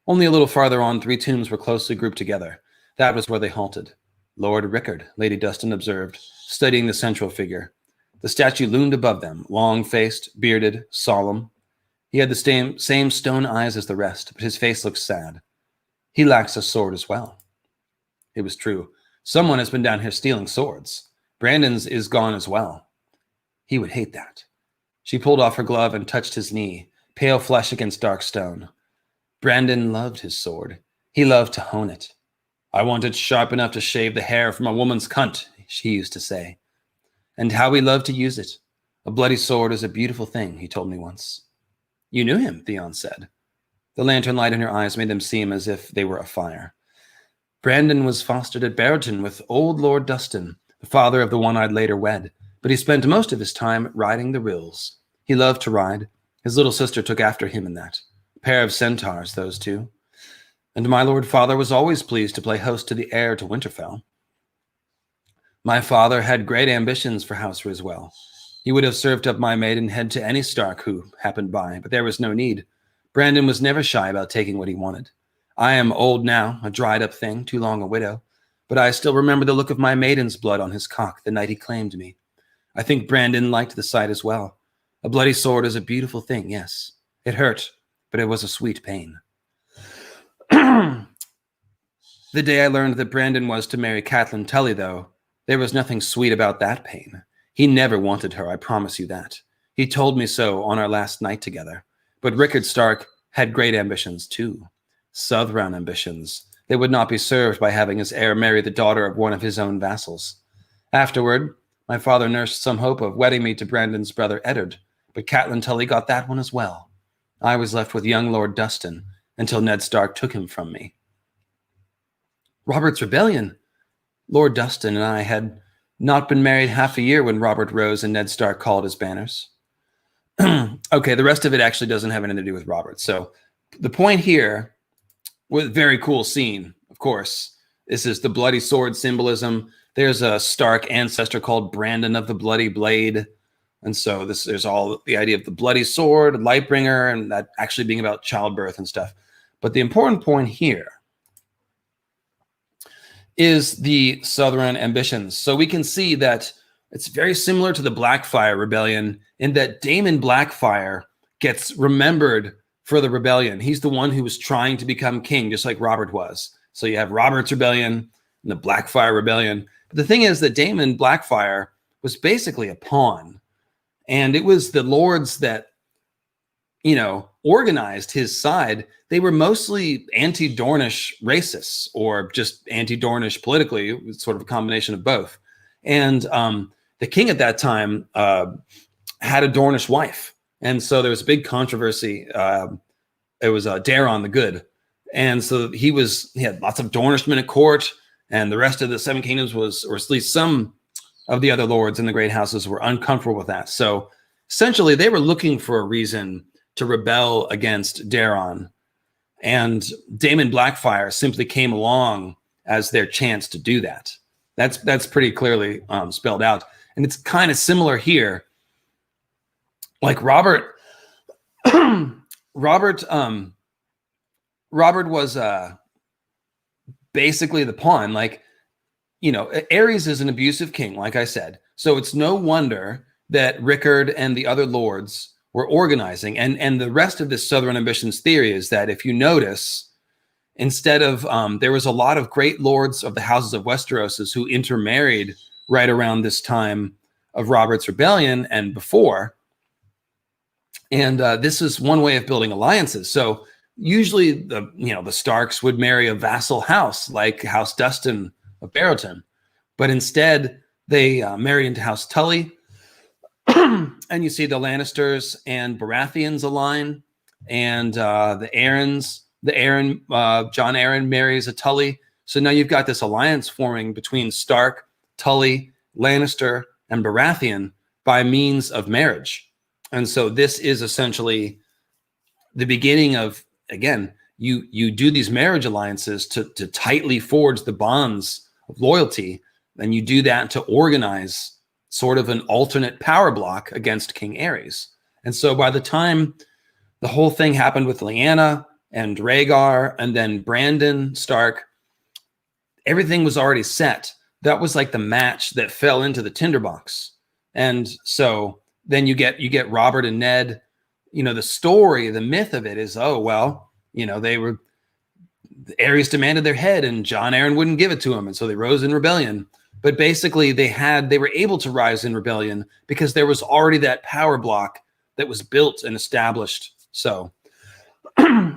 Only a little farther on, 3 tombs were closely grouped together. That was where they halted. "Lord Rickard," Lady Dustin observed, studying the central figure. The statue loomed above them, long-faced, bearded, solemn. He had the same stone eyes as the rest, but his face looked sad. He lacks a sword as well. It was true. Someone has been down here stealing swords. Brandon's is gone as well. He would hate that. She pulled off her glove and touched his knee, pale flesh against dark stone. Brandon loved his sword. He loved to hone it. "I want it sharp enough to shave the hair from a woman's cunt," she used to say. And how he loved to use it. "A bloody sword is a beautiful thing," he told me once. "You knew him," Theon said. The lantern light in her eyes made them seem as if they were afire. "Brandon was fostered at Baratheon with old Lord Dustin, the father of the one I'd later wed, but he spent most of his time riding the rills. He loved to ride. His little sister took after him in that. A pair of centaurs, those two. And my lord father was always pleased to play host to the heir to Winterfell. My father had great ambitions for House Riswell. He would have served up my maidenhead to any Stark who happened by, but there was no need. Brandon was never shy about taking what he wanted. I am old now, a dried-up thing, too long a widow, but I still remember the look of my maiden's blood on his cock the night he claimed me. I think Brandon liked the sight as well. A bloody sword is a beautiful thing, yes. It hurt, but it was a sweet pain. The day I learned that Brandon was to marry Catelyn Tully, though, there was nothing sweet about that pain. He never wanted her, I promise you that. He told me so on our last night together. But Rickard Stark had great ambitions, too. Southron ambitions. They would not be served by having his heir marry the daughter of one of his own vassals. Afterward, my father nursed some hope of wedding me to Brandon's brother Eddard, but Catelyn Tully got that one as well. I was left with young Lord Dustin until Ned Stark took him from me. Robert's rebellion. Lord Dustin and I had not been married half a year when Robert rose and Ned Stark called his banners. Okay, the rest of it actually doesn't have anything to do with Robert. So the point here, with very cool scene, of course, this is the bloody sword symbolism. There's a Stark ancestor called Brandon of the Bloody Blade. And so there's all the idea of the bloody sword, Lightbringer, and that actually being about childbirth and stuff. But the important point here is the Southron ambitions. So we can see that it's very similar to the Blackfyre Rebellion in that Daemon Blackfyre gets remembered for the rebellion. He's the one who was trying to become king, just like Robert was. So you have Robert's rebellion and the Blackfyre rebellion. But the thing is that Daemon Blackfyre was basically a pawn. And it was the lords that, you know, organized his side. They were mostly anti-Dornish racists, or just anti-Dornish politically. It was sort of a combination of both. And the king at that time had a Dornish wife. And so there was a big controversy. It was Daeron the Good. And so he had lots of Dornishmen at court, and the rest of the Seven Kingdoms was, or at least some of the other lords in the great houses, were uncomfortable with that. So essentially they were looking for a reason to rebel against Daeron. And Daemon Blackfyre simply came along as their chance to do that. That's pretty clearly spelled out. And it's kind of similar here. Like Robert was basically the pawn. Like, you know, Aerys is an abusive king, like I said. So it's no wonder that Rickard and the other lords were organizing. And the rest of this Southern Ambitions theory is that if you notice, instead of, there was a lot of great lords of the houses of Westeros who intermarried right around this time of Robert's rebellion and before. And this is one way of building alliances. So usually the Starks would marry a vassal house like House Dustin of Baratheon, but instead they married into House Tully. And you see the Lannisters and Baratheons align, and the Jon Arryn marries a Tully. So now you've got this alliance forming between Stark, Tully, Lannister, and Baratheon by means of marriage. And so this is essentially the beginning of, again, you do these marriage alliances to tightly forge the bonds of loyalty, and you do that to organize sort of an alternate power block against King Aerys. And so by the time the whole thing happened with Lyanna and Rhaegar and then Brandon Stark, everything was already set. That was like the match that fell into the tinderbox. And so then you get Robert and Ned. You know, the story, the myth of it is, oh, well, you know, Aerys demanded their head and Jon Arryn wouldn't give it to him. And so they rose in rebellion. But basically they were able to rise in rebellion because there was already that power block that was built and established. So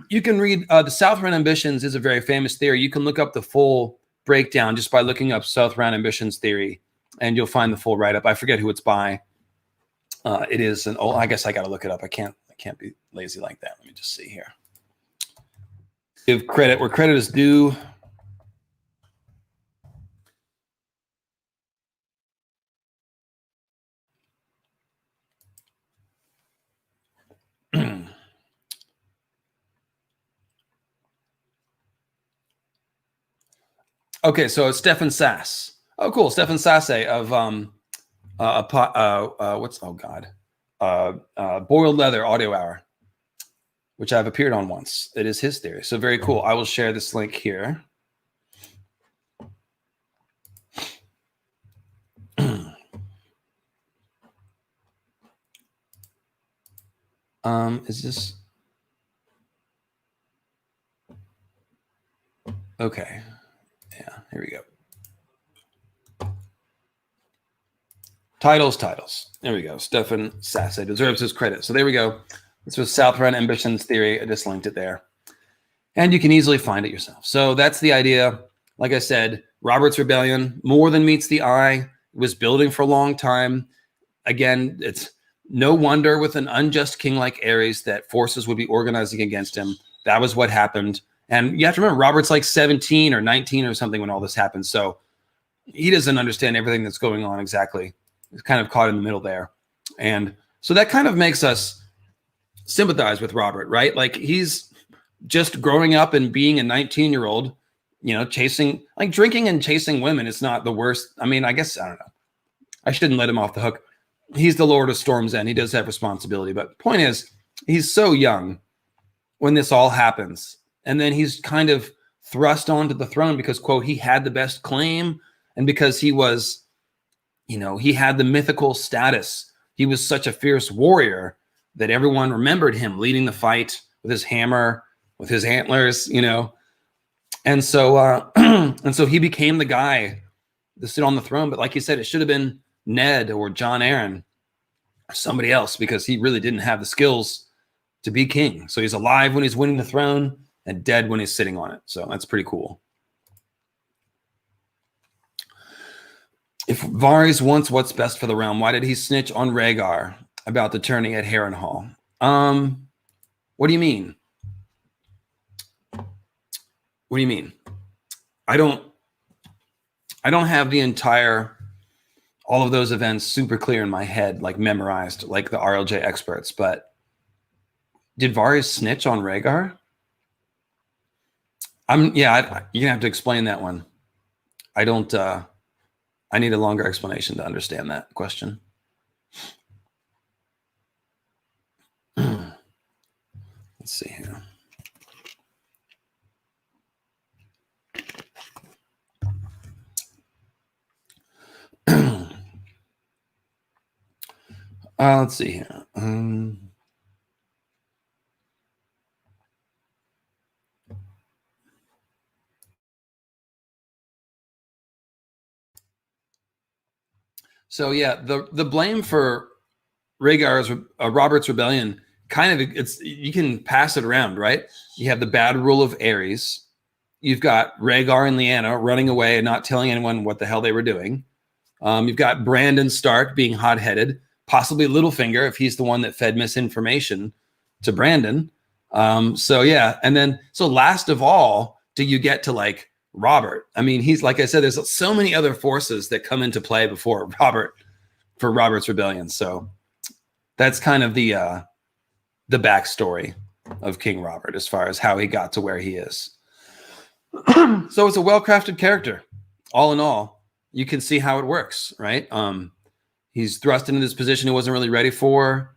you can read the Southbound Ambitions is a very famous theory. You can look up the full breakdown just by looking up Southbound Ambitions theory, and you'll find the full write-up. I forget who it's by. It is I guess I got to look it up. I can't be lazy like that. Let me just see here. Give credit where credit is due. Okay, so it's Stefan Sass. Oh, cool. Stefan Sasse of Boiled Leather Audio Hour, which I've appeared on once. It is his theory. So very cool. I will share this link here. Is this okay? Yeah, here we go. Titles. There we go. Stefan Sasse deserves his credit. So there we go. This was Southbound Ambitions theory. I just linked it there. And you can easily find it yourself. So that's the idea. Like I said, Robert's Rebellion, more than meets the eye. It was building for a long time. Again, it's no wonder with an unjust king like Aerys that forces would be organizing against him. That was what happened. And you have to remember, Robert's like 17 or 19 or something when all this happened. So he doesn't understand everything that's going on exactly. He's kind of caught in the middle there. And so that kind of makes us sympathize with Robert, right? Like he's just growing up and being a 19-year-old, you know, chasing, like drinking and chasing women is not the worst. I mean, I guess, I don't know. I shouldn't let him off the hook. He's the Lord of Storm's End. He does have responsibility. But point is, he's so young when this all happens. And then he's kind of thrust onto the throne because, quote, he had the best claim. And because he was, you know, he had the mythical status. He was such a fierce warrior that everyone remembered him leading the fight with his hammer, with his antlers, you know. And so and so he became the guy to sit on the throne. But like you said, it should have been Ned or Jon Arryn or somebody else, because he really didn't have the skills to be king. So he's alive when he's winning the throne and dead when he's sitting on it. So that's pretty cool. If Varys wants what's best for the realm, why did he snitch on Rhaegar about the tourney at Harrenhal? What do you mean? What do you mean? I don't have the entire, all of those events super clear in my head, like memorized, like the RLJ experts. But did Varys snitch on Rhaegar? You're gonna have to explain that one. I don't. I need a longer explanation to understand that question. Let's see here. Let's see here. So yeah, the blame for Rhaegar's Robert's rebellion, kind of, you can pass it around, right? You have the bad rule of Aerys. You've got Rhaegar and Lyanna running away and not telling anyone what the hell they were doing. You've got Brandon Stark being hot-headed, possibly Littlefinger if he's the one that fed misinformation to Brandon. So yeah, and then so last of all, do you get to like Robert? I mean, he's, like I said, there's so many other forces that come into play before Robert's rebellion. So that's kind of the backstory of King Robert as far as how he got to where he is. So it's a well-crafted character. All in all, you can see how it works, right? He's thrust into this position he wasn't really ready for.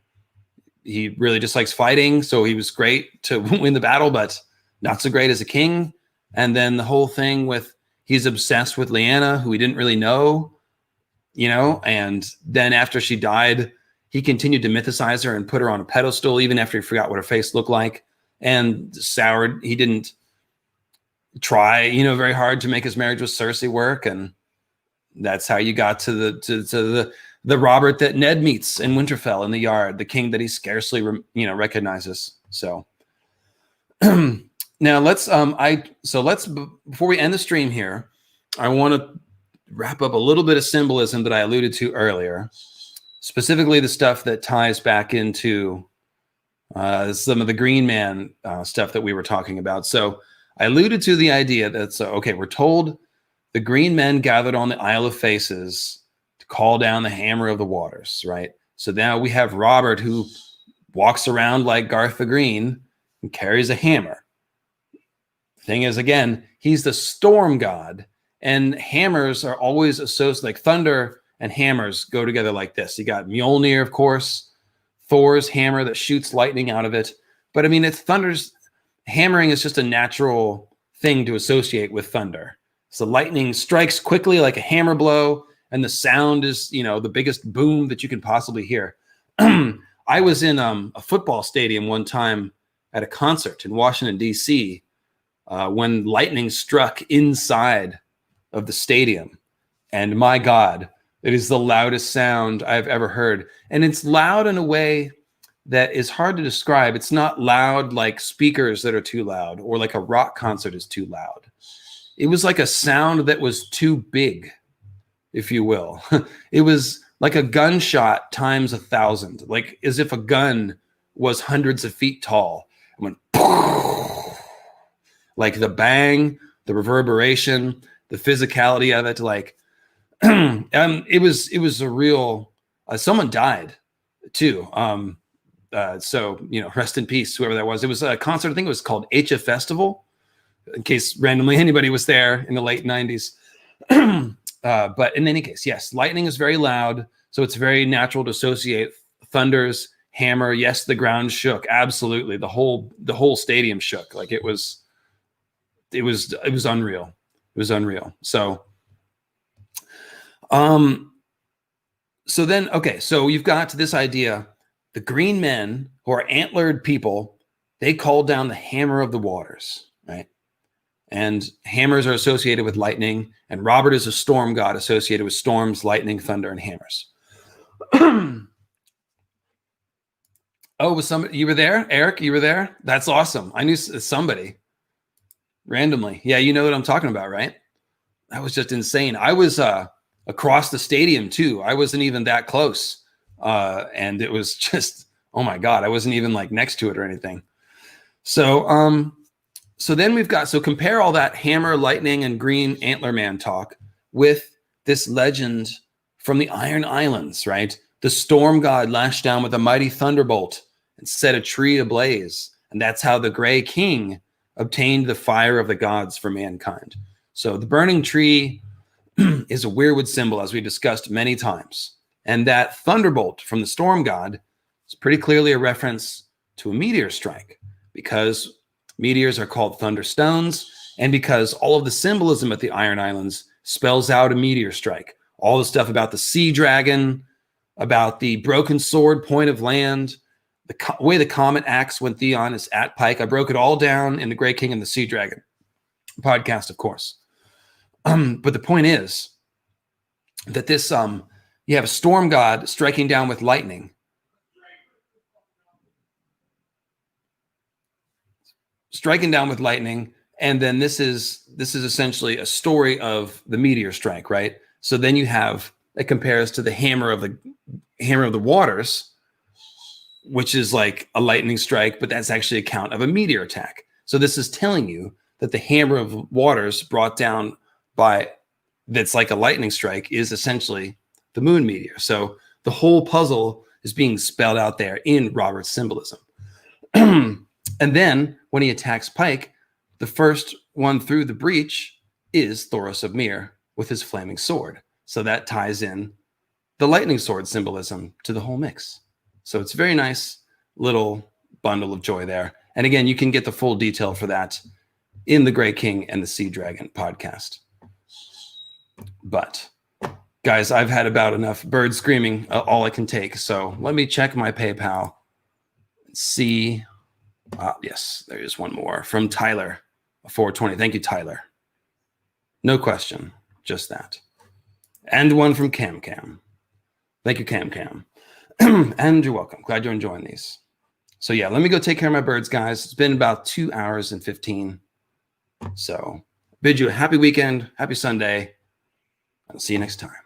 He really just likes fighting, so he was great to win the battle, but not so great as a king. And then the whole thing with he's obsessed with Lyanna, who he didn't really know, you know, and then after she died, he continued to mythicize her and put her on a pedestal, even after he forgot what her face looked like, and soured. He didn't try, you know, very hard to make his marriage with Cersei work. And that's how you got to the Robert that Ned meets in Winterfell in the Yard, the king that he scarcely, recognizes. So now before we end the stream here, I want to wrap up a little bit of symbolism that I alluded to earlier, specifically the stuff that ties back into some of the Green Man stuff that we were talking about. So I alluded to the idea that, we're told the Green Men gathered on the Isle of Faces to call down the Hammer of the Waters, right? So now we have Robert, who walks around like Garth the Green and carries a hammer. Thing is, again, he's the storm god, and hammers are always associated, like thunder and hammers go together like this. You got Mjolnir, of course, Thor's hammer that shoots lightning out of it. But I mean, it's thunder's hammering is just a natural thing to associate with thunder. So lightning strikes quickly like a hammer blow, and the sound is, the biggest boom that you can possibly hear. I was in a football stadium one time at a concert in Washington, D.C., when lightning struck inside of the stadium. And my God, it is the loudest sound I've ever heard. And it's loud in a way that is hard to describe. It's not loud like speakers that are too loud or like a rock concert is too loud. It was like a sound that was too big, if you will. It was like a gunshot times 1,000, like as if a gun was hundreds of feet tall. It went like the bang, the reverberation, the physicality of it, like it was a real. Someone died too. So rest in peace, whoever that was. It was a concert. I think it was called HF Festival. In case randomly anybody was there in the late 90s. But in any case, yes, lightning is very loud, so it's very natural to associate thunder's hammer. Yes, the ground shook. Absolutely, the whole stadium shook. Like it was unreal. It was unreal. So, so you've got this idea: the Green Men, who are antlered people, they called down the hammer of the waters, right? And hammers are associated with lightning, and Robert is a storm god associated with storms, lightning, thunder, and hammers. Oh, was somebody, you were there? Eric, you were there? That's awesome. I knew somebody randomly. Yeah, you know what I'm talking about, right? That was just insane. I was across the stadium too. I wasn't even that close. And it was just, oh my God, I wasn't even like next to it or anything. So, so then we've got, so compare all that hammer, lightning, and green antler man talk with this legend from the Iron Islands, right? The storm god lashed down with a mighty thunderbolt and set a tree ablaze. And that's how the Gray King obtained the fire of the gods for mankind. So the burning tree is a weirwood symbol, as we discussed many times. And that thunderbolt from the storm god is pretty clearly a reference to a meteor strike, because meteors are called thunderstones, and because all of the symbolism at the Iron Islands spells out a meteor strike. All the stuff about the sea dragon, about the broken sword point of land, the way the comet acts when Theon is at Pike. I broke it all down in the Grey King and the Sea Dragon podcast, of course. But the point is that this, you have a storm god striking down with lightning. Striking down with lightning, and then this is essentially a story of the meteor strike, right? So then you have, it compares to the hammer of the waters, which is like a lightning strike, but that's actually a count of a meteor attack. So this is telling you that the hammer of waters brought down by, that's like a lightning strike, is essentially the moon meteor. So the whole puzzle is being spelled out there in Robert's symbolism. And then when he attacks Pike, the first one through the breach is Thoros of Myr with his flaming sword. So that ties in the lightning sword symbolism to the whole mix. So it's a very nice little bundle of joy there. And again, you can get the full detail for that in the Grey King and the Sea Dragon podcast. But guys, I've had about enough bird screaming, all I can take. So let me check my PayPal and see. Yes, there is one more from Tyler, 420. Thank you, Tyler. No question, just that. And one from Cam. Thank you, Cam. And you're welcome. Glad you're enjoying these. So yeah, let me go take care of my birds, guys. It's been about 2 hours and 15. So bid you a happy weekend, happy Sunday. I'll see you next time.